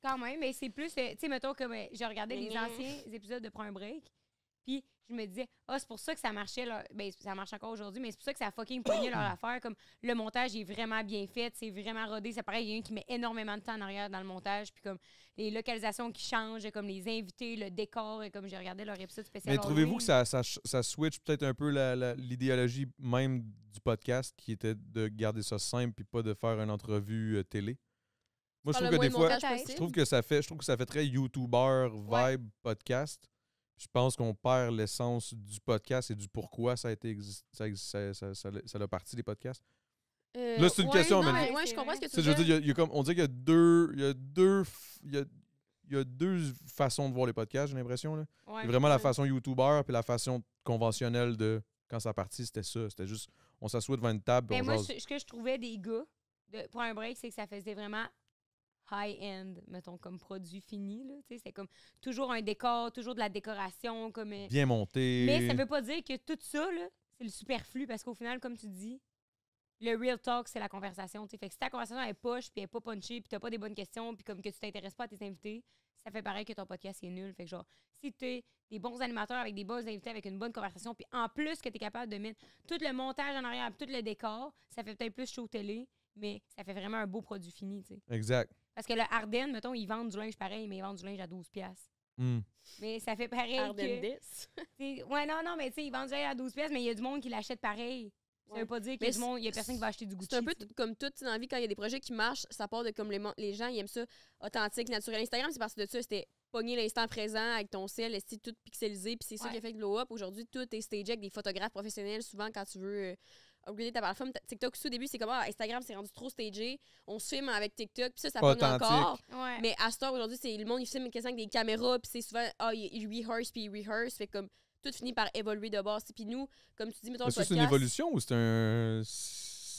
Quand même, mais c'est plus, tu sais, mettons, comme j'ai regardé les Mhm. anciens épisodes de Prends un break, puis je me disais, c'est pour ça que ça marchait, là. Ben, ça marche encore aujourd'hui, mais c'est pour ça que ça a fucking pogné leur affaire. Comme le montage est vraiment bien fait, c'est vraiment rodé. C'est pareil, il y a un qui met énormément de temps en arrière dans le montage, puis comme les localisations qui changent, comme les invités, le décor, et comme j'ai regardé leur épisode spécial. Mais trouvez-vous Halloween. que ça switch peut-être un peu l'idéologie même du podcast qui était de garder ça simple puis pas de faire une entrevue télé? Moi, je Faire trouve le que des moins de fois, montage je possible. je trouve que ça fait très YouTuber vibe Ouais. podcast. Je pense qu'on perd l'essence du podcast et du pourquoi ça a été ça a parti des podcasts. Là, c'est une question, non, mais- ouais, c'est je comprends vrai. ce que tu Tu sais, je veux veux dire. dire, il y a comme, on dirait qu'il y a deux façons de voir les podcasts, j'ai l'impression. Là. Ouais. Il y a vraiment la Ouais. façon YouTuber puis la façon conventionnelle de quand ça partit, c'était ça. C'était juste, on s'assoit devant une table et Mais on moi, jase. ce que je trouvais des gars pour un break, c'est que ça faisait vraiment high-end, mettons, comme produit fini. Là, tu sais, c'est comme toujours un décor, toujours de la décoration. Comme, Bien monté. mais ça veut pas dire que tout ça, là, c'est le superflu parce qu'au final, comme tu dis, le real talk, c'est la conversation. T'sais. Fait que si ta conversation est poche, puis elle est pas punchée, puis t'as pas des bonnes questions, puis comme que tu t'intéresses pas à tes invités, ça fait pareil que ton podcast est nul. Fait que genre, si t'es des bons animateurs avec des bons invités, avec une bonne conversation, puis en plus que t'es capable de mettre tout le montage en arrière, puis tout le décor, ça fait peut-être plus show télé, mais ça fait vraiment un beau produit fini, tu sais. Exact. Parce que le Ardennes, mettons, ils vendent du linge pareil, mais ils vendent du linge à 12$. Hmm. Mais ça fait pareil Arden que... 10. Ouais, non, mais tu sais, ils vendent du linge à 12$, mais il y a du monde qui l'achète pareil. Ça Ouais. veut pas dire qu'il Mais y a du monde, il y a personne qui va acheter du Gucci. C'est un peu tu sais. comme tout tu sais, dans la vie, quand il y a des projets qui marchent, ça part de comme les gens, ils aiment ça authentique, naturel. Instagram, c'est parti de ça. C'était pogner l'instant présent avec ton ciel, esti tout pixelisé, puis c'est ça Ouais. qui a fait le glow-up. Aujourd'hui, tout est stagé avec des photographes professionnels. Souvent, quand tu veux upgrader ta plateforme. TikTok aussi, au début, c'est comme Instagram, c'est rendu trop stagé. On se filme avec TikTok, puis ça pogne encore. Ouais. Mais à cette heure, aujourd'hui, c'est le monde, il filme quasiment avec des caméras, puis c'est souvent, il rehearse, puis il rehearse. Fait comme tout finit par évoluer de base. Puis nous, comme tu dis, mettons, le podcast... C'est une évolution ou c'est un...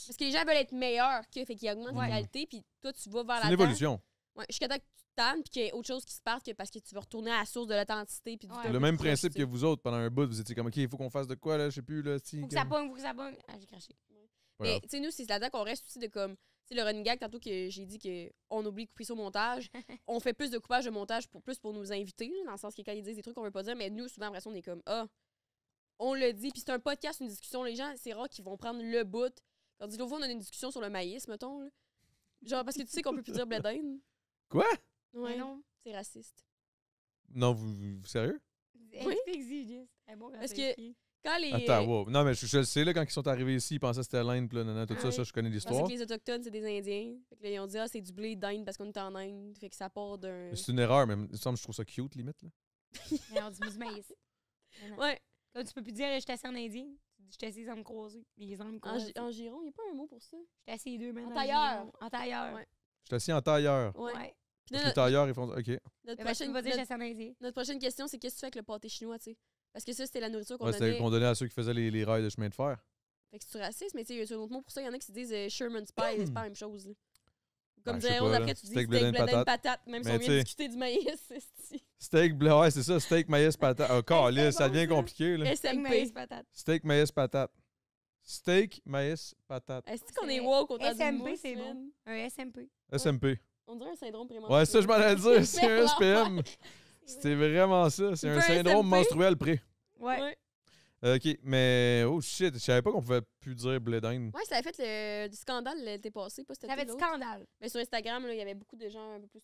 Parce que les gens veulent être meilleurs, fait qu'ils augmentent la qualité, puis toi, tu vas vers la C'est une évolution. Ouais, jusqu'à temps que tu te tannes, puis qu'il y ait autre chose qui se passe que parce que tu veux retourner à la source de l'authenticité. Puis Le même principe que vous autres, pendant un bout, vous étiez comme, OK, il faut qu'on fasse de quoi, là, je sais plus, là. Faut que ça pogne, faut que ça pogne. Ah, j'ai craché. Mais, tu sais, nous, c'est là-dedans qu'on reste aussi de comme. Tu sais, le running gag, tantôt que j'ai dit qu'on oublie de couper ça au montage, on fait plus de coupage de montage plus pour nous inviter, là, dans le sens que quand ils disent des trucs qu'on veut pas dire, mais nous, souvent, après ça, on est comme, on le dit, puis c'est un podcast, une discussion, les gens, c'est rare qu'ils vont prendre le bout. Quand on dit, l'autre fois, on a une discussion sur le maïs, mettons, là. Genre, parce que tu sais qu'on peut plus dire blé d'Inde. Quoi? Ouais, non. C'est raciste. Non, vous sérieux? Oui. Parce que quand les. Attends, wow. Non, mais je le sais, là, quand ils sont arrivés ici, ils pensaient que c'était l'Inde, puis là, tout ça, je connais Parce l'histoire. que les Autochtones, c'est des Indiens. Fait que là, ils ont dit, c'est du blé d'Inde parce qu'on est en Inde. Fait que ça part d'un. C'est une erreur, mais il me semble que je trouve ça cute, limite, là. Mais on dit du maïs. Ouais. Comme tu peux plus dire, je suis assis en indien. Tu dis, je suis assis sans me croiser. Les hommes me croisent. En giron, il n'y a pas un mot pour ça. Je suis assis les deux mains. En tailleur. En tailleur. Ouais. Je suis assis en tailleur. Ouais. Puis Parce que les tailleurs, ils font. OK. Notre prochaine, notre prochaine question, c'est qu'est-ce que tu fais avec le pâté chinois, tu sais? Parce que ça, c'était la nourriture qu'on Ouais, donnait. c'était qu'on donnait à ceux qui faisaient les rails de chemin de fer. Fait que c'est raciste, mais tu sais, il y a un autre mot pour ça. Il y en a qui se disent Sherman's Pie, c'est pas la même chose. Là. Comme Ben, je sais dire, pas, après, tu dis steak, blé d'Inde, patate. Même si on vient de discuter du maïs, c'est steak, blé, ouais, c'est ça, steak, maïs, patate. Oh, calisse, ça devient compliqué, là. SMP. Steak, maïs, patate. Steak, maïs, patate. Est-ce qu'on est woke autant du SMP, c'est bon. Un SMP. SMP. On dirait un syndrome prémenstruel. Ouais, ça, je m'en allais dire. C'est un SPM. C'était vraiment ça. C'est un syndrome menstruel pré. Ouais. OK, mais oh shit, je savais pas qu'on pouvait plus dire blé d'Inde. Ouais, ça avait fait du scandale l'été passé. Pas ça avait du scandale. Mais sur Instagram, il y avait beaucoup de gens un peu plus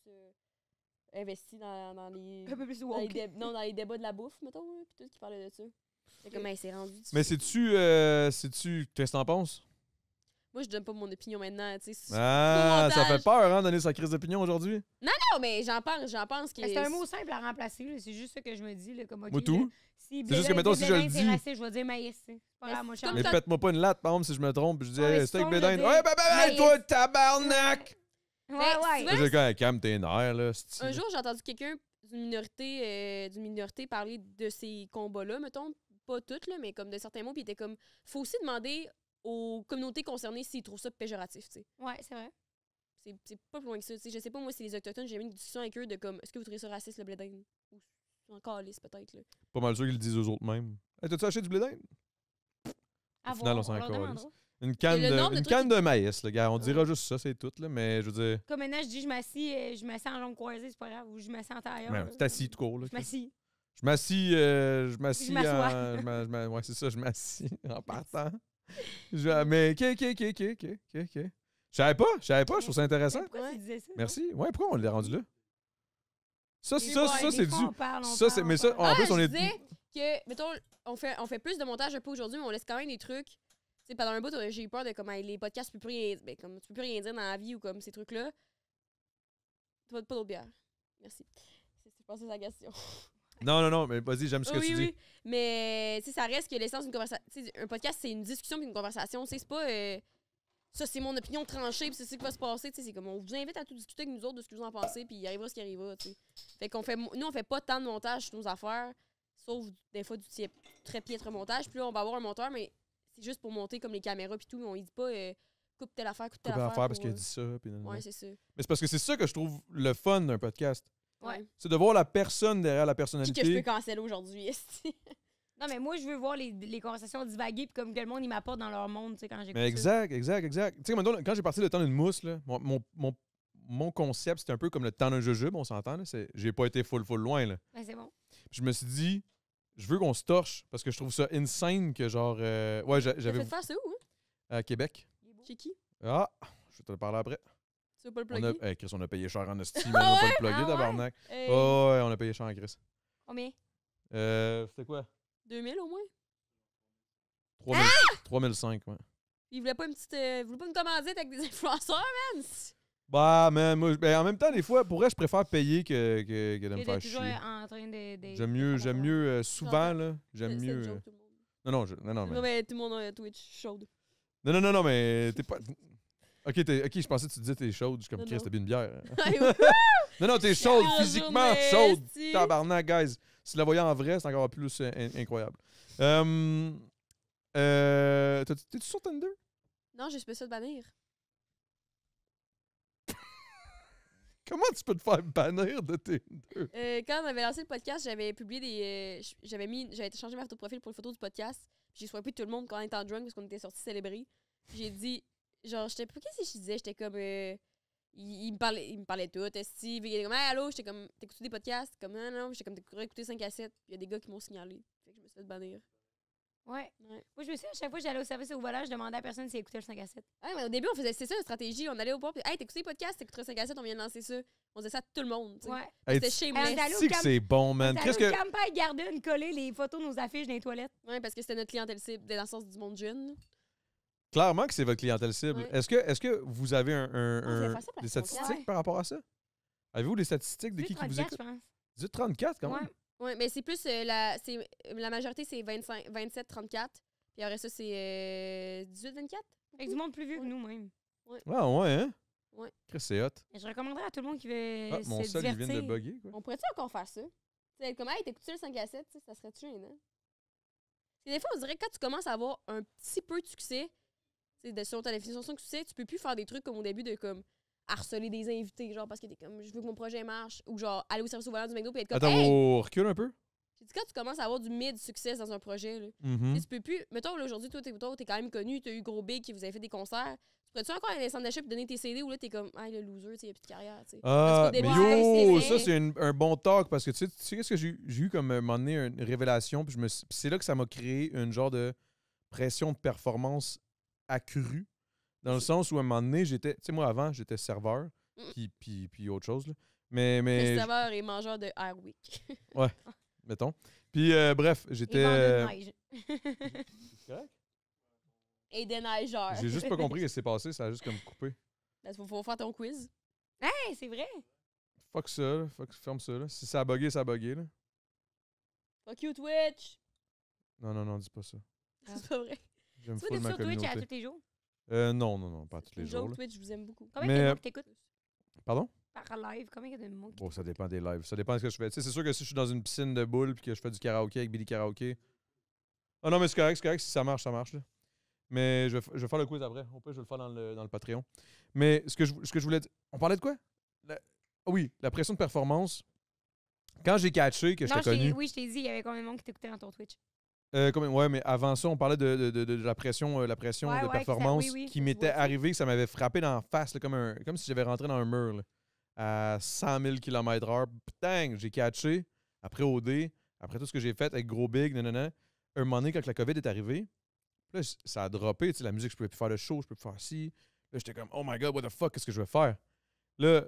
investis dans les. Un peu plus dans les débats de la bouffe, mettons, puis tout qui parlait de ça. C'est comme, c'est rendu. Mais c'est-tu. Qu'est-ce que t'en penses? Moi, je donne pas mon opinion maintenant, tu sais. Ah, ça fait peur, hein, donner sa crise d'opinion aujourd'hui? Non, mais j'en pense que. C'est un mot simple à remplacer, là. C'est juste ça que je me dis, là, comme. Moi, tout. Si c'est juste que, mettons, si je le dis. Je vais dire maïs, c'est pas grave, moi, mais pète-moi pas une latte, par exemple, si je me trompe, puis je dis, ouais, steak blé d'Inde. Ouais, toi, tabarnak! Ouais. J'ai quand même calme tes nerfs, là. Un jour, j'ai entendu quelqu'un d'une minorité parler de ces combats-là, mettons. Pas toutes, là, mais comme de certains mots, puis il était comme. Faut aussi demander aux communautés concernées s'ils trouvent ça péjoratif, tu sais. Ouais, c'est vrai. C'est pas plus loin que ça, tu sais. Je sais pas, moi, c'est les Autochtones, j'ai eu une discussion avec eux de comme, est-ce que vous trouvez ça raciste, le blé d'Inde? Ou encore lisse, peut-être, là. Pas mal sûr qu'ils le disent aux autres mêmes. Hey, t'as-tu acheté du blé d'Inde? Au final, on s'en calisse. Une canne de maïs, le gars. On dira juste ça, c'est tout, là, mais je veux dire. Comme maintenant, je dis, je m'assis en jambes croisées, c'est pas grave, ou je m'assis en tailleur. Ouais, c'est assis tout court, là. Je m'assis. Je m'assis m'assois. ouais, c'est ça, je m'assis en partant. Mais OK. Je savais pas, je trouve ça intéressant. Pourquoi tu disais ça? Merci. Ouais, pourquoi on l'a rendu là? Ça, c'est du. Mais ça, en plus, on est. Je disais que, mettons, on fait plus de montage un peu aujourd'hui, mais on laisse quand même des trucs. Tu sais, pendant un bout, j'ai eu peur de comme les podcasts, tu peux plus rien dire dans la vie ou comme ces trucs-là. Pas d'autre bière. Merci. Je pense que c'est la question. Non, mais vas-y, j'aime ce que tu dis. Oui, mais tu sais, ça reste que l'essence d'une conversation. Un podcast, c'est une discussion puis une conversation. C'est pas. Ça, c'est mon opinion tranchée puis c'est ce qui va se passer. C'est comme on vous invite à tout discuter avec nous autres de ce que vous en pensez puis il arrivera ce qui arrivera. T'sais. Fait qu'on fait. Nous, on fait pas tant de montage sur nos affaires, sauf des fois du très piètre montage. Puis là, on va avoir un monteur, mais c'est juste pour monter comme les caméras puis tout. On dit pas coupe telle affaire, coupe telle affaire. Parce qu'il a dit ça. Ouais, c'est ça. Mais c'est parce que c'est ça que je trouve le fun d'un podcast. Ouais. C'est de voir la personne derrière la personnalité. Qui que je peux canceller aujourd'hui. Non, mais moi, je veux voir les conversations divaguer puis comme que le monde, il m'apporte dans leur monde, tu sais, quand j'écoute ça. Exact. Tu sais, maintenant, quand j'ai parti le temps d'une mousse, là, mon concept, c'était un peu comme le temps d'un jujube, on s'entend. J'ai pas été full loin. Là. Ben, c'est bon. Puis je me suis dit, je veux qu'on se torche parce que je trouve ça insane que genre... ouais, j'avais... fait faire ça où, hein? À Québec. Chez qui? Ah, je vais te le parler après. Tu veux pas le plugger? Chris, on a payé cher en esti, mais on va pas le plugger, tabarnak. Ouais, on a payé cher en Chris. Combien? C'était quoi? 2000 au moins? 3005, ouais. Ils voulaient pas une petite. Ils voulaient pas une commandite avec des influenceurs, man? Bah, man, moi, en même temps, des fois, pour vrai, je préfère payer que de me faire chier. En train de J'aime mieux souvent, là. J'aime mieux. Non, mais. Non, mais tout le monde a Twitch chaude. Non, mais t'es pas... OK, je pensais que tu disais t'es chaude. Je suis comme, Chris, t'as bu une bière. Non, t'es chaude, physiquement chaude. Tabarnak, guys. Si tu la voyais en vrai, c'est encore plus incroyable. T'es-tu sur Tinder? Non, j'ai fait ça de bannir. Comment tu peux te faire bannir de Tinder? Quand on avait lancé le podcast, j'avais publié des... j'avais changé ma photo de profil pour une photo du podcast. J'ai swipé tout le monde quand on était en drunk parce qu'on était sortis célébrer. J'ai dit... Genre, j'étais... Qu'est-ce que je disais? J'étais comme... Il me parlait tout. Steve, il était comme, hey, allô? J'étais comme, t'écoutes des podcasts? Comme, non. J'étais comme, t'écouterais écouter 5 à 7. Puis il y a des gars qui m'ont signalé. Fait que je me suis fait bannir. Ouais. Moi, je me souviens, à chaque fois que j'allais au service au volage, je demandais à personne s'il écoutait le 5 à 7. Ouais, mais au début, on faisait c'est ça, la stratégie. On allait au port. Puis, hey, t'écoutes des podcasts? T'écouterais 5 à 7, on vient de lancer ça. On faisait ça à tout le monde. T'sais. Ouais. Hey, c'était shameless. Tu que c'est bon, man. Qu'est-ce que. Campagne Garden coller les photos de nos affiches dans les toilettes. Ouais, parce que c'était notre clientèle cible, dans le sens du monde jeune. Clairement que c'est votre clientèle cible. Ouais. Est-ce que vous avez des ça statistiques par rapport à ça? Avez-vous des statistiques de qui vous écoute? 18-34, quand même? Ouais, mais c'est plus... la majorité, c'est 27-34. Puis après ça, c'est 18-24. Avec du monde plus vieux que nous, même. Ouais. Ah, ouais, hein? Ouais. Chris, c'est hot. Et je recommanderais à tout le monde qui veut Ah, mon se seul, il divertir. vient de bugger, quoi. On pourrait-tu encore faire ça? Tu sais, comme, hey, t'écoutes le 5 à 7, ça serait-tu gênant? Des fois, on dirait que quand tu commences à avoir un petit peu de succès, selon ta définition de succès, tu peux plus faire des trucs comme au début de comme harceler des invités, genre parce que t'es comme, je veux que mon projet marche, ou genre aller au service au volant du McDo et être comme, Attends, hey! on recule un peu? J'ai dit, quand tu commences à avoir du mid-succès dans un projet, là, tu peux plus. Mettons, là, aujourd'hui, toi, t'es quand même connu, t'as eu Gros Big qui vous avez fait des concerts. Tu pourrais-tu encore aller dans les centres d'achat et donner tes CD ou là, t'es comme, ah, le loser, il n'y a plus de carrière, tu sais. Ah, mais début, yo, c'est ça, c'est un bon talk parce que tu sais qu'est-ce que j'ai eu comme un moment donné, une révélation, puis c'est là que ça m'a créé une genre de pression de performance accrue. Dans le sens où à un moment donné, j'étais. Tu sais, moi, avant, j'étais serveur, puis autre chose, là. Mais serveur et mangeur de Airwick. Ouais, mettons. Puis, bref, j'étais. C'est correct? Et déneigeur. J'ai juste pas compris ce qui s'est passé, ça a juste comme coupé. Ben, faut faire ton quiz. Hey, c'est vrai! Fuck ça, là. Ferme ça, là. Si ça a bugué, ça a bugué, là. Fuck you, Twitch! Non, dis pas ça. C'est pas vrai. J'aime Tu full vas ma sur Twitch communauté. à tous les jours? Non, pas tous les jours. Là. Twitch, je vous aime beaucoup. Combien de monde qui t'écoute? Pardon? Par live, combien il y a de monde qui Bon, ça dépend des lives. Ça dépend de ce que je fais. Tu sais, c'est sûr que si je suis dans une piscine de boules et que je fais du karaoké avec Billy Karaoké. Ah non, mais c'est correct. Si ça marche, là. Mais je vais faire le quiz après. Au pire, je vais le faire dans le Patreon. Mais ce que je voulais dire. On parlait de quoi? Oui, la pression de performance. Quand j'ai catché que j'étais connu. Oui, je t'ai dit, il y avait combien de monde qui t'écoutait dans ton Twitch? Ouais, mais avant ça, on parlait de la pression, de performance qui m'était arrivée, que ça m'avait frappé dans la face, là, comme si j'avais rentré dans un mur là, à 100 000 km/h. Putain, j'ai catché. Après OD, après tout ce que j'ai fait avec Gros Big, un moment donné, quand la COVID est arrivée, là, ça a droppé. La musique, je pouvais plus faire le show, je peux plus faire ci. Là, j'étais comme, oh my God, what the fuck, qu'est-ce que je vais faire? Là,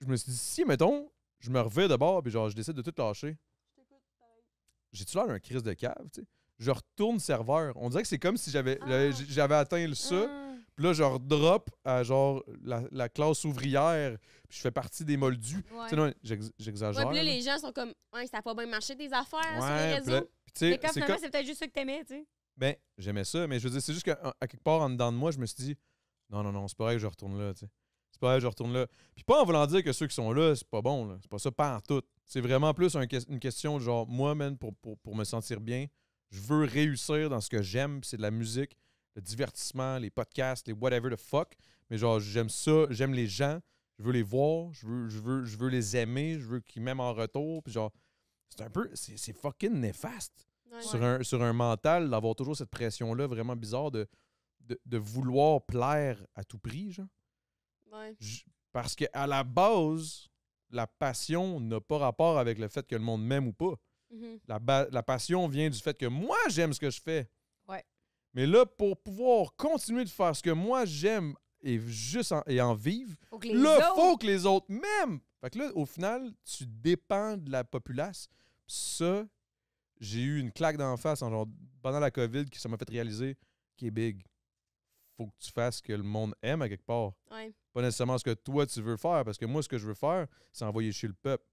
je me suis dit, si, mettons, je me revais de bord, puis genre, je décide de tout lâcher. J'ai-tu l'air d'un crise de cave, tu sais? Je retourne serveur. On dirait que c'est comme si j'avais atteint le ça. Puis là, je redrop à genre la classe ouvrière. Puis je fais partie des moldus. Ouais. Tu sais, non, j'exagère. Ouais, puis là, les gens sont comme, ouais, ça a pas bien marché tes affaires sur les Ouais, réseaux. puis tu sais, Mais quand finalement, c'est peut-être juste ça que t'aimais, tu sais. Ben, j'aimais ça, mais je veux dire, c'est juste qu'à quelque part, en dedans de moi, je me suis dit, non, c'est pas vrai que je retourne là, tu sais. C'est pas vrai que je retourne là. Puis pas en voulant dire que ceux qui sont là, c'est pas bon, là. C'est pas ça, pas en tout. C'est vraiment plus une question de genre, moi, man, pour me sentir bien, je veux réussir dans ce que j'aime, c'est de la musique, le divertissement, les podcasts, les whatever the fuck. Mais genre, j'aime ça, j'aime les gens, je veux les voir, je veux les aimer, je veux qu'ils m'aiment en retour. Puis genre, c'est un peu, c'est fucking néfaste. Ouais. Sur un mental, d'avoir toujours cette pression-là vraiment bizarre de vouloir plaire à tout prix, genre. Ouais. Parce qu'à la base, la passion n'a pas rapport avec le fait que le monde m'aime ou pas. La passion vient du fait que moi, j'aime ce que je fais. Ouais. Mais là, pour pouvoir continuer de faire ce que moi, j'aime et en vivre, faut que les autres m'aiment. Fait que là, au final, tu dépends de la populace. Ça, j'ai eu une claque d'en face pendant la COVID qui ça m'a fait réaliser qu'il est big. Faut que tu fasses ce que le monde aime à quelque part. Ouais. Pas nécessairement ce que toi tu veux faire, parce que moi, ce que je veux faire, c'est envoyer chez le peuple.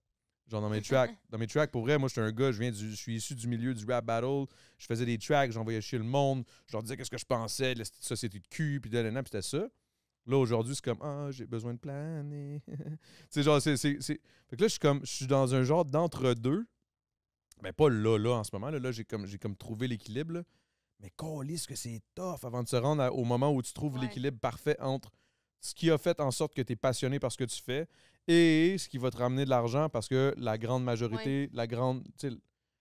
Genre dans mes tracks, pour vrai, moi, j'étais un gars, je suis issu du milieu du rap battle. Je faisais des tracks, j'envoyais chier le monde. Je leur disais qu'est-ce que je pensais de la société de cul, puis puis c'était ça. Là, aujourd'hui, c'est comme, j'ai besoin de planer. Tu sais, genre, c'est... Fait que là, je suis dans un genre d'entre-deux. Ben, pas là, en ce moment. Là, j'ai comme trouvé l'équilibre, là. Mais calisse que c'est tough avant de se rendre au moment où tu trouves l'équilibre parfait entre ce qui a fait en sorte que tu es passionné par ce que tu fais et ce qui va te ramener de l'argent parce que la grande majorité,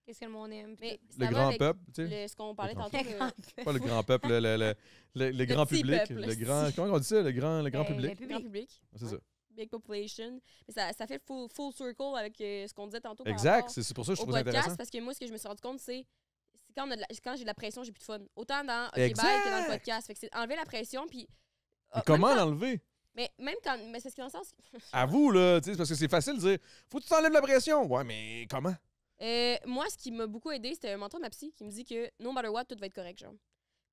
Qu'est-ce que le monde aime? Mais le grand peuple, tu sais. ce qu'on parlait tantôt. Pas le grand peuple, le grand public. Comment on dit ça? Le grand public. Le grand public. C'est ça. Big population. Mais ça fait full circle avec ce qu'on disait tantôt. Exact. C'est pour ça que je trouve ça intéressant. Parce que moi, ce que je me suis rendu compte, c'est quand j'ai de la pression, j'ai plus de fun. Autant dans OK Bye que dans le podcast. Fait que c'est enlever la pression. Puis. Comment l'enlever? Mais même quand. Mais c'est ce qui est dans le sens. À vous, là, tu sais, parce que c'est facile de dire faut que tu t'enlèves la pression. Ouais, mais comment? Moi, ce qui m'a beaucoup aidé, c'était un mentor de ma psy qui me dit que no matter what, tout va être correct, genre.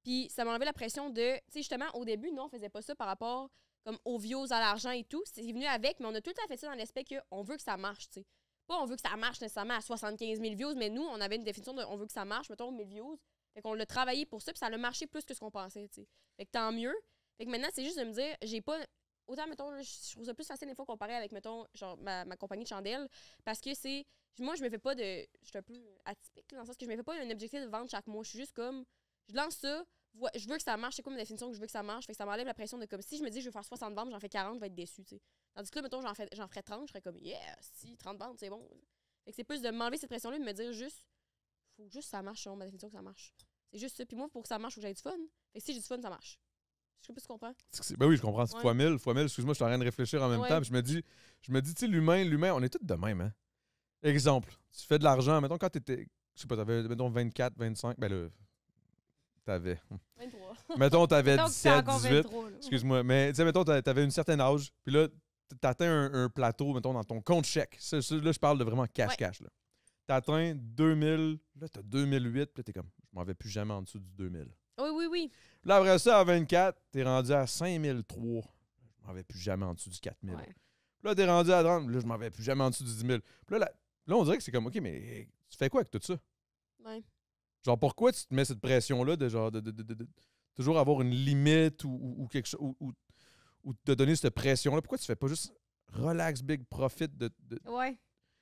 Puis ça m'a enlevé la pression de. Tu sais, justement, au début, nous, on faisait pas ça par rapport comme aux views, à l'argent et tout. C'est venu avec, mais on a tout le temps fait ça dans l'aspect qu'on veut que ça marche, tu sais. Pas on veut que ça marche nécessairement à 75 000 views, mais nous, on avait une définition de on veut que ça marche, mettons 1000 views. Fait qu'on l'a travaillé pour ça, puis ça a marché plus que ce qu'on pensait, tu sais. Fait que tant mieux. Fait que maintenant, c'est juste de me dire, j'ai pas. Autant, mettons, je trouve ça plus facile des fois comparé avec, mettons, genre ma compagnie de chandelles. Parce que c'est. Moi, je me fais pas de. Je suis un peu atypique, là, dans le sens que je me fais pas un objectif de vendre chaque mois. Je suis juste comme. Je lance ça. Je veux que ça marche. C'est quoi ma définition que je veux que ça marche? Fait que ça m'enlève la pression de comme si je me dis je vais faire 60 ventes, j'en fais 40, je vais être déçu, tu sais. Tandis que là, mettons, j'en ferais 30, je serais comme yeah, si, 30 ventes, c'est bon. Fait que c'est plus de m'enlever cette pression-là et de me dire juste. Faut juste que ça marche, selon ma définition que ça marche. C'est juste ça. Puis moi, pour que ça marche, faut que j'aie du fun. Fait que si j'ai du fun, ça marche. Je sais pas si tu comprends. Ben oui, je comprends. C'est fois mille. Excuse-moi, je suis en train de réfléchir en même temps. Puis je me dis, tu sais, l'humain, on est tous de même, hein. Exemple, tu fais de l'argent, mettons, quand t'étais, je sais pas, t'avais, mettons, 24, 25, ben là, t'avais. 23. Mettons, t'avais 17, 18. 23, excuse-moi, mais tu sais, mettons, t'avais un certain âge, puis là, t'atteins un plateau, mettons, dans ton compte chèque. Ça, là, je parle de vraiment cash, là. T'atteins 2000, là, t'as 2008, puis là, t'es comme, je m'en vais plus jamais en dessous du 2000. Oui. Là, après ça, à 24, t'es rendu à 5003. Je m'en vais plus jamais en dessous du 4000. Ouais. Là, t'es rendu à 30. Là, je m'en vais plus jamais en dessous du 10 000. Puis là, on dirait que c'est comme, OK, mais tu fais quoi avec tout ça? Ouais. Genre, pourquoi tu te mets cette pression-là de genre de toujours avoir une limite ou quelque chose ou te donner cette pression-là? Pourquoi tu fais pas juste relax, big profit Ouais.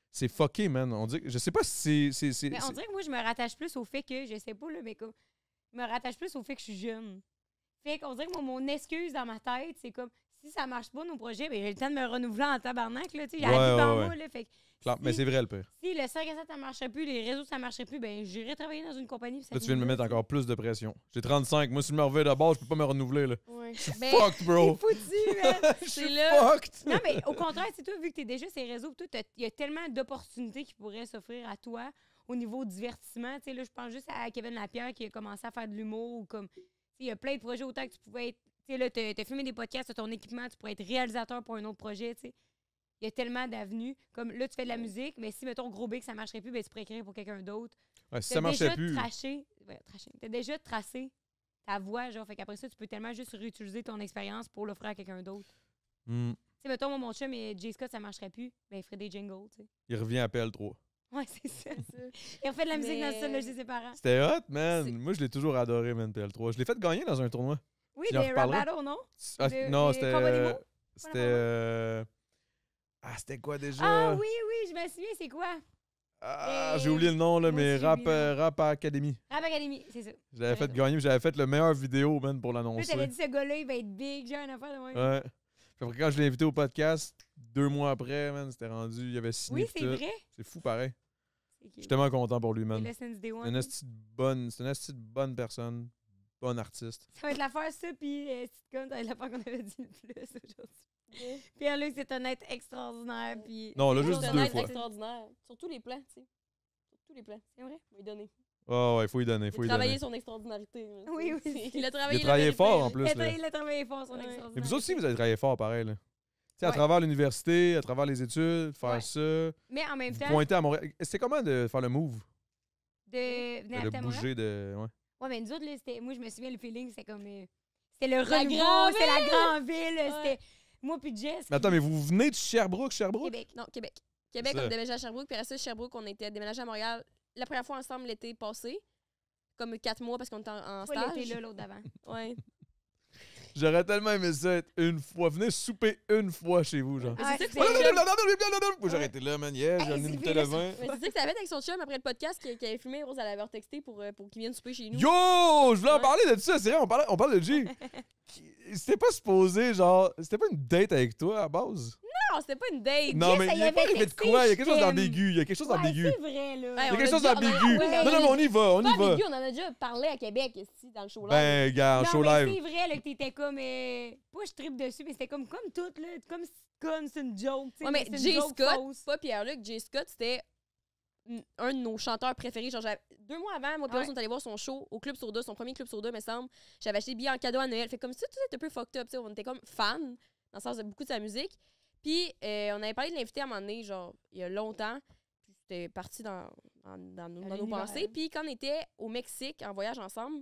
C'est fucké, man. On dirait, je sais pas si c'est. Mais on dirait que moi, je me rattache plus au fait que, je sais pas, là, mais comme, je me rattache plus au fait que je suis jeune. Fait qu'on dirait que mon excuse dans ma tête, c'est comme, si ça marche pas, nos projets, ben j'ai le temps de me renouveler en tabarnak, là, tu sais, j'ai la vie devant moi, là, fait que... Mais c'est vrai, le pire. Si le 5 à 7, ça marcherait plus, les réseaux, ça marcherait plus, ben j'irais travailler dans une compagnie. Là, tu viens de me mettre encore plus de pression. J'ai 35. Moi, si je me reviens de bord, je peux pas me renouveler, là. Ouais. Je suis fucked, bro. C'est foutu, man. Je suis fucked. Non, mais au contraire, c'est toi, vu que t'es déjà sur les réseaux, il y a tellement d'opportunités qui pourraient s'offrir à toi au niveau divertissement. Tu sais, là, je pense juste à Kevin Lapierre qui a commencé à faire de l'humour ou comme... Il y a plein de projets autant que tu pouvais être... Tu sais, là, t'as filmé des podcasts sur ton équipement, tu pourrais être réalisateur pour un autre projet, tu sais. Il y a tellement d'avenues. Comme là, tu fais de la musique, mais si, mettons, gros big, ça marcherait plus, ben tu pourrais écrire pour quelqu'un d'autre. Ouais, si ça marchait plus... T'as déjà tracé ta voix, genre. Fait qu'après ça, tu peux tellement juste réutiliser ton expérience pour l'offrir à quelqu'un d'autre. Mm. Tu sais, mettons, moi, mon chum et J. Scott, ça marcherait plus, ben il ferait des jingles, tu sais. Il revient à PL3. Ouais, c'est ça. Il refait de la musique dans le style de chez ses parents. C'était hot, man. Moi, je l'ai toujours adoré, man, PL3. Je l'ai fait gagner dans un tournoi. Oui, des rap battles, non? Non, c'était... c'était quoi déjà? Ah oui, je me souviens, c'est quoi? J'ai oublié le nom, là, mais Rap Academy. Rap Academy, c'est ça. Je l'avais fait gagner, j'avais fait le meilleur vidéo, man, pour l'annoncer. Tu t'avais dit, ce gars-là, il va être big, j'ai une affaire de moi. Ouais. Puis après, quand je l'ai invité au podcast, 2 mois après, man, c'était rendu, il y avait signé. Oui, c'est vrai. C'est fou, pareil. Je suis tellement content pour lui, man. C'est une esti de bonne personne, bonne artiste. Ça va être l'affaire, ça, puis sitcom, ça va être l'affaire qu'on avait dit le plus aujourd'hui. Pierre-Luc, c'est un être extraordinaire. Puis... Non, on l'a juste dit 2 fois. C'est un être extraordinaire. Sur tous les plans, tu sais. Sur tous les plans. C'est vrai? Il va y donner. Ouais, il faut y donner. Il a travaillé son extraordinarité. Oui. Il a travaillé, fort, en plus. Il a travaillé fort, son extraordinaire. Mais vous aussi, vous avez travaillé fort, pareil, là. Tu sais, à travers l'université, à travers les études, faire ça. Mais en même temps... Pointer à Montréal. C'était comment de faire le move? De venir de bouger de... Ouais, mais nous autres, là, moi, je me souviens, le feeling, c'est comme... c'était le renouveau, c'était la grande ville, c'était... Moi puis Jess. Mais attends, mais vous venez de Sherbrooke? Québec. Non, Québec. Québec, Ça. on déménageait à Sherbrooke. Puis après ça, Sherbrooke, on était déménagé à Montréal la première fois ensemble l'été passé. Comme 4 mois parce qu'on était en Pas stage. l'été là, l'autre d'avant. Ouais. J'aurais tellement aimé ça être une fois. Venez souper une fois chez vous, genre. Mais c'est ça que c'est- c'est- Moi, j'aurais été là, man. Yeah, j'ai Hey, amené une c'est bouteille de vrai, vin. Mais c'est ça que ça avait avec son chum après le podcast qui avait filmé. Rose, elle avait retexté pour qu'il vienne souper chez nous. Yo! Je voulais en Ouais. parler de ça, c'est vrai, on parle de G. C'était pas supposé, genre. C'était pas une date avec toi à la base. Non, c'était pas une date. Non, Jess, mais elle il y a avait pas arrivé de texté, quoi? Il y a quelque chose je t'aime. d'ambigu. Il y a quelque chose d'ambigu. Ouais, c'est vrai, là. Ouais, Il y a on quelque a chose dit- on a- d'ambigu. ouais, Non, non, mais on y va, on Pas y va. ambigu, on en a déjà parlé à Québec ici, dans le show live. Ben, gars, en Non, show mais live. c'est vrai là, que t'étais comme... pas je tripe dessus, mais c'était comme tout, là. Comme c'est une joke, tu sais. Ouais, mais c'est une Jay joke Scott, fausse. pas Pierre-Luc, Jay Scott, c'était un de nos chanteurs préférés. Genre, 2 mois avant, moi et Ouais. Rose, on est allé voir son show au Club Soda, son premier Club Soda, me semble. J'avais acheté des billets en cadeau à Noël. Fait comme ça, tout est un peu fucked up, tu sais. On était comme fans, dans le sens de beaucoup de sa musique. Puis, on avait parlé de l'inviter à un moment donné, genre, il y a longtemps. Puis, c'était parti dans nos l'univers. pensées. Puis, quand on était au Mexique, en voyage ensemble,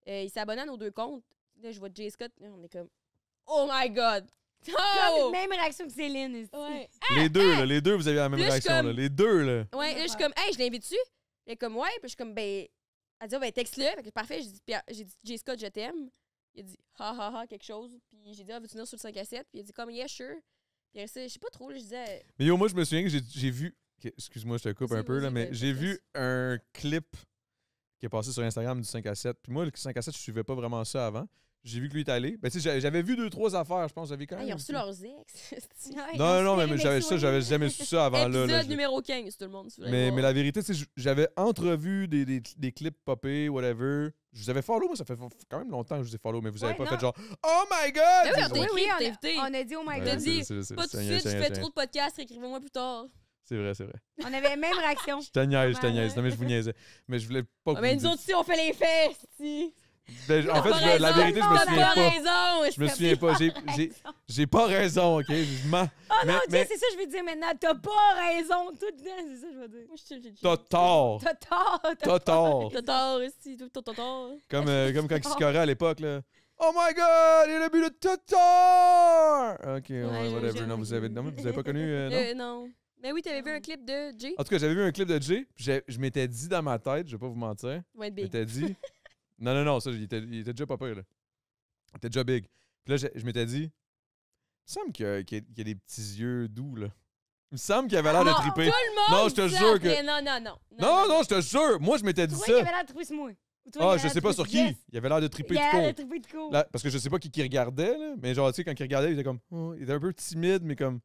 il s'est abonné à nos 2 comptes. Là, je vois Jay Scott, là, on est comme, oh my God! Comme Oh! même réaction que Céline. est-ce que- Ouais. Les deux, là, les deux, vous avez la même Puis là, je réaction, comme- là. Les deux, là. Ouais, là, je suis comme, hey, je l'invite-tu? Elle est comme, ouais. Puis je suis comme, ben, elle dit, ah, ben, texte-le. Fait que parfait, j'ai dit, Jay Scott, je t'aime. Il a dit, ha ha ha, quelque chose. Puis j'ai dit, ah, veux-tu venir sur le 5 à 7? Puis il a dit, comme, yeah, sure. Puis je sais pas trop, là, je disais, Mais yo, moi, je me souviens que j'ai vu. Excuse-moi, je te coupe Vas-y, un peu, là, vas-y, mais fais- j'ai fais vu un clip qui est passé sur Instagram du 5 à 7. Puis moi, le 5 à 7, je suivais pas vraiment ça avant. J'ai vu que lui est allé. Ben, tu sais, j'avais vu 2-3 affaires, je pense. J'avais quand ah, même. ils ont reçu vu. leurs ex. Ouais, Non, non, on se mais fait j'avais les ça, j'avais jamais su ça avant là. Épisode là. numéro 15, tout le monde. si vous voulez Mais voir. la vérité, tu sais, j'avais entrevu des clips popés, whatever. Je vous avais follow, moi, ça fait quand même longtemps que je vous ai follow, mais vous avez Ouais, pas non. fait genre Oh my God! Mais oui, on t'a Oui, écrit, oui, on t'a invité. on a dit oh my Ouais, T'as God. dit, c'est- pas tout de c'est- suite, c'est- je c'est- fais trop de podcasts, écrivez-moi plus tard. C'est vrai, c'est vrai. On avait la même réaction. Je te niaise, je te Ouais, niaise. ouais. Non, mais je vous niaisais. Mais je voulais pas que Ah, mais vous nous me autres aussi, on fait les faits, si. Ben, en fait, T'as la raison, vérité, je me t'as souviens pas pas. raison. Je me souviens pas. J'ai pas raison, OK? Je mens. Oh non, mais c'est ça que je veux dire maintenant. T'as pas raison. Tout le temps, c'est ça que je veux dire. Moi, je suis t'as tort. T'as tort. T'as tort. T'as tort aussi, t'as tort. Comme quand il scorait à l'époque, là. Oh my God! Il a bu le Tatar! OK, ouais, whatever. j'aime, Non, vous avez pas connu, non? Non. Mais oui, t'avais vu un clip de Jay? En tout cas, j'avais vu un clip de Jay, puis je m'étais dit dans ma tête, je vais pas vous mentir, Il va être je big. m'étais dit... Non, ça, il était déjà pas pire, là. Il était déjà big. Puis là, je m'étais dit, il me semble qu'il y a des petits yeux doux, là. Il me semble qu'il avait l'air de Non, triper. Tout le monde Non, je te dit ça jure après. que- Non. Non, je te jure, moi, je m'étais dit Tu vois qu'il ça. avait l'air de trouver ce mot. Ah, je sais pas sur qui. Il avait l'air de triper Il de avait con. l'air de trouver de cool. Là, parce que je sais pas qui regardait, là, mais genre, tu sais, quand il regardait, il était comme... oh, il était un peu timide, mais comme...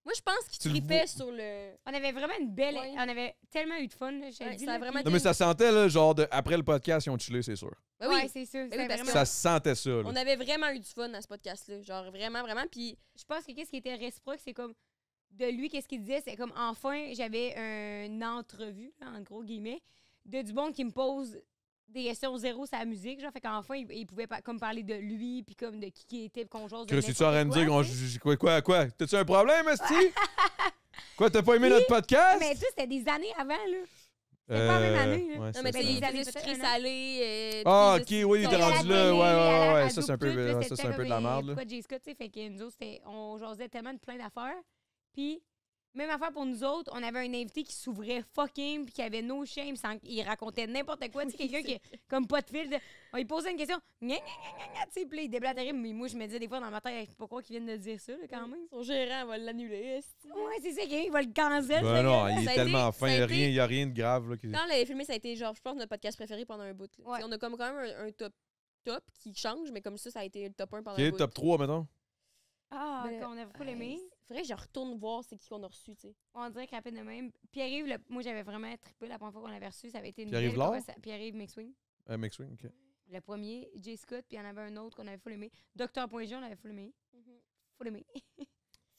Moi, je pense qu'il Tu le tripait vois. sur le... On avait vraiment une belle. Ouais. On avait tellement eu de fun. Là, je te Ouais, le dis, ça a là, vraiment puis- Non, mais ça sentait, là, genre, après le podcast, ils ont chillé, c'est sûr. Ben Ouais, oui, c'est ça. oui, C'était parce que- vraiment- Ça sentait ça, là. on avait vraiment eu du fun à ce podcast-là. Genre, vraiment. Puis, Je pense que qu'est-ce qui était réciproque, c'est comme de lui, qu'est-ce qu'il disait, c'est comme enfin, j'avais une entrevue, là, en gros guillemets, de du bon qui me pose des questions zéro sur la musique, genre, fait qu'enfin, il pouvait comme parler de lui, puis comme de qui était, qu'on jase de Chris, es-tu en train de dire qu'on... n'importe Quoi? T'as-tu un problème, Esti? Quoi, t'as pas aimé notre podcast? Mais tu sais, c'était des années avant, là. C'était pas la même année, là. ouais, non, ça, mais ça- il des années, faisait peut-être sucré un an. salé. Ah, tous ok, les oui, il était histoires. rendu là. Ouais, ça, ça c'est un peu de la merde, là. Pourquoi Jay Scott, tu sais, fait que nous autres, on jasait tellement de plein d'affaires. Puis, même affaire pour nous autres, on avait un invité qui s'ouvrait fucking, puis qui avait no shame, il racontait n'importe quoi. Tu sais, quelqu'un qui, comme pas de fil, on lui posait une question, gna, gna, gna, gna, tu sais, puis là, il déblatérait, mais moi, je me disais des fois dans ma tête, pourquoi qu'ils viennent de dire ça, là, quand même. Son gérant va l'annuler. esti. Ouais, c'est ça, il va le cancel. Ben non, il Ça est a tellement été- fin, ça a il été- y a rien de grave, là. Quand on l'avait filmé, ça a été genre, je pense, notre podcast préféré pendant un bout. Là. Ouais. Tu sais, on a comme quand même un top qui change, mais comme ça a été le top 1 pendant Ok, un bout. top 3, mettons. Ah, Ben, qu'on a beaucoup aimé. Faudrait que je retourne voir c'est qui qu'on a reçu, tu sais. On dirait que rapide de même. Pierre-Yves, moi, j'avais vraiment trippé la première fois qu'on l'avait reçu. Ça avait été une Pierre-Yves belle Laure? conversation. Pierre-Yves McSwing. McSwing, ok. Le premier, Jay Scott, puis il y en avait un autre qu'on avait full aimé. Docteur.G, on l'avait full aimé. Full aimé.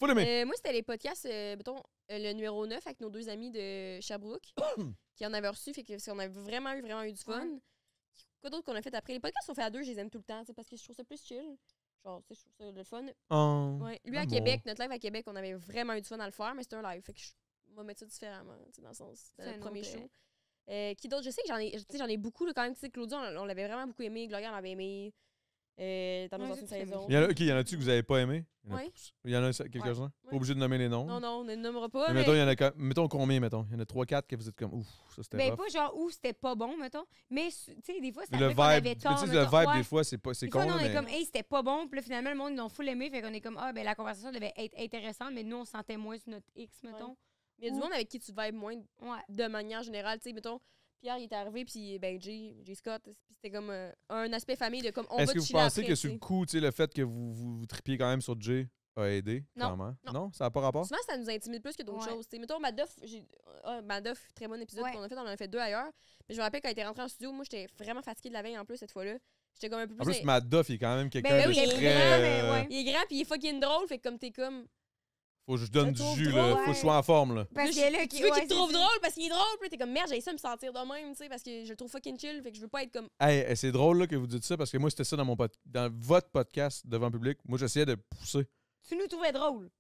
Faut l'aimer. Moi, c'était les podcasts, mettons, le numéro 9 avec nos 2 amis de Sherbrooke qui en avaient reçu. Fait que parce qu'on avait vraiment eu du fun. Quoi d'autre qu'on a fait après? Les podcasts qu'on fait à 2, je les aime tout le temps, tu sais, parce que je trouve ça plus chill. Genre, tu sais, je trouve ça le fun. Oh. Ouais. Lui, à Amour. Québec, notre live à Québec, on avait vraiment eu du fun à le faire, mais c'était un live. Fait que je vais mettre ça différemment, tu sais, dans le sens. C'était C'est notre un premier autre, show. Qui d'autre? Je sais que j'en ai beaucoup, là, quand même. Tu sais, Claudia, on l'avait vraiment beaucoup aimé. Gloria, on l'avait aimé. dans nos Ouais, anciennes ça, tu saisons. Il y en a-tu que vous avez pas aimé? Ouais. Il y en a quelques-uns? Ouais. Pas obligé de nommer les noms. Non, on ne nommera pas. Mais Mais mettons, il y en a mettons combien, mettons? Il y en a 3-4 que vous êtes comme, ouf, ça c'était Ben, rough. pas genre où c'était pas bon, mettons. Mais, tu sais, des fois, ça Mais le fait qu'on avait vibe, tort. tu sais, mettons. le vibe, Ouais. des fois, c'est Des con, fois, nous, on là, est mais... comme, hey, c'était pas bon. Puis là, finalement, le monde, ils l'ont full aimé. Fait qu'on est comme, ah, ben, la conversation devait être intéressante, mais nous, on se sentait moins sur notre X, mettons. il y a du monde avec qui tu vibes moins Ouais. de manière générale. Tu sais, mettons, Pierre, il est arrivé, puis ben, Jay Scott, puis c'était comme un aspect famille de comme, on va Est-ce que vous chiller pensez après, que sur le coup, tu sais, le fait que vous tripiez quand même sur Jay a aidé, Non. clairement? Non. Non? Ça n'a pas rapport? Souvent, ça nous intimide plus que d'autres Ouais. choses. T'sais, mettons, Madoff, Madoff, très bon épisode Ouais. qu'on a fait, on en a fait 2 ailleurs. Mais je me rappelle quand il était rentré en studio, moi, j'étais vraiment fatiguée de la veille en plus cette fois-là. J'étais comme un peu En plus. plus, Matt Duff, il est quand même quelqu'un Ben de oui, il est très... grand, mais ouais. Il est grand, puis il est fucking drôle, fait que comme t'es comme. Faut que je donne Je du trouve jus, drôle, là. Faut ouais. que je sois en forme, là. Parce Là, que là, Tu veux ouais, qu'il te trouve c'est ça. drôle parce qu'il est drôle, puis là, t'es comme merde, j'ai ça me sentir de même, tu sais, parce que je le trouve fucking chill, fait que je veux pas être comme. Hey, c'est drôle là, que vous dites ça, parce que moi, c'était ça dans votre podcast devant le public. Moi, j'essayais de pousser. Tu nous trouvais drôle.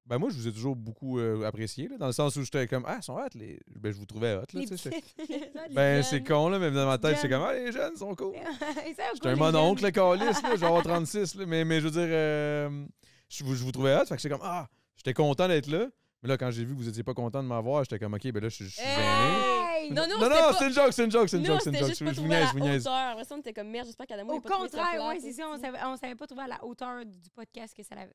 Ben moi, je vous ai toujours beaucoup apprécié, là, dans le sens où j'étais comme, ah, ils sont hot, ben je vous trouvais hot, là, Les tu sais. petites- Ben, c'est con, là, mais dans ma tête, Jeunes. c'est comme, ah, les jeunes sont cool. J'étais J'étais un mononcle, le calice, là, je vais avoir 36, là, mais je veux dire, je vous trouvais hot, fait que j'étais comme, ah, j'étais content d'être là. Mais là, quand j'ai vu que vous étiez pas content de m'avoir, j'étais comme, ok, ben là, je suis gêné. Hey! Non, non, non, c'était pas- c'est une joke, c'est une joke, c'est une Nous, joke, c'est une c'était joke. juste Je pas vous trouvé à niaise, la je vous niaise. hauteur. Après ça, on était comme merde, j'espère qu'Adamo Au il a pas trouvé ça contraire, plate, ouais, c'est ça. On savait pas trouver à la hauteur du podcast que ça l'aurait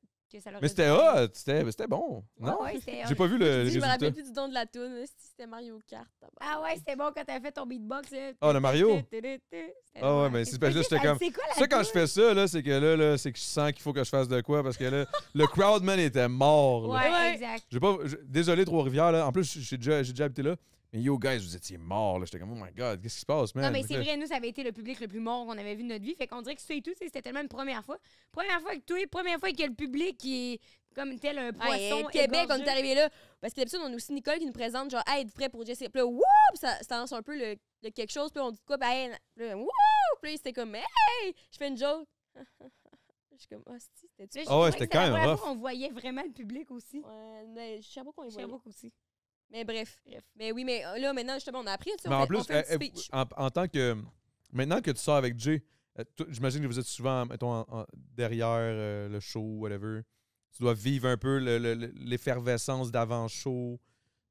Mais c'était dû hot, être. c'était bon. Non? Ouais, c'était J'ai hot. pas vu le Je me résultat. rappelle plus du don de la toune, c'était Mario Kart. Ah ouais, c'était bon quand t'avais fait ton beatbox. Ah, le Mario? C'était Ah ouais, bon. mais c'est parce que là, j'étais comme... C'est quoi la Ça, quand je toune? fais ça, là, c'est que là, c'est que je sens qu'il faut que je fasse de quoi, parce que là, le crowd, man, était mort, là. Ouais, Ouais. exact. Désolé, Trois-Rivières, là. En plus, j'ai déjà habité là. Mais yo, guys, vous étiez morts, là. J'étais comme, oh my God, qu'est-ce qui se passe, man? Non, mais Fait c'est que là, vrai, nous, ça avait été le public le plus mort qu'on avait vu de notre vie. Fait qu'on dirait que ça et tout, tu sais, c'était tellement une première fois. Première fois avec toi, première fois que le public qui est comme tel un poisson. Québec, on égorgé. est arrivé là. Parce que d'habitude, on a aussi Nicole qui nous présente, genre, hey, êtes-vous prêts pour Jesse? Puis là, wouh! Puis ça lance un peu le quelque chose. Puis là, on dit quoi? Puis hey, là, wouh! Puis là, c'était comme, hey! Je fais une joke. Je suis comme, oh, c'était Là, je Ah ouais, trouvais c'était que quand la même première rough. fois qu'on voyait vraiment le public aussi. Ouais, mais je sais pas qu'on y voyait. Sherbrooke aussi. Mais bref. Mais oui, mais là, maintenant, justement, on a appris. Tu sais, Mais en on plus, fait un petit speech. en tant que... Maintenant que tu sors avec Jay, j'imagine que vous êtes souvent, mettons, derrière le show, whatever. Tu dois vivre un peu l'effervescence d'avant-show.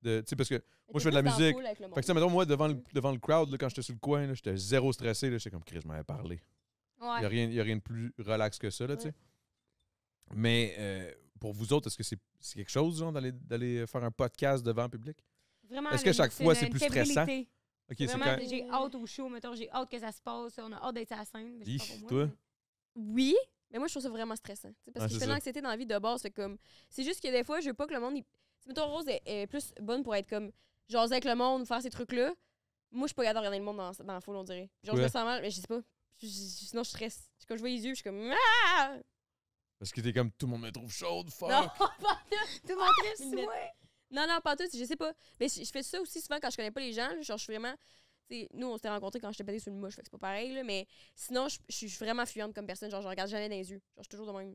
Tu sais, parce que moi, je fais de la musique. Fait que ça, mettons, moi, devant le crowd, là, quand j'étais sur le coin, là, j'étais zéro stressé. J'étais comme, Chris, je m'avais parlé. Ouais. Il n'y a rien de plus relax que ça, là, tu sais. Mais pour vous autres, est-ce que c'est quelque chose, genre, d'aller faire un podcast devant le public? Vraiment, Est-ce que là, chaque c'est fois, une c'est plus fébrilité. stressant? OK, c'est Vraiment, quand... j'ai hâte au show, mettons, j'ai hâte que ça se passe. On a hâte d'être à la scène. Mais je sais pas Hi, pour moi, toi? mais- Oui, mais moi, je trouve ça vraiment stressant. T'sais, parce Ouais, que je c'est fais de ça. l'anxiété dans la vie de base. Fait comme, c'est juste que des fois, je veux pas que le monde. T'sais, mettons, Rose est plus bonne pour être comme jaser avec le monde ou faire ces trucs-là. Moi, je suis pas capable de regarder le monde dans la foule, on dirait. Genre, je Ouais. me sens mal, mais je sais pas. Sinon, je stresse. Quand je vois les yeux, je suis comme. Ah! Parce que t'es comme, tout le monde me trouve chaude, fuck! Non, pas tout. Tout le monde tripe sur Mais- moi. Non, pas tout, je sais pas. Mais je fais ça aussi souvent quand je connais pas les gens. Là, genre, je suis vraiment. T'sais, nous, on s'était rencontrés quand j'étais pétée sur le mouche, fait que c'est pas pareil, là, mais sinon, je suis vraiment fuyante comme personne. Genre, je regarde jamais dans les yeux. Genre, je suis toujours de même.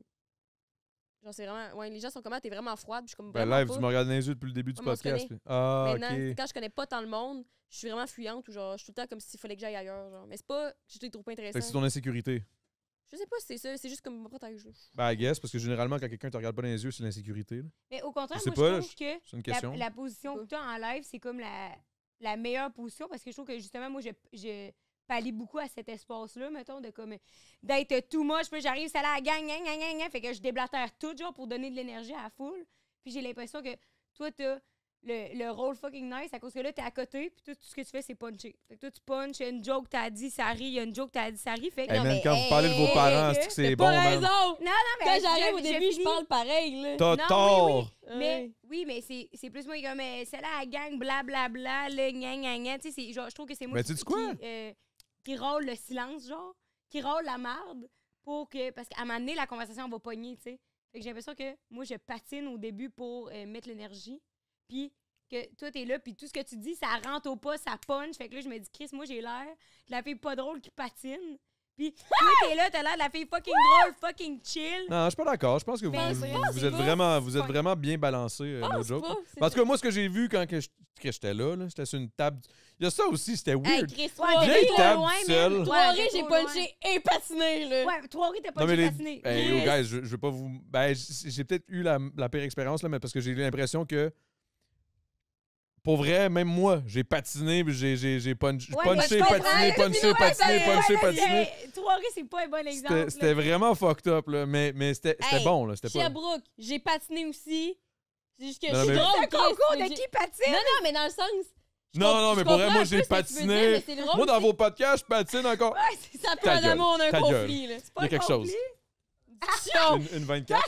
Genre, c'est vraiment. Ouais, les gens sont comment? T'es vraiment froide. Je suis comme. Ben vraiment live, pas. tu me regardes dans les yeux depuis le début du Ouais, mais on se podcast. connaît. puis- Ah, Maintenant, OK. quand je connais pas tant le monde, je suis vraiment fuyante ou genre, je suis tout le temps comme s'il fallait que j'aille ailleurs. Genre. Mais c'est pas que je les trouve pas Fait que c'est intéressants. ton insécurité. Je sais pas si c'est ça, c'est juste comme me protège. Là. Ben, I guess, parce que généralement, quand quelqu'un te regarde pas dans les yeux, c'est l'insécurité. là. Mais au contraire, Je sais moi, pas, je trouve que C'est une question. la position que tu as en live, c'est comme la meilleure position parce que je trouve que justement, moi, je pallie beaucoup à cet espace-là, mettons, de comme d'être too much. Puis j'arrive, ça là, la gang, gang, gang, gang, gang, fait que je déblatère tout, genre, pour donner de l'énergie à la foule. Puis j'ai l'impression que toi, t'as le rôle fucking nice à cause que là, t'es à côté, puis tout ce que tu fais, c'est puncher. Fait que toi, tu punches, il y a une joke, t'as dit, ça rit, il y a une joke, t'as dit, ça rit. Fait que Hey, non, man, mais, quand vous parlez de vos hey, parents, hey, c'est que c'est T'as bon, pas man. raison! non, mais Quand je- j'arrive au je début, je finis. parle pareil. Là. T'as Non, tort! Mais oui, mais c'est plus moi comme c'est là la gang blablabla le gna gna gna, tu sais c'est genre je trouve que c'est moi Mais tu sais quoi? qui rôle le silence genre, qui rôle la marde pour que parce qu'à un moment donné la conversation va pogner, tu sais. Fait que j'ai l'impression que moi je patine au début pour mettre l'énergie, puis que toi t'es là puis tout ce que tu dis ça rentre au pas, ça punch, fait que là je me dis Chris, moi j'ai l'air de la fille pas drôle qui patine. Puis toi, t'es là, t'as l'air de la fille fucking drôle, fucking chill. Non, je suis pas d'accord. Je pense que Ben, vous êtes vraiment bien balancés, no joke. En tout cas, moi, ce que j'ai vu quand que j'étais là, j'étais sur une table. Il y a ça aussi, c'était Hey, weird. Chris, Ouais, Vieille trop table loin, seule. man. Trois Ouais, riz, j'ai trop punché et patiné, là. loin. Ouais, 3 riz, t'as pas Non, mais patiné. Hey, yo, guys, je veux pas vous. Ben, j'ai peut-être eu la pire expérience, là, mais parce que j'ai eu l'impression que. Pour vrai, même moi, j'ai patiné, puis j'ai punché, Ouais, patiné. 3 riz, c'est pas un bon exemple. C'était vraiment fucked up, là, mais c'était Hey, bon, là. C'était pas. Sherbrooke, j'ai patiné aussi. C'est juste que Non, je suis mais- drôle, C'est un Chris, concours mais de qui patine? Non, mais dans le sens... Non, mais pour vrai, moi, j'ai patiné. patiné. Moi, dans vos podcasts, je patine encore. Ouais, c'est ça. Ça peut Ta en gueule, amour, on a un ta gueule. conflit, là. C'est pas Il y a quelque un chose. conflit. Discussion. Une 24.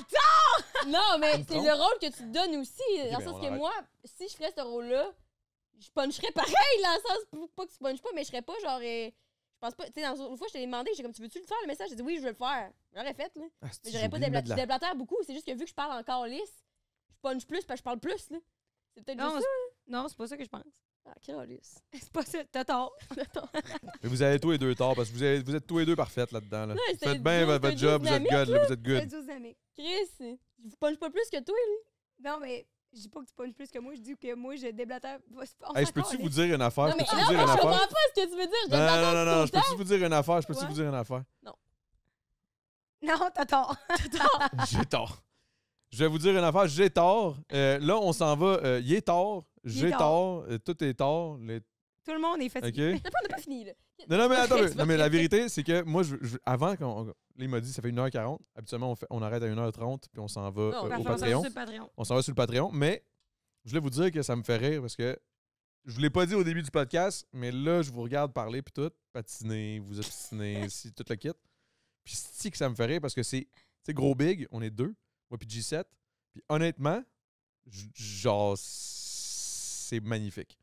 Non, mais Une c'est trompe. le rôle que tu te donnes aussi. Dans ben, le sens on que arrête. moi, si je ferais ce rôle-là, je puncherais pareil, dans le sens, pas que tu punches pas, mais je serais pas genre... je pense pas... Tu sais, une fois, je t'ai demandé, j'ai comme, tu veux-tu le faire, le message? J'ai dit oui, je veux le faire. J'aurais fait, là. Ah, Mais j'aurais pas je déblatère beaucoup. C'est juste que vu que je parle encore lisse, je punch plus parce que je parle plus, là. C'est peut-être juste ça. Non, c'est pas ça que je pense. Ah, calice. C'est pas ça. T'as tort. Mais vous avez tous les deux tort parce que vous êtes tous les deux parfaites là-dedans. Là. Ouais, Vous c'était faites bien juste- votre job, vous êtes dynamique, good, là, vous êtes C'est good. 12 années. Chris, je punch pas plus que toi, là. Non, mais je dis pas que tu punches plus que moi. Je dis que moi, je déblatère. Hey, je peux-tu vous dire une affaire? Non, Je mais peux-tu non, vous dire une je comprends affaire? pas ce que tu veux dire. Je Non, déblatère je tout le peux-tu vous dire une affaire? Je peux-tu Ouais. vous dire une affaire? Non, t'as tort. J'ai tort. Je vais vous dire une affaire, j'ai tort. Là, on s'en va. Il est tort, j'ai tort, tout est tort. Tout le monde est fatigué. OK? temps. On n'a pas fini, là. Non, mais attends. C'est pas Non, mais la vrai. vérité, c'est que moi, avant, il m'a dit ça fait 1h40. Habituellement, on arrête à 1h30 puis on s'en va Non, au parfait, Patreon. Sur Patreon. On s'en va sur le Patreon. Mais je voulais vous dire que ça me fait rire parce que je vous l'ai pas dit au début du podcast, mais là, je vous regarde parler puis tout, patiner, vous obstiner, si tout le kit. Puis c'est que ça me fait rire parce que c'est gros big, on est deux, moi puis G7. Puis honnêtement, genre, c'est magnifique.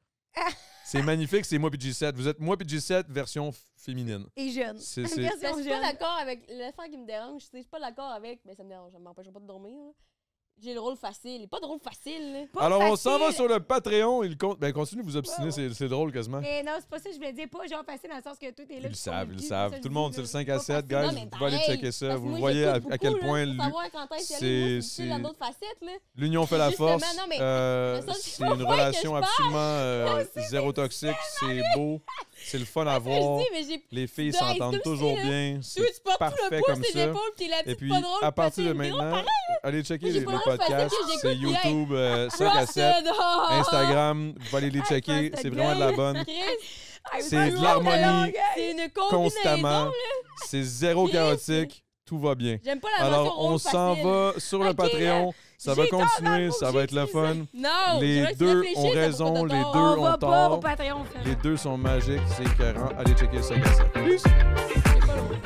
C'est magnifique, c'est moi puis G7. Vous êtes moi puis G7 version féminine. Et jeune. C'est- Une c'est- Ben, version je suis pas jeune. d'accord avec l'affaire qui me dérange. Je suis pas d'accord avec, mais ça me dérange. Ça m'empêchera pas de dormir, là. J'ai le rôle facile. Il est pas de rôle facile, là. Pas Alors, on s'en va facile. sur le Patreon. Il compte. Ben, continue de vous obstiner, Ouais. c'est drôle quasiment. Mais non, c'est pas ça que je voulais dire. Pas genre facile dans le sens que tout est là. Ils le puis savent, qu'on ils est le cul, savent. c'est ça Tout le que monde, je c'est le dis, 5 là. à Pas 7, facile. guys. Non, mais Vous pouvez aller pareil, checker ça. parce que Vous moi, voyez j'écoute à quel beaucoup, là. point Faut savoir quand est-ce qu'il c'est- y a les c'est la d'autres facettes, là. l'union fait la Justement, force. non, mais- ça, C'est c'est une pas vrai que relation je parle. absolument zéro toxique. C'est beau. C'est le fun à Je voir. dis, mais j'ai. Les filles Guys, s'entendent comme toujours si, là, bien. Toi, C'est tu portes tout parfait le poids comme sur tes ça. épaules, t'es la Et petite puis, pas drôle. à partir de patine, maintenant, allez checker J'ai les pas le droit de faire podcasts. ça que C'est j'écoute, puis, YouTube 5 à 7. Frosted, oh! Instagram, vous allez les checker. Frosted C'est vraiment de la bonne. Chris, Ah, C'est pas de long, l'harmonie gars. c'est une constamment. combinaison. C'est zéro Chris. chaotique. Tout va bien. J'aime pas la mention Alors, on rôle s'en facile. va sur le Ok, Patreon. Ça va j'ai tort dans le continuer. mot Ça que va j'ai être le utilisé. fun. Non, Les faudrait que tu deux réfléchisses ont à raison, pourquoi t'as les tort. deux On ont va pas tort. au Patreon, frère. Les deux sont magiques. C'est écœurant. Allez checker ça. Peace. C'est pas long.